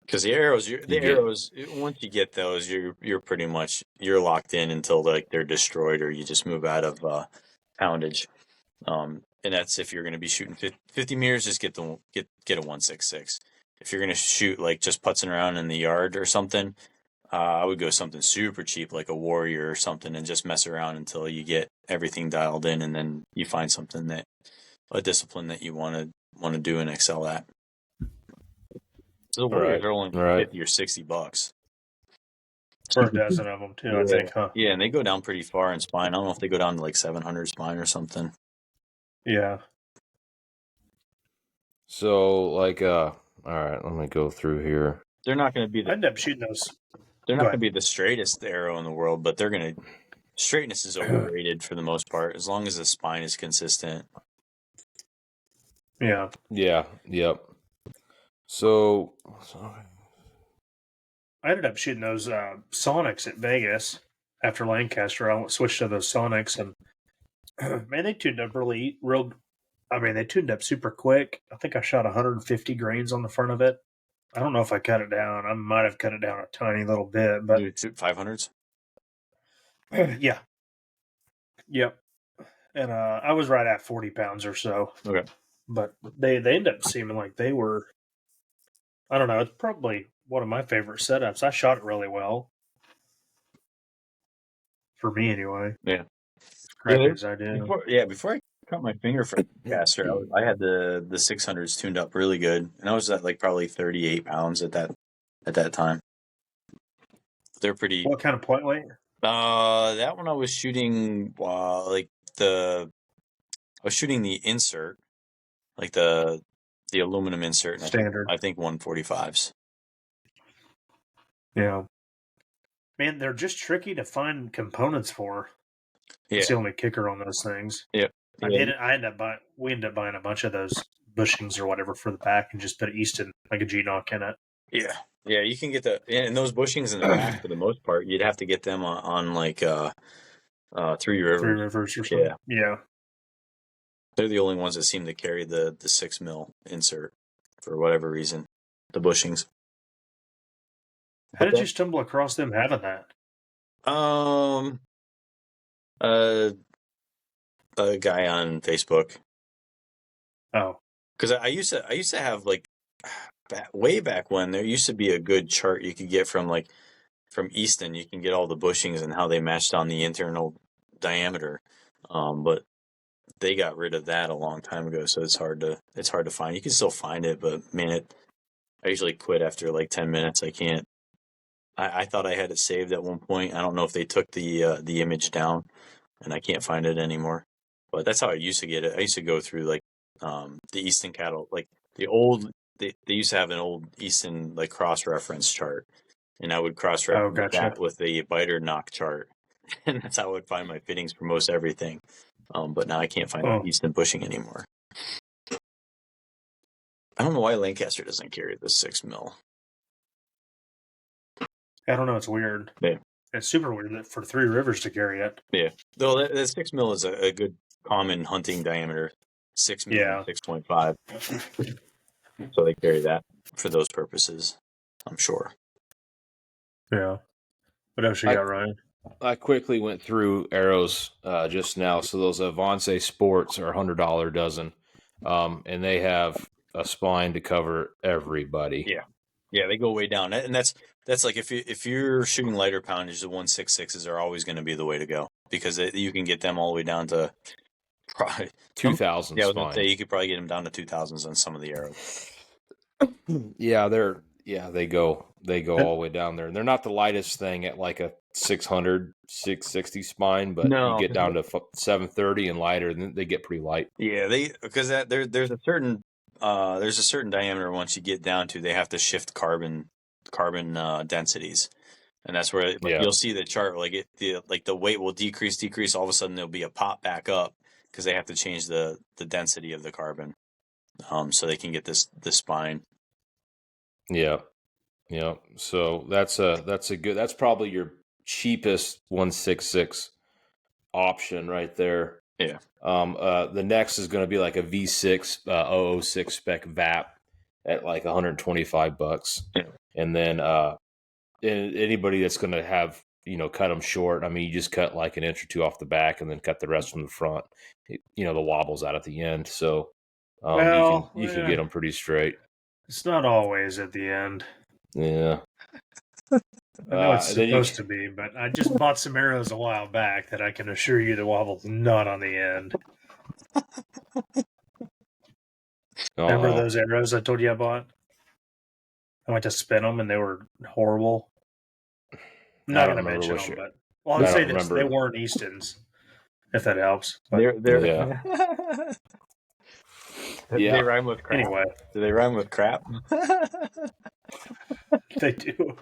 Speaker 3: Because the arrows, once you get those, you're pretty much locked in until like they're destroyed or you just move out of poundage. And that's if you're going to be shooting 50 meters, just get a 166. If you're going to shoot like just putzing around in the yard or something, I would go something super cheap like a Warrior or something and just mess around until you get everything dialed in, and then you find something a discipline that you want to do and excel at. So the Warriors are only $50 or $60
Speaker 2: for a dozen of them too.
Speaker 3: Yeah.
Speaker 2: I think, huh?
Speaker 3: Yeah, and they go down pretty far in spine. I don't know if they go down to like 700 spine or something.
Speaker 2: Yeah.
Speaker 1: So like, all right, let me go through here.
Speaker 3: They're not going to be
Speaker 2: I end up shooting those.
Speaker 3: They're not going to be the straightest arrow in the world, but straightness is overrated for the most part, as long as the spine is consistent.
Speaker 2: Yeah.
Speaker 1: Yep. So
Speaker 2: I ended up shooting those Sonics at Vegas after Lancaster. I switched to those Sonics, and man, they tuned up real. I mean, they tuned up super quick. I think I shot 150 grains on the front of it. I don't know if I cut it down. I might have cut it down a tiny little bit, but
Speaker 3: 500s.
Speaker 2: Yeah. Yep. And I was right at 40 pounds or so.
Speaker 3: Okay.
Speaker 2: But they ended up seeming like they were. I don't know. It's probably one of my favorite setups. I shot it really well. For me, anyway.
Speaker 3: Yeah.
Speaker 2: As crappy as I did.
Speaker 3: Before I cut my finger for caster, I had the 600s tuned up really good, and I was at like probably 38 pounds at that time. They're pretty.
Speaker 2: What kind of point weight?
Speaker 3: That one I was shooting I was shooting the insert, like the aluminum insert.
Speaker 2: Standard.
Speaker 3: I think 145s.
Speaker 2: Yeah. Man, they're just tricky to find components for.
Speaker 3: Yeah.
Speaker 2: It's the only kicker on those things.
Speaker 3: Yeah.
Speaker 2: We ended up buying a bunch of those bushings or whatever for the back and just put Easton, like a G-knock in it.
Speaker 3: Yeah. Yeah, you can get and those bushings in the back for the most part, you'd have to get them on like Three Rivers.
Speaker 2: 3 Rivers or something. Yeah.
Speaker 3: They're the only ones that seem to carry the 6 mil insert for whatever reason. The bushings.
Speaker 2: How did you stumble across them having that?
Speaker 3: A guy on Facebook.
Speaker 2: Oh,
Speaker 3: because I used to have like way back when there used to be a good chart you could get from Easton. You can get all the bushings and how they matched on the internal diameter, but they got rid of that a long time ago, so it's hard to find. You can still find it, but man, I usually quit after like 10 minutes. I can't. I thought I had it saved at one point. I don't know if they took the image down, and I can't find it anymore. But that's how I used to get it. I used to go through like the Easton cattle, like the old. They used to have an old Easton like cross reference chart, and I would cross reference that with the biter knock chart, and that's how I would find my fittings for most everything. But now I can't find the Easton bushing anymore. I don't know why Lancaster doesn't carry the 6 mil.
Speaker 2: I don't know. It's weird.
Speaker 3: Yeah.
Speaker 2: It's super weird for 3 Rivers to carry it.
Speaker 3: Yeah. Though that 6 mil is a good common hunting diameter. 6 mil, 6.5. So they carry that for those purposes, I'm sure.
Speaker 2: Yeah. What else you got, Ryan?
Speaker 1: I quickly went through arrows just now. So those Avance Sports are $100 dozen, and they have a spine to cover everybody.
Speaker 3: Yeah, they go way down, and that's like if you're shooting lighter poundage, the 166s are always going to be the way to go because you can get them all the way down to probably
Speaker 1: 2,000.
Speaker 3: Yeah, I was going to say you could probably get them down to 2,000s on some of the arrows.
Speaker 1: They go all the way down there. They're not the lightest thing at like a 600, 660 spine, but you get down to 730 and lighter, and they get pretty light.
Speaker 3: Yeah, because there's a certain there's a certain diameter once you get down to, they have to shift carbon densities, and that's where you'll see the chart, like the weight will decrease. All of a sudden, there'll be a pop back up because they have to change the density of the carbon, so they can get this spine.
Speaker 1: Yeah. So that's a good. That's probably your cheapest 166 option right there.
Speaker 3: Yeah.
Speaker 1: The next is going to be like a V6 006 spec VAP at like $125,
Speaker 3: Yeah.
Speaker 1: and then anybody that's going to have cut them short. I mean, you just cut like an inch or two off the back, and then cut the rest from the front. The wobbles out at the end, so you can get them pretty straight.
Speaker 2: It's not always at the end.
Speaker 1: Yeah.
Speaker 2: I know it's supposed to be, but I just bought some arrows a while back that I can assure you the wobble's not on the end. Remember those arrows I told you I bought? I went to spin them and they were horrible. I'm not going to mention them, but I'll say this: they weren't Easton's, if that helps. But,
Speaker 3: yeah. They rhyme with crap.
Speaker 2: Anyway,
Speaker 3: do they rhyme with crap?
Speaker 2: They do.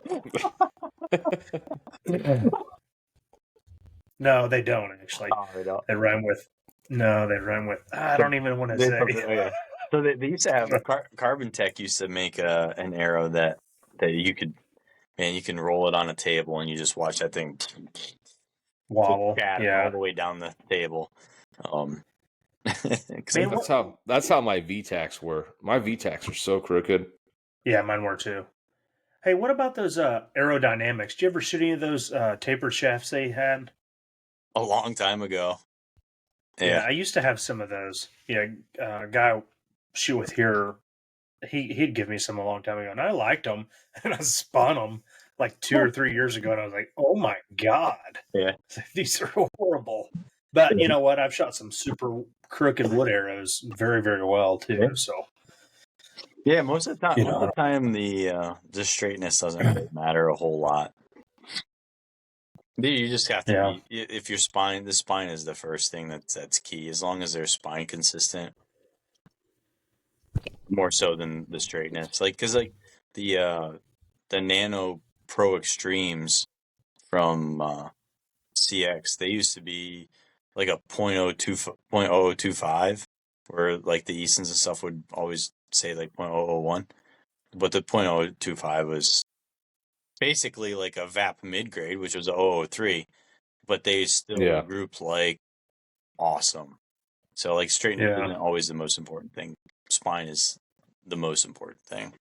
Speaker 2: No, they don't actually.
Speaker 3: Oh, they don't.
Speaker 2: They rhyme with. No, they rhyme with. I don't even want to say.
Speaker 3: Yeah. So they used to have Carbon Tech used to make an arrow that you could, man, you can roll it on a table and you just watch that thing
Speaker 2: wobble,
Speaker 3: all the way down the table.
Speaker 1: That's how my VTACs were. My VTACs are so crooked.
Speaker 2: Yeah, mine were too. Hey, what about those aerodynamics? Did you ever shoot any of those tapered shafts they had?
Speaker 3: A long time ago.
Speaker 2: Yeah, I used to have some of those. Yeah, a guy I shoot with here, he'd give me some a long time ago, and I liked them, and I spun them like 2 or 3 years ago, and I was like, oh my God.
Speaker 3: Yeah.
Speaker 2: These are horrible. But you know what? I've shot some super crooked wood arrows very, very well too. Yeah. So
Speaker 3: yeah, most of the time, the straightness doesn't really matter a whole lot. You just have to be, if your spine, the spine is the first thing that's key. As long as their spine consistent, more so than the straightness. Like, because like the Nano Pro Extremes from CX, they used to be like a 0.025, where like the Eastons and stuff would always say like 0.001, but the 0.025 was basically like a VAP mid grade, which was a 003, but they still grouped like awesome. So like straightness isn't always the most important thing. Spine is the most important thing.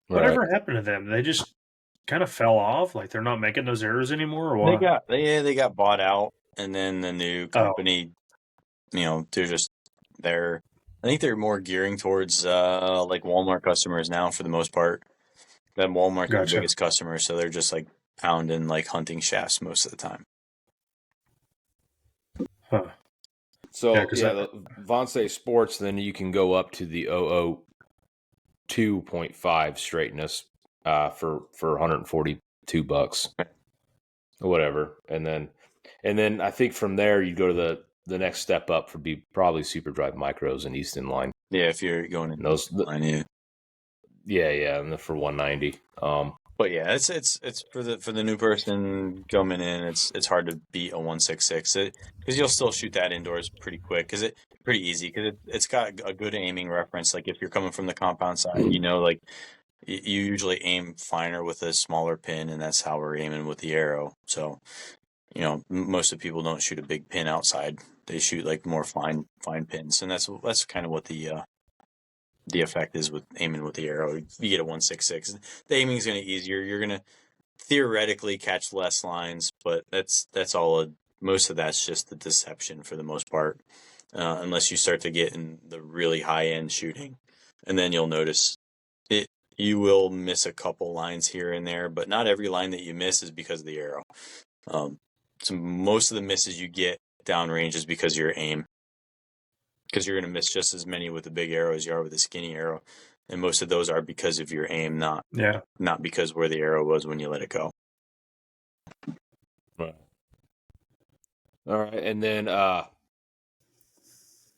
Speaker 2: Whatever happened to them? They just kind of fell off. Like they're not making those arrows anymore, or what?
Speaker 3: They got bought out, and then the new company, they're I think they're more gearing towards like Walmart customers now for the most part. That Walmart's the biggest customer, so they're just like pounding like hunting shafts most of the time.
Speaker 2: Huh.
Speaker 1: So the Vonce Sports, then you can go up to the 002.5 straightness for $142 or whatever, and then I think from there you go to the next step up for probably Super Drive Micros and Easton line.
Speaker 3: Yeah, if you're going in
Speaker 1: those
Speaker 3: line,
Speaker 1: yeah, and for 190.
Speaker 3: But yeah, it's for the new person coming in. It's hard to beat a 166 because you'll still shoot that indoors pretty quick pretty easy because it's got a good aiming reference. Like if you're coming from the compound side, like you usually aim finer with a smaller pin, and that's how we're aiming with the arrow. So most of the people don't shoot a big pin outside; they shoot like more fine pins, and that's kind of what the effect is with aiming with the arrow. You get a 166. The aiming is going to be easier. You're going to theoretically catch less lines, but that's all. Most of that's just the deception for the most part, unless you start to get in the really high end shooting, and then you'll notice it. You will miss a couple lines here and there, but not every line that you miss is because of the arrow. So most of the misses you get downrange is because of your aim. Because you're going to miss just as many with a big arrow as you are with a skinny arrow, and most of those are because of your aim, not because where the arrow was when you let it go.
Speaker 1: Right. All right, and then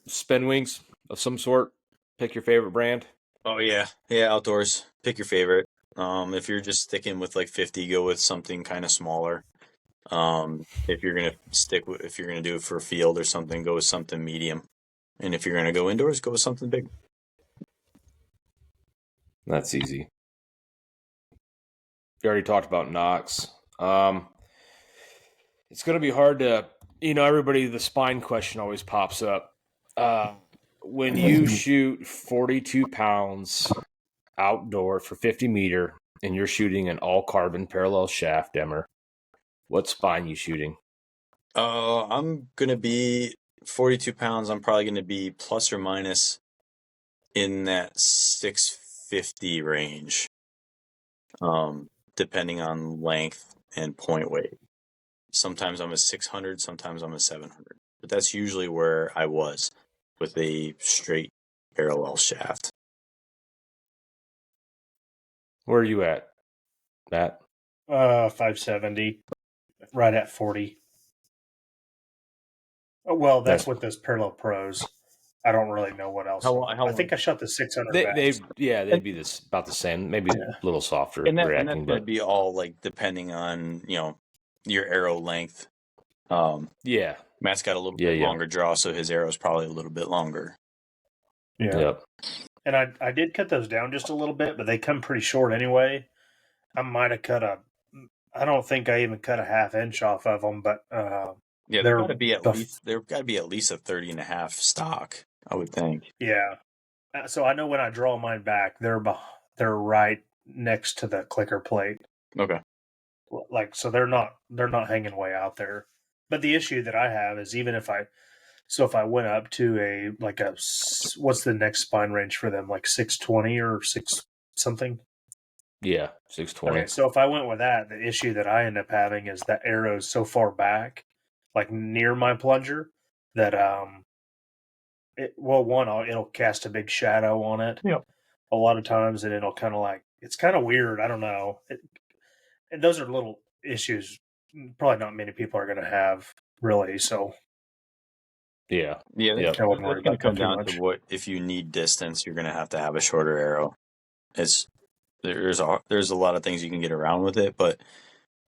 Speaker 1: spin wings of some sort. Pick your favorite brand.
Speaker 3: Oh yeah, outdoors. Pick your favorite. If you're just sticking with like 50, go with something kind of smaller. If you're gonna if you're gonna do it for a field or something, go with something medium. And if you're gonna go indoors, go with something big.
Speaker 1: That's easy. You already talked about Knox. It's going to be hard to, everybody, the spine question always pops up. When you shoot 42 pounds outdoor for 50 meter and you're shooting an all carbon parallel shaft, Emmer, what spine you shooting?
Speaker 3: I'm going to be 42 pounds. I'm probably going to be plus or minus in that 650 range, depending on length and point weight. Sometimes I'm a 600, sometimes I'm a 700. But that's usually where I was with a straight parallel shaft.
Speaker 1: Where are you at, Matt?
Speaker 2: 570, right at 40. Oh, well, that's with those parallel pros. I don't really know what else. I think I shot the 600.
Speaker 1: They'd be about the same, maybe a little softer reacting.
Speaker 3: And that's going to be all like depending on your arrow length. Matt's got a little bit longer draw, so his arrow's probably a little bit longer.
Speaker 2: Yeah. Yep. And I did cut those down just a little bit, but they come pretty short anyway. I might have I don't think I even cut a half inch off of them, but
Speaker 3: they've got to be at least a 30.5 stock, I would think.
Speaker 2: Yeah. So I know when I draw mine back, they're right next to the clicker plate.
Speaker 3: Okay.
Speaker 2: Like, so they're not hanging way out there. But the issue that I have is even if I went up to what's the next spine range for them? Like 620 or 6 something?
Speaker 1: Yeah, 620. Okay,
Speaker 2: so if I went with that, the issue that I end up having is that arrow's so far back, like near my plunger, that it'll cast a big shadow on it.
Speaker 3: Yeah.
Speaker 2: A lot of times, and it'll kind of it's kind of weird. I don't know. And those are little issues. Probably not many people are going to have really. So.
Speaker 3: Yeah. That's going to come down to what if you need distance, you're going to have a shorter arrow. There's a lot of things you can get around with it, but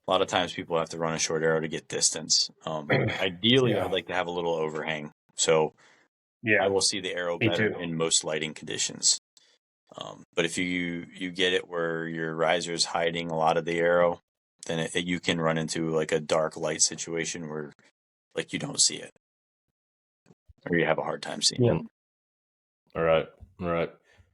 Speaker 3: a lot of times people have to run a short arrow to get distance. Ideally, I'd like to have a little overhang, so I will see the arrow better in most lighting conditions. But if you get it where your riser is hiding a lot of the arrow, then you can run into like a dark light situation where like you don't see it, or you have a hard time seeing it.
Speaker 1: All right.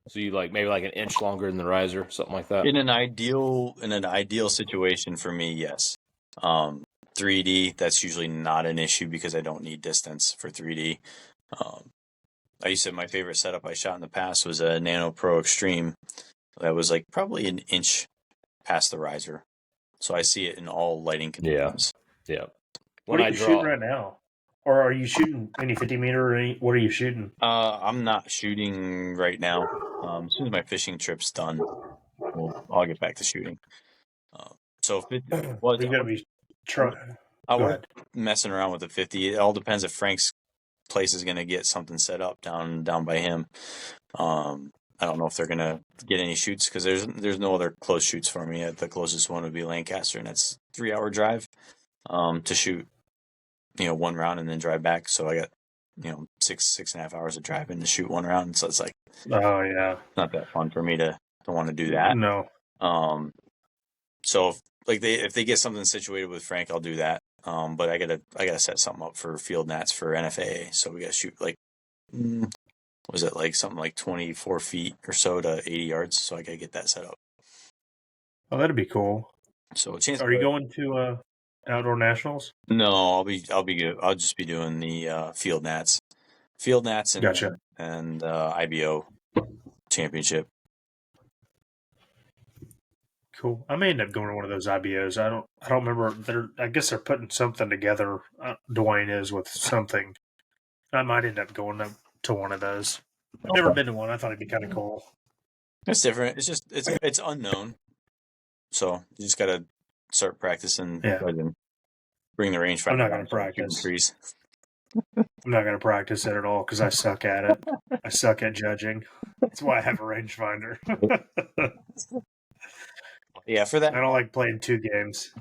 Speaker 1: So you maybe an inch longer than the riser, something like that.
Speaker 3: In an ideal situation for me, yes. 3D, that's usually not an issue because I don't need distance for 3D. I used to my favorite setup I shot in the past was a Nano Pro Extreme. That was probably an inch past the riser, so I see it in all lighting conditions.
Speaker 1: Yeah.
Speaker 2: What are you shooting right now? Or are you shooting any 50 meter? Or what are you shooting?
Speaker 3: I'm not shooting right now. As soon as my fishing trip's done, I'll get back to shooting. So if it was,
Speaker 2: you're gonna be trying.
Speaker 3: I was messing around with the 50. It all depends if Frank's place is gonna get something set up down by him. I don't know if they're gonna get any shoots because there's no other close shoots for me. The closest one would be Lancaster, and that's 3-hour drive to shoot. One round and then drive back. So I got, 6.5 hours of driving to shoot one round. So it's
Speaker 2: oh yeah,
Speaker 3: not that fun for me to want to do that.
Speaker 2: No.
Speaker 3: So if they get something situated with Frank, I'll do that. But I gotta set something up for field nats for NFAA. So we gotta shoot was it something like 24 feet or so to 80 yards. So I gotta get that set up.
Speaker 2: Oh, that'd be cool.
Speaker 3: So a chance.
Speaker 2: Are you going to outdoor nationals?
Speaker 3: No, I'll be good. I'll just be doing the field nats and
Speaker 2: gotcha.
Speaker 3: And IBO championship.
Speaker 2: Cool. I may end up going to one of those IBOs. I don't remember. I guess they're putting something together. Dwayne is with something. I might end up going to one of those. I've never been to one. I thought it'd be kind of cool.
Speaker 3: It's different. It's just it's unknown. So you just gotta start practicing.
Speaker 2: Yeah.
Speaker 3: Bring the rangefinder.
Speaker 2: I'm not going to practice.
Speaker 3: Trees.
Speaker 2: I'm not going to practice it at all because I suck at it. I suck at judging. That's why I have a rangefinder.
Speaker 3: Yeah, for that.
Speaker 2: I don't like playing 2 games.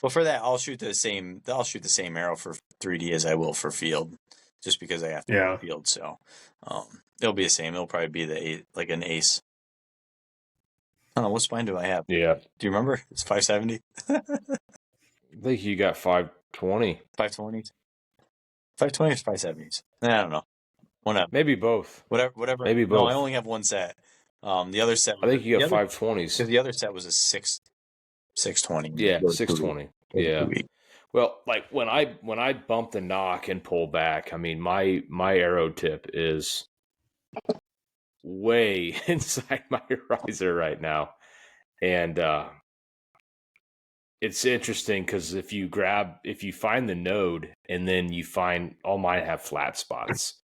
Speaker 3: Well, for that, I'll shoot the same arrow for 3D as I will for field, just because I have to go field. So, it'll be the same. It'll probably be like an ace. I don't know, what spine do I have?
Speaker 1: Yeah.
Speaker 3: Do you remember? It's 570.
Speaker 1: I think you got 520.
Speaker 3: 520s. 520s, 570s. I don't know. Whatever.
Speaker 1: Maybe both.
Speaker 3: Whatever.
Speaker 1: Maybe both.
Speaker 3: No, I only have one set. The other set.
Speaker 1: I think you got 520s.
Speaker 3: Because the other set was a 620.
Speaker 1: Yeah, 620. Yeah. Well, like when I bump the knock and pull back, I mean my arrow tip is way inside my riser right now, and it's interesting because if you find the node and then you find all mine have flat spots.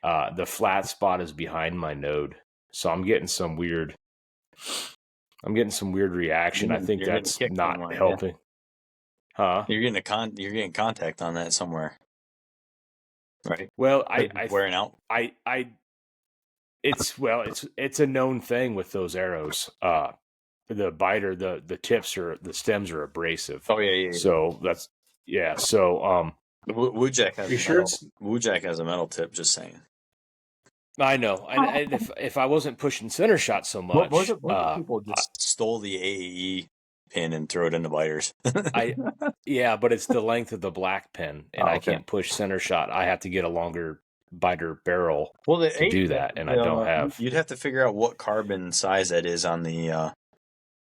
Speaker 1: The flat spot is behind my node, so I'm getting some weird reaction. I think that's not helping. Huh?
Speaker 3: You're getting contact on that somewhere, right?
Speaker 1: Well,
Speaker 3: wearing out.
Speaker 1: It's a known thing with those arrows. The biter, the tips the stems are abrasive.
Speaker 3: Oh yeah.
Speaker 1: So that's So
Speaker 3: Woojack has.
Speaker 2: You sure?
Speaker 3: Woojack has a metal tip. Just saying.
Speaker 1: I know. And if I wasn't pushing center shot so much,
Speaker 3: most people just stole the AAE pin and throw it into biters.
Speaker 1: But it's the length of the black pin, and I can't push center shot. I have to get a longer biter barrel to do that, and I don't have.
Speaker 3: You'd have to figure out what carbon size that is on the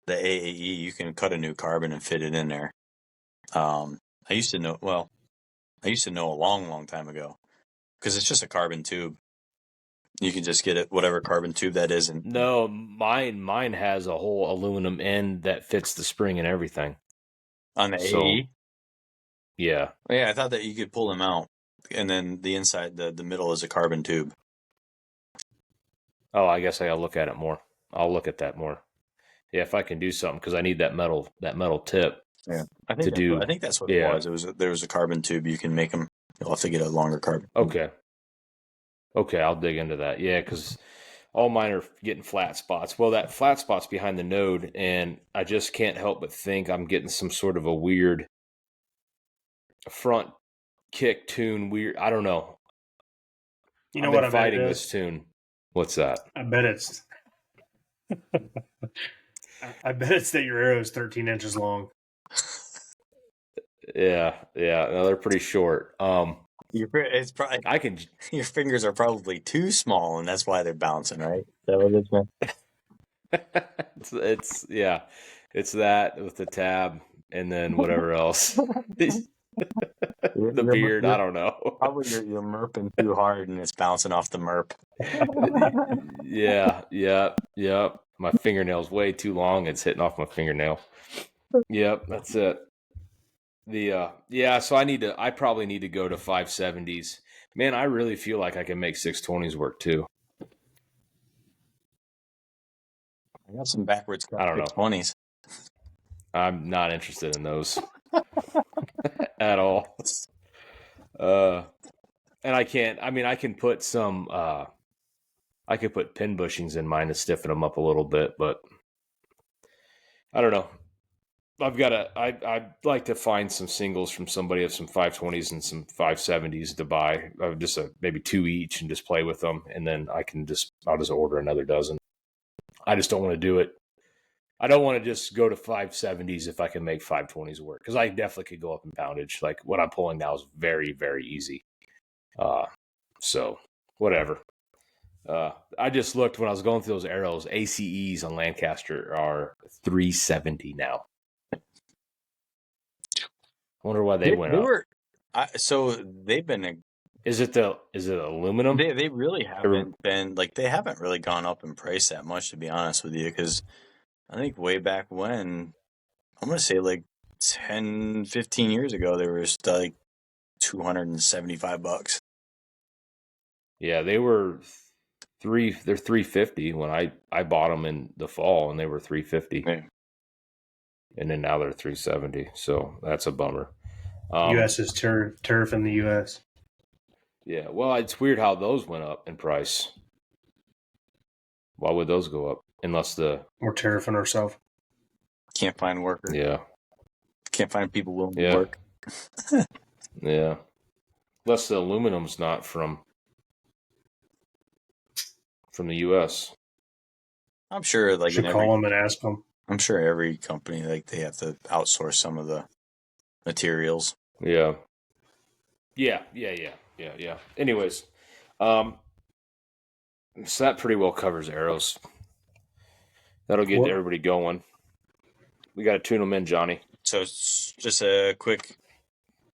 Speaker 3: AAE. You can cut a new carbon and fit it in there. I used to know a long time ago, because it's just a carbon tube. You can just get it, whatever carbon tube that is. And
Speaker 1: no, mine has a whole aluminum end that fits the spring and everything.
Speaker 3: On the AE?
Speaker 1: Yeah.
Speaker 3: Yeah, I thought that you could pull them out, and then the inside, the middle is a carbon tube.
Speaker 1: Oh, I guess I gotta look at it more. I'll look at that more. Yeah, if I can do something, because I need that metal tip.
Speaker 3: Yeah, I think that's what it was. There was a carbon tube. You can make them. You'll have to get a longer carbon.
Speaker 1: Okay, I'll dig into that. Yeah, because all mine are getting flat spots. Well, that flat spot's behind the node, and I just can't help but think I'm getting some sort of a weird front kick tune. Weird. I don't know.
Speaker 2: You know what I'm
Speaker 1: fighting this tune. What's that?
Speaker 2: I bet it's. I bet it's that your arrow is 13 inches long.
Speaker 1: Yeah. No, they're pretty short.
Speaker 3: It's probably your fingers are probably too small, and that's why they're bouncing, right? Is that what it's meant?
Speaker 1: It's that with the tab, and then whatever else. The beard, I don't know.
Speaker 3: Probably you're merping too hard, and it's bouncing off the merp.
Speaker 1: Yeah. My fingernail's way too long. It's hitting off my fingernail. Yep, that's it. So I probably need to go to 570s. Man, I really feel like I can make 620s work too.
Speaker 3: I got some backwards.
Speaker 1: I don't know.
Speaker 3: 620s.
Speaker 1: I'm not interested in those at all. And I can't. I mean, I can put some. I could put pin bushings in mine to stiffen them up a little bit, but I don't know. I'd like to find some singles from somebody of some 520s and some 570s to buy, just maybe 2 each, and just play with them, and then I'll just order another dozen. I just don't want to do it. I don't want to just go to 570s if I can make 520s work, because I definitely could go up in poundage. Like what I'm pulling now is very, very easy. So whatever. I just looked when I was going through those arrows. ACEs on Lancaster are 370 now. I wonder why they went up.
Speaker 3: So they've been.
Speaker 1: Is it aluminum?
Speaker 3: They really haven't been they haven't really gone up in price that much, to be honest with you. Because I think way back when, I'm gonna say 10, 15 years ago, they were like $275.
Speaker 1: Yeah, they were they're 350 when I bought them in the fall, and they were 350.
Speaker 3: Yeah.
Speaker 1: And then now they're 370. So that's a bummer.
Speaker 2: U.S. is turf in the U.S.
Speaker 1: Yeah, well, it's weird how those went up in price. Why would those go up? Unless
Speaker 2: We're tariffing ourselves.
Speaker 3: Can't find workers.
Speaker 1: Yeah.
Speaker 3: Can't find people willing to
Speaker 1: Yeah.
Speaker 3: work.
Speaker 1: Yeah. Unless the aluminum's not from the U.S.
Speaker 3: I'm sure, like
Speaker 2: Should call them and ask them.
Speaker 3: I'm sure every company, like, they have to outsource some of the materials.
Speaker 1: Yeah. Yeah. Anyways, so that pretty well covers arrows. That'll get everybody going. We got to tune them in, Johnny.
Speaker 3: So it's just a quick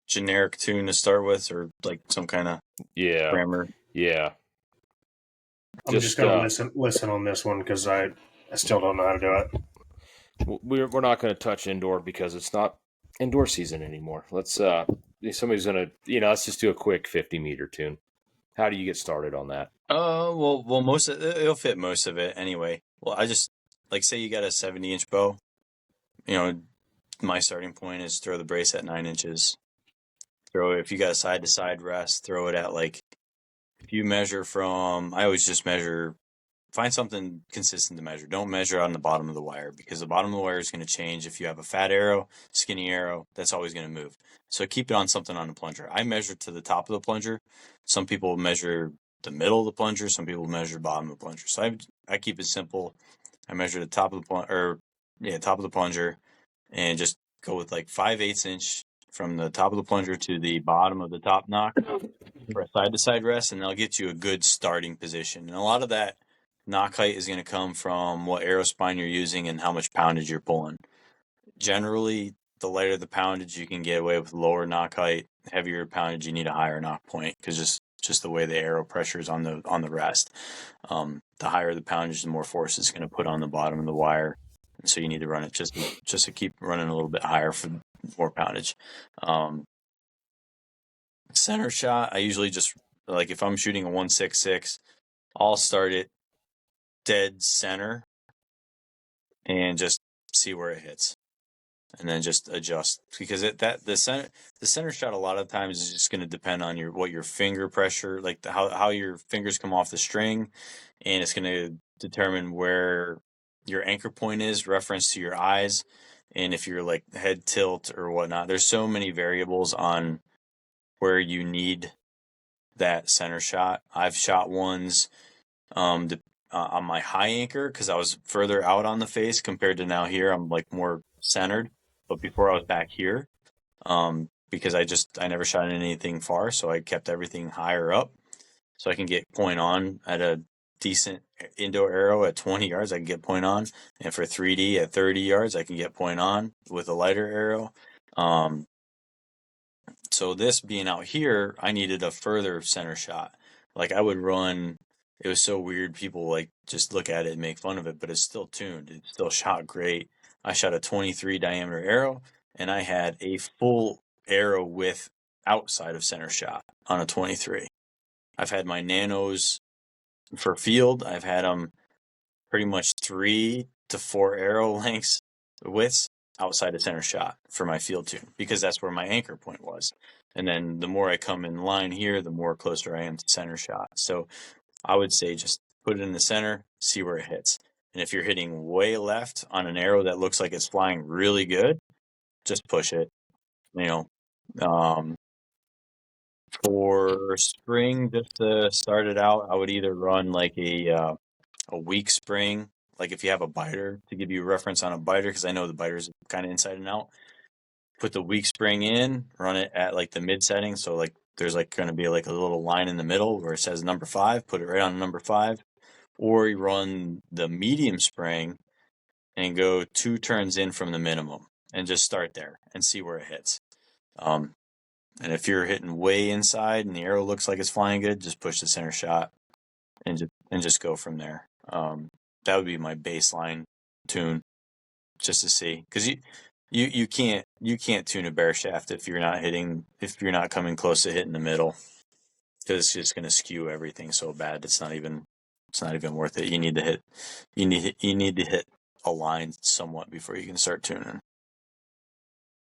Speaker 3: generic tune to start with, or like some kind of grammar.
Speaker 1: Yeah.
Speaker 2: I'm just going to listen on this one because I still don't know how to do it.
Speaker 1: We're not going to touch indoor because it's not indoor season anymore. Let's somebody's going to let's just do a quick 50-meter tune. How do you get started on that?
Speaker 3: Well, most of it'll fit most of it anyway. Well, I just say you got a 70-inch bow. My starting point is throw the brace at 9 inches. If you got a side to side rest, throw it at if you measure from. I always just measure. Find something consistent to measure. Don't measure on the bottom of the wire because the bottom of the wire is going to change. If you have a fat arrow, skinny arrow, that's always going to move. So keep it on something on the plunger. I measure to the top of the plunger. Some people measure the middle of the plunger. Some people measure bottom of the plunger. So I keep it simple. I measure the top of the top of the plunger, and just go with 5/8 inch from the top of the plunger to the bottom of the top knock for a side to side rest, and that'll get you a good starting position. And a lot of that knock height is going to come from what arrow spine you're using and how much poundage you're pulling. Generally, the lighter the poundage, you can get away with lower knock height. Heavier poundage, you need a higher knock point because just the way the arrow pressure is on the rest. The higher the poundage, the more force it's going to put on the bottom of the wire, and so you need to run it just to keep running a little bit higher for more poundage. Center shot, I usually just if I'm shooting a 1.66, I'll start it dead center and just see where it hits, and then just adjust because the center shot a lot of times is just going to depend on what your finger pressure, how your fingers come off the string, and it's going to determine where your anchor point is reference to your eyes, and if you're head tilt or whatnot. There's so many variables on where you need that center shot. I've shot ones on my high anchor because I was further out on the face compared to now here. I'm more centered, but before I was back here, because I never shot anything far, so I kept everything higher up, so I can get point on at a decent indoor arrow at 20 yards. I can get point on, and for 3D at 30 yards, I can get point on with a lighter arrow. So this being out here, I needed a further center shot. I would run. It was so weird. People just look at it and make fun of it, but it's still tuned. It still shot great. I shot a 23 diameter arrow, and I had a full arrow width outside of center shot on a 23. I've had my nanos for field. I've had them pretty much 3 to 4 arrow lengths widths outside of center shot for my field tune because that's where my anchor point was. And then the more I come in line here, the more closer I am to center shot. So I would say just put it in the center, see where it hits. And if you're hitting way left on an arrow that looks like it's flying really good, just push it. For spring, just to start it out, I would either run a weak spring, if you have a biter, to give you a reference on a biter, because I know the biter's kind of inside and out. Put the weak spring in, run it at the mid setting, so there's going to be a little line in the middle where it says number 5. Put it right on number 5, or you run the medium spring and go 2 turns in from the minimum and just start there and see where it hits. And if you're hitting way inside and the arrow looks like it's flying good, just push the center shot and just go from there. That would be my baseline tune, just to see, because you can't tune a bear shaft if you're not coming close to hitting the middle, because it's just going to skew everything so bad. It's not even worth it. You need to hit a line somewhat before you can start tuning.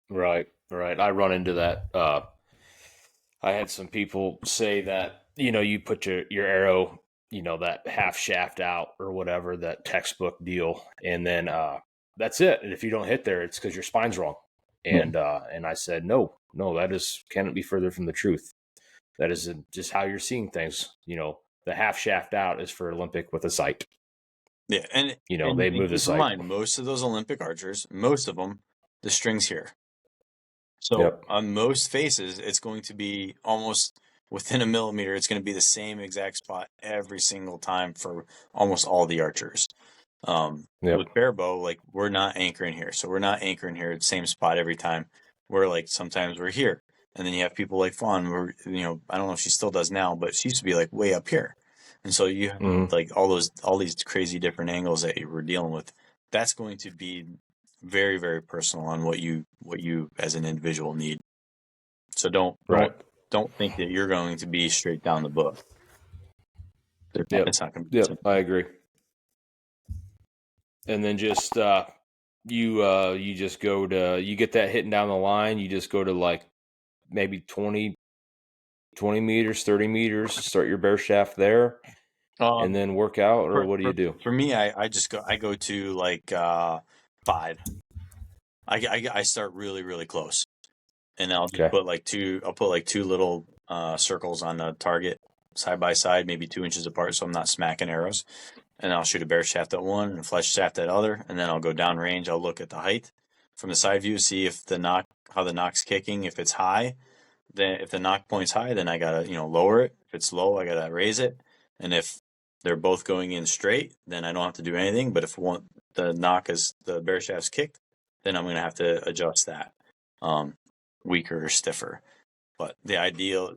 Speaker 1: Right. Right. I run into that. I had some people say that, you put your arrow, that half shaft out or whatever, that textbook deal, and then that's it. And if you don't hit there, it's because your spine's wrong. And I said, no, that cannot be further from the truth. That is just how you're seeing things. The half shaft out is for Olympic with a sight.
Speaker 3: Yeah, and
Speaker 1: they move the
Speaker 3: keep in
Speaker 1: sight.
Speaker 3: mind, most of those Olympic archers, most of them, the string's here. So
Speaker 1: Yep.
Speaker 3: on most faces, it's going to be almost within a millimeter. It's going to be the same exact spot every single time for almost all the archers. With barebow, like we're not anchoring here, so we're not anchoring here at the same spot every time. We're like sometimes we're here, and then you have people like Fawn, where I don't know if she still does now, but she used to be like way up here, and so you have like all these crazy different angles that you were dealing with. That's going to be very, very personal on what you as an individual need. So don't think that you're going to be straight down the book. It's not going to be.
Speaker 1: Yep, I agree. And then just you just go to, you get that hitting down the line, you just go to like maybe 20 meters, 30 meters, start your bear shaft there, and then work out, or what do you do?
Speaker 3: For me, I go to like 5. I start really, really close, and I'll just put two little circles on the target side by side, maybe 2 inches apart, so I'm not smacking arrows. And I'll shoot a bear shaft at one and a flesh shaft at other, and then I'll go down range. I'll look at the height from the side view, see if how the knock's kicking. If it's high, then if the knock point's high, then I gotta lower it. If it's low, I gotta raise it. And if they're both going in straight, then I don't have to do anything. But if the bear shaft's kicked, then I'm gonna have to adjust that, weaker or stiffer. But the idea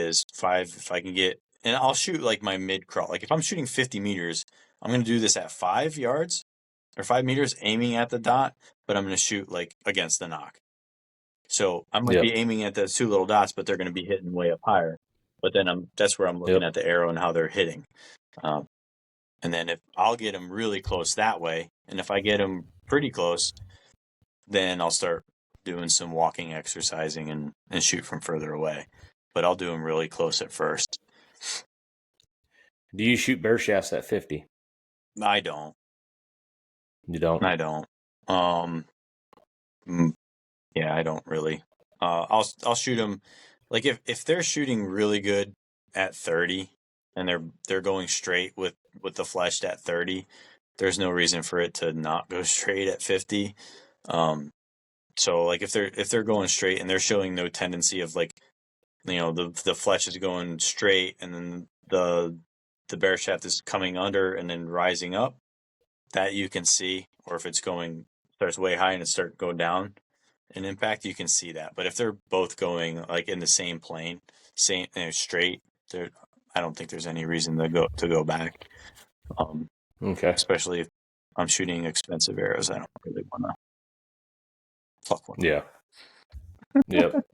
Speaker 3: is 5. If I can get, and I'll shoot like my mid crawl. Like if I'm shooting 50 meters, I'm going to do this at 5 yards or 5 meters aiming at the dot, but I'm going to shoot like against the knock. So I might be aiming at those 2 little dots, but they're going to be hitting way up higher. But then that's where I'm looking at the arrow and how they're hitting. And then if I'll get them really close that way, and if I get them pretty close, then I'll start doing some walking, exercising, and shoot from further away. But I'll do them really close at first.
Speaker 1: Do you shoot bear shafts at 50?
Speaker 3: I don't.
Speaker 1: You don't?
Speaker 3: I don't. Yeah, I don't really. I'll shoot them like if they're shooting really good at 30 and they're going straight with the fleshed at 30, there's no reason for it to not go straight at 50. So like if they're going straight and they're showing no tendency of like, the flesh is going straight and then the bear shaft is coming under and then rising up, that you can see. Or if it's starts way high and it starts going down in impact, you can see that. But if they're both going like in the same plane, same straight, I don't think there's any reason to go back.
Speaker 1: Okay.
Speaker 3: Especially if I'm shooting expensive arrows, I don't really want to fuck one.
Speaker 1: Yeah. Yep.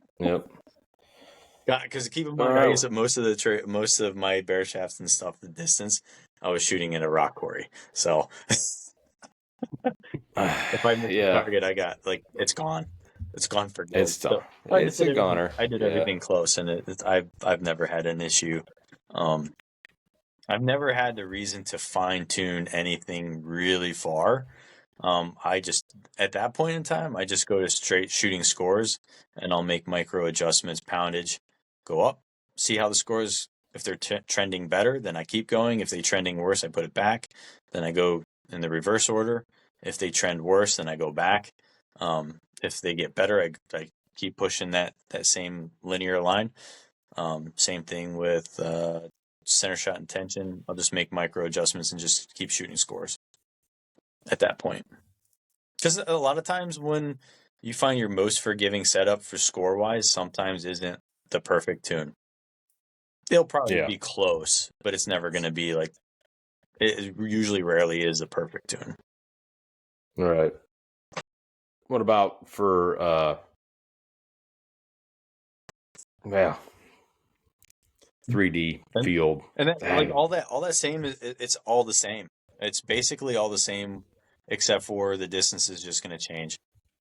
Speaker 3: Because keep in mind, I use most of my bear shafts and stuff. The distance I was shooting in a rock quarry, so if I miss the target, I got it's gone. It's gone for good.
Speaker 1: It's done. So it's a goner.
Speaker 3: I did everything close, and I've never had an issue. I've never had the reason to fine tune anything really far. I just, at that point in time, I just go to straight shooting scores, and I'll make micro adjustments, poundage, go up, see how the scores, if they're trending better, then I keep going. If they're trending worse, I put it back. Then I go in the reverse order. If they trend worse, then I go back. If they get better, I keep pushing that same linear line. Same thing with center shot and tension. I'll just make micro adjustments and just keep shooting scores at that point. Because a lot of times when you find your most forgiving setup for score-wise, sometimes isn't the perfect tune. They'll probably be close, but it's never going to be like, it usually rarely is the perfect tune.
Speaker 1: Right. What about for 3D field?
Speaker 3: And that, all that same it's all the same. It's basically all the same, except for the distance is just going to change.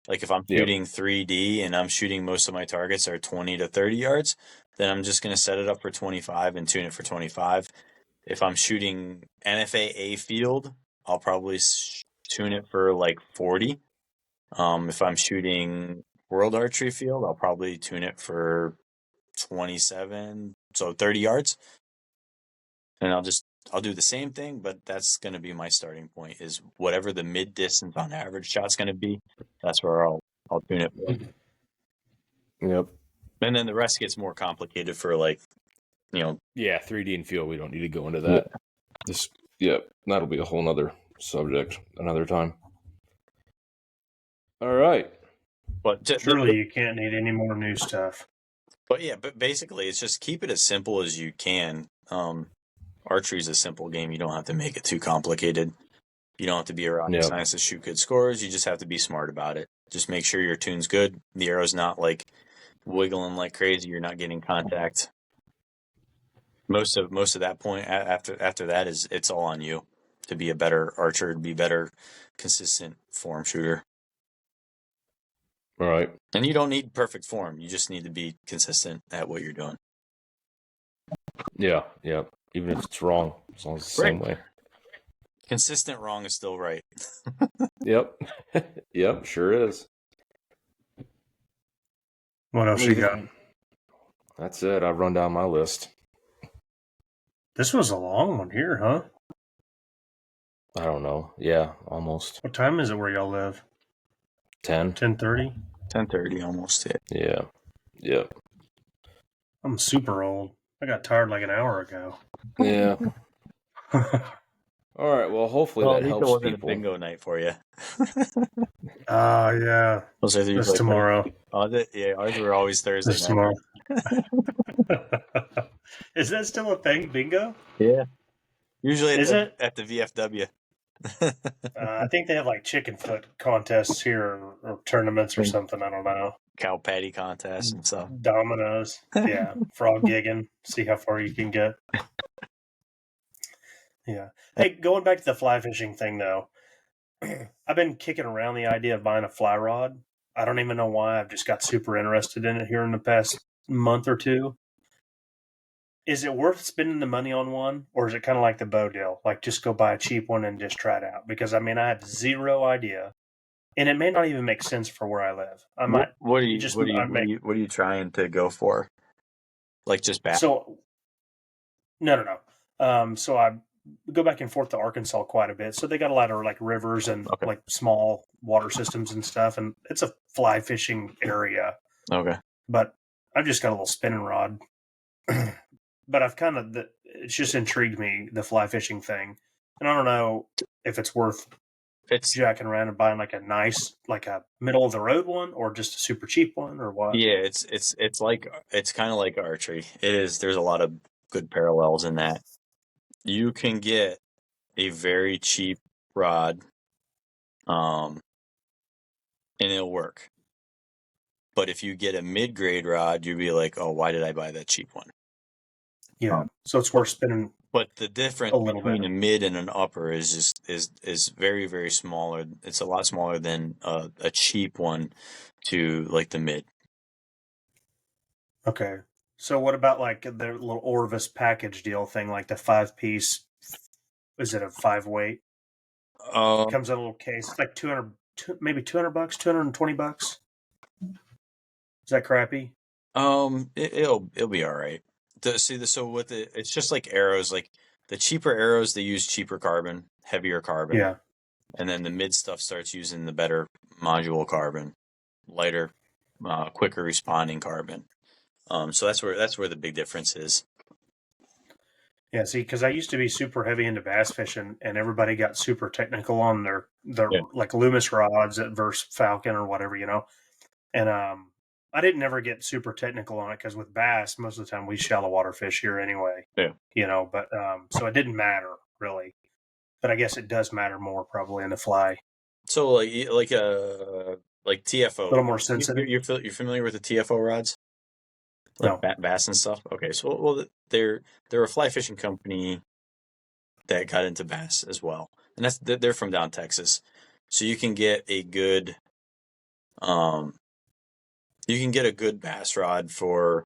Speaker 3: Like if I'm shooting 3D and I'm shooting most of my targets are 20 to 30 yards, then I'm just going to set it up for 25 and tune it for 25. If I'm shooting NFAA field, I'll probably tune it for like 40. If I'm shooting World Archery Field, I'll probably tune it for 27, so 30 yards. And I'll do the same thing, but that's going to be my starting point is whatever the mid distance on average shot's going to be. That's where I'll tune it for.
Speaker 1: Yep.
Speaker 3: And then the rest gets more complicated for like,
Speaker 1: Yeah, 3D and field. We don't need to go into that. That'll be a whole nother subject another time. All right.
Speaker 2: But surely you can't need any more new stuff.
Speaker 3: But yeah, but basically it's just keep it as simple as you can. Archery is a simple game. You don't have to make it too complicated. You don't have to be a rocket science to shoot good scores. You just have to be smart about it. Just make sure your tune's good. The arrow's not like wiggling like crazy. You're not getting contact. Most of that point after that is it's all on you to be a better archer, to be better consistent form shooter.
Speaker 1: All right.
Speaker 3: And you don't need perfect form. You just need to be consistent at what you're doing.
Speaker 1: Yeah. Even if it's wrong, as long as it's the same way.
Speaker 3: Consistent wrong is still right.
Speaker 1: Yep. Yep, sure is.
Speaker 2: What else you got?
Speaker 1: That's it. I've run down my list.
Speaker 2: This was a long one here, huh?
Speaker 1: I don't know. Yeah, almost.
Speaker 2: What time is it where y'all live? 10:30?
Speaker 3: 10:30 almost,
Speaker 1: yeah. Yep.
Speaker 2: I'm super old. I got tired like an hour ago.
Speaker 1: Yeah. All right. Well, hopefully that helps
Speaker 3: wasn't
Speaker 1: people.
Speaker 3: A bingo night for you.
Speaker 2: Yeah. It's tomorrow.
Speaker 3: Ours were always Thursday night.
Speaker 2: Tomorrow. Is that still a thing, bingo?
Speaker 3: Yeah. Usually at the VFW.
Speaker 2: I think they have like chicken foot contests here or tournaments or something. I don't know.
Speaker 3: Cow patty contests and stuff.
Speaker 2: Dominoes. Yeah. Frog gigging. See how far you can get. Yeah. Hey, going back to the fly fishing thing, though, I've been kicking around the idea of buying a fly rod. I don't even know why. I've just got super interested in it here in the past month or two. Is it worth spending the money on one, or is it kind of like the bow deal? Like, just go buy a cheap one and just try it out? Because, I mean, I have zero idea, and it may not even make sense for where I live. I might.
Speaker 3: What are you trying to go for? Like just bass?
Speaker 2: So, no. So I go back and forth to Arkansas quite a bit. So they got a lot of like rivers and like small water systems and stuff, and it's a fly fishing area.
Speaker 3: Okay.
Speaker 2: But I've just got a little spinning rod. But I've it's just intrigued me, the fly fishing thing. And I don't know if it's worth jacking around and buying like a nice, like a middle of the road one, or just a super cheap one, or what?
Speaker 3: Yeah, it's kind of like archery. It is. There's a lot of good parallels in that. You can get a very cheap rod, and it'll work. But if you get a mid-grade rod, you'll be like, "Oh, why did I buy that cheap one?"
Speaker 2: Yeah, so it's worth spending.
Speaker 3: But the difference between a mid and an upper is very, very smaller. It's a lot smaller than a cheap one to like the mid.
Speaker 2: Okay, so what about like the little Orvis package deal thing, like the 5-piece? Is it a 5-weight? It comes in a little case. It's like maybe $200, $220. Is that crappy?
Speaker 3: It'll be all right. It's just like arrows. Like the cheaper arrows, they use cheaper carbon, heavier carbon.
Speaker 2: Yeah.
Speaker 3: And then the mid stuff starts using the better module carbon, lighter, quicker responding carbon. So that's where the big difference is.
Speaker 2: Yeah, see, because I used to be super heavy into bass fishing, and everybody got super technical on their like Loomis rods versus Falcon or whatever, And I didn't ever get super technical on it because with bass, most of the time we shallow water fish here anyway.
Speaker 3: Yeah.
Speaker 2: But so it didn't matter really. But I guess it does matter more probably in the fly.
Speaker 3: So like TFO,
Speaker 2: a little more sensitive.
Speaker 3: You're familiar with the TFO rods? Like
Speaker 2: no.
Speaker 3: Bass and stuff. Okay, so they're a fly fishing company that got into bass as well, and they're from down Texas. So you can get a good You can get a good bass rod for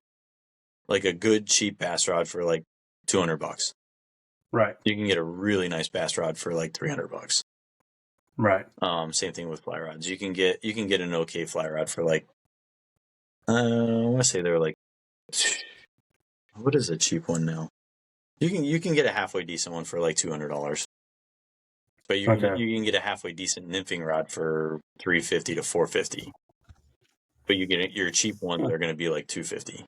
Speaker 3: like a good cheap bass rod for like $200.
Speaker 2: Right.
Speaker 3: You can get a really nice bass rod for like $300.
Speaker 2: Right.
Speaker 3: Same thing with fly rods. You can get an okay fly rod for like I want to say they're like, what is a cheap one now? You can get a halfway decent one for like $200. But you can get a halfway decent nymphing rod for $350 to $450. But your cheap ones are going to be like $250.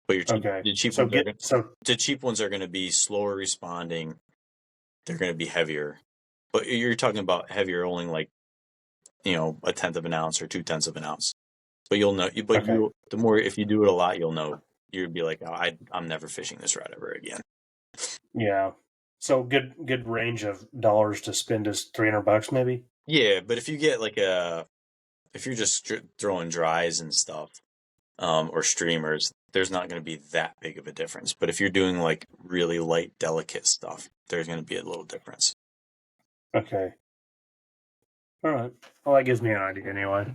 Speaker 3: But the cheap ones are going to be slower responding. They're going to be heavier. But you're talking about heavier only like, you know, 1/10 of an ounce or 2/10 of an ounce. But you'll know. The more if you do it a lot, you'll know. You'd be like, oh, I'm never fishing this rod ever again.
Speaker 2: Yeah. So good range of dollars to spend is $300 maybe.
Speaker 3: Yeah, but if you get like if you're just throwing dries and stuff, or streamers, there's not going to be that big of a difference. But if you're doing like really light, delicate stuff, there's going to be a little difference.
Speaker 2: Okay. All right. Well, that gives me an idea anyway.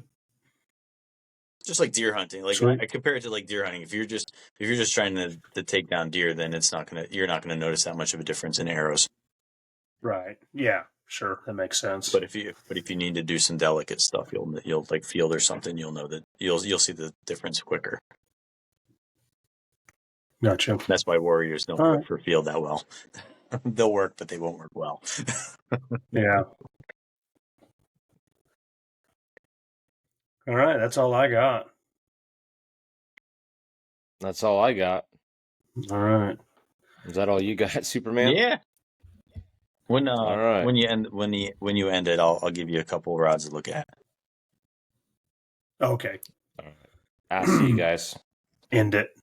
Speaker 3: Just like deer hunting, like I compare it to like deer hunting. If you're just trying to take down deer, then you're not gonna notice that much of a difference in arrows.
Speaker 2: Right. Yeah. Sure. That makes sense.
Speaker 3: But if you need to do some delicate stuff, you'll like field or something, you'll know that you'll see the difference quicker.
Speaker 2: Gotcha.
Speaker 3: That's why warriors don't work for field that well. They'll work, but they won't work well.
Speaker 2: Yeah. All right, that's all I got.
Speaker 1: That's all I got.
Speaker 2: All right.
Speaker 1: Is that all you got, Superman?
Speaker 3: Yeah. When
Speaker 1: all right.
Speaker 3: when you end it, I'll give you a couple rods to look at.
Speaker 2: Okay.
Speaker 1: All right. I'll see you guys.
Speaker 2: End it.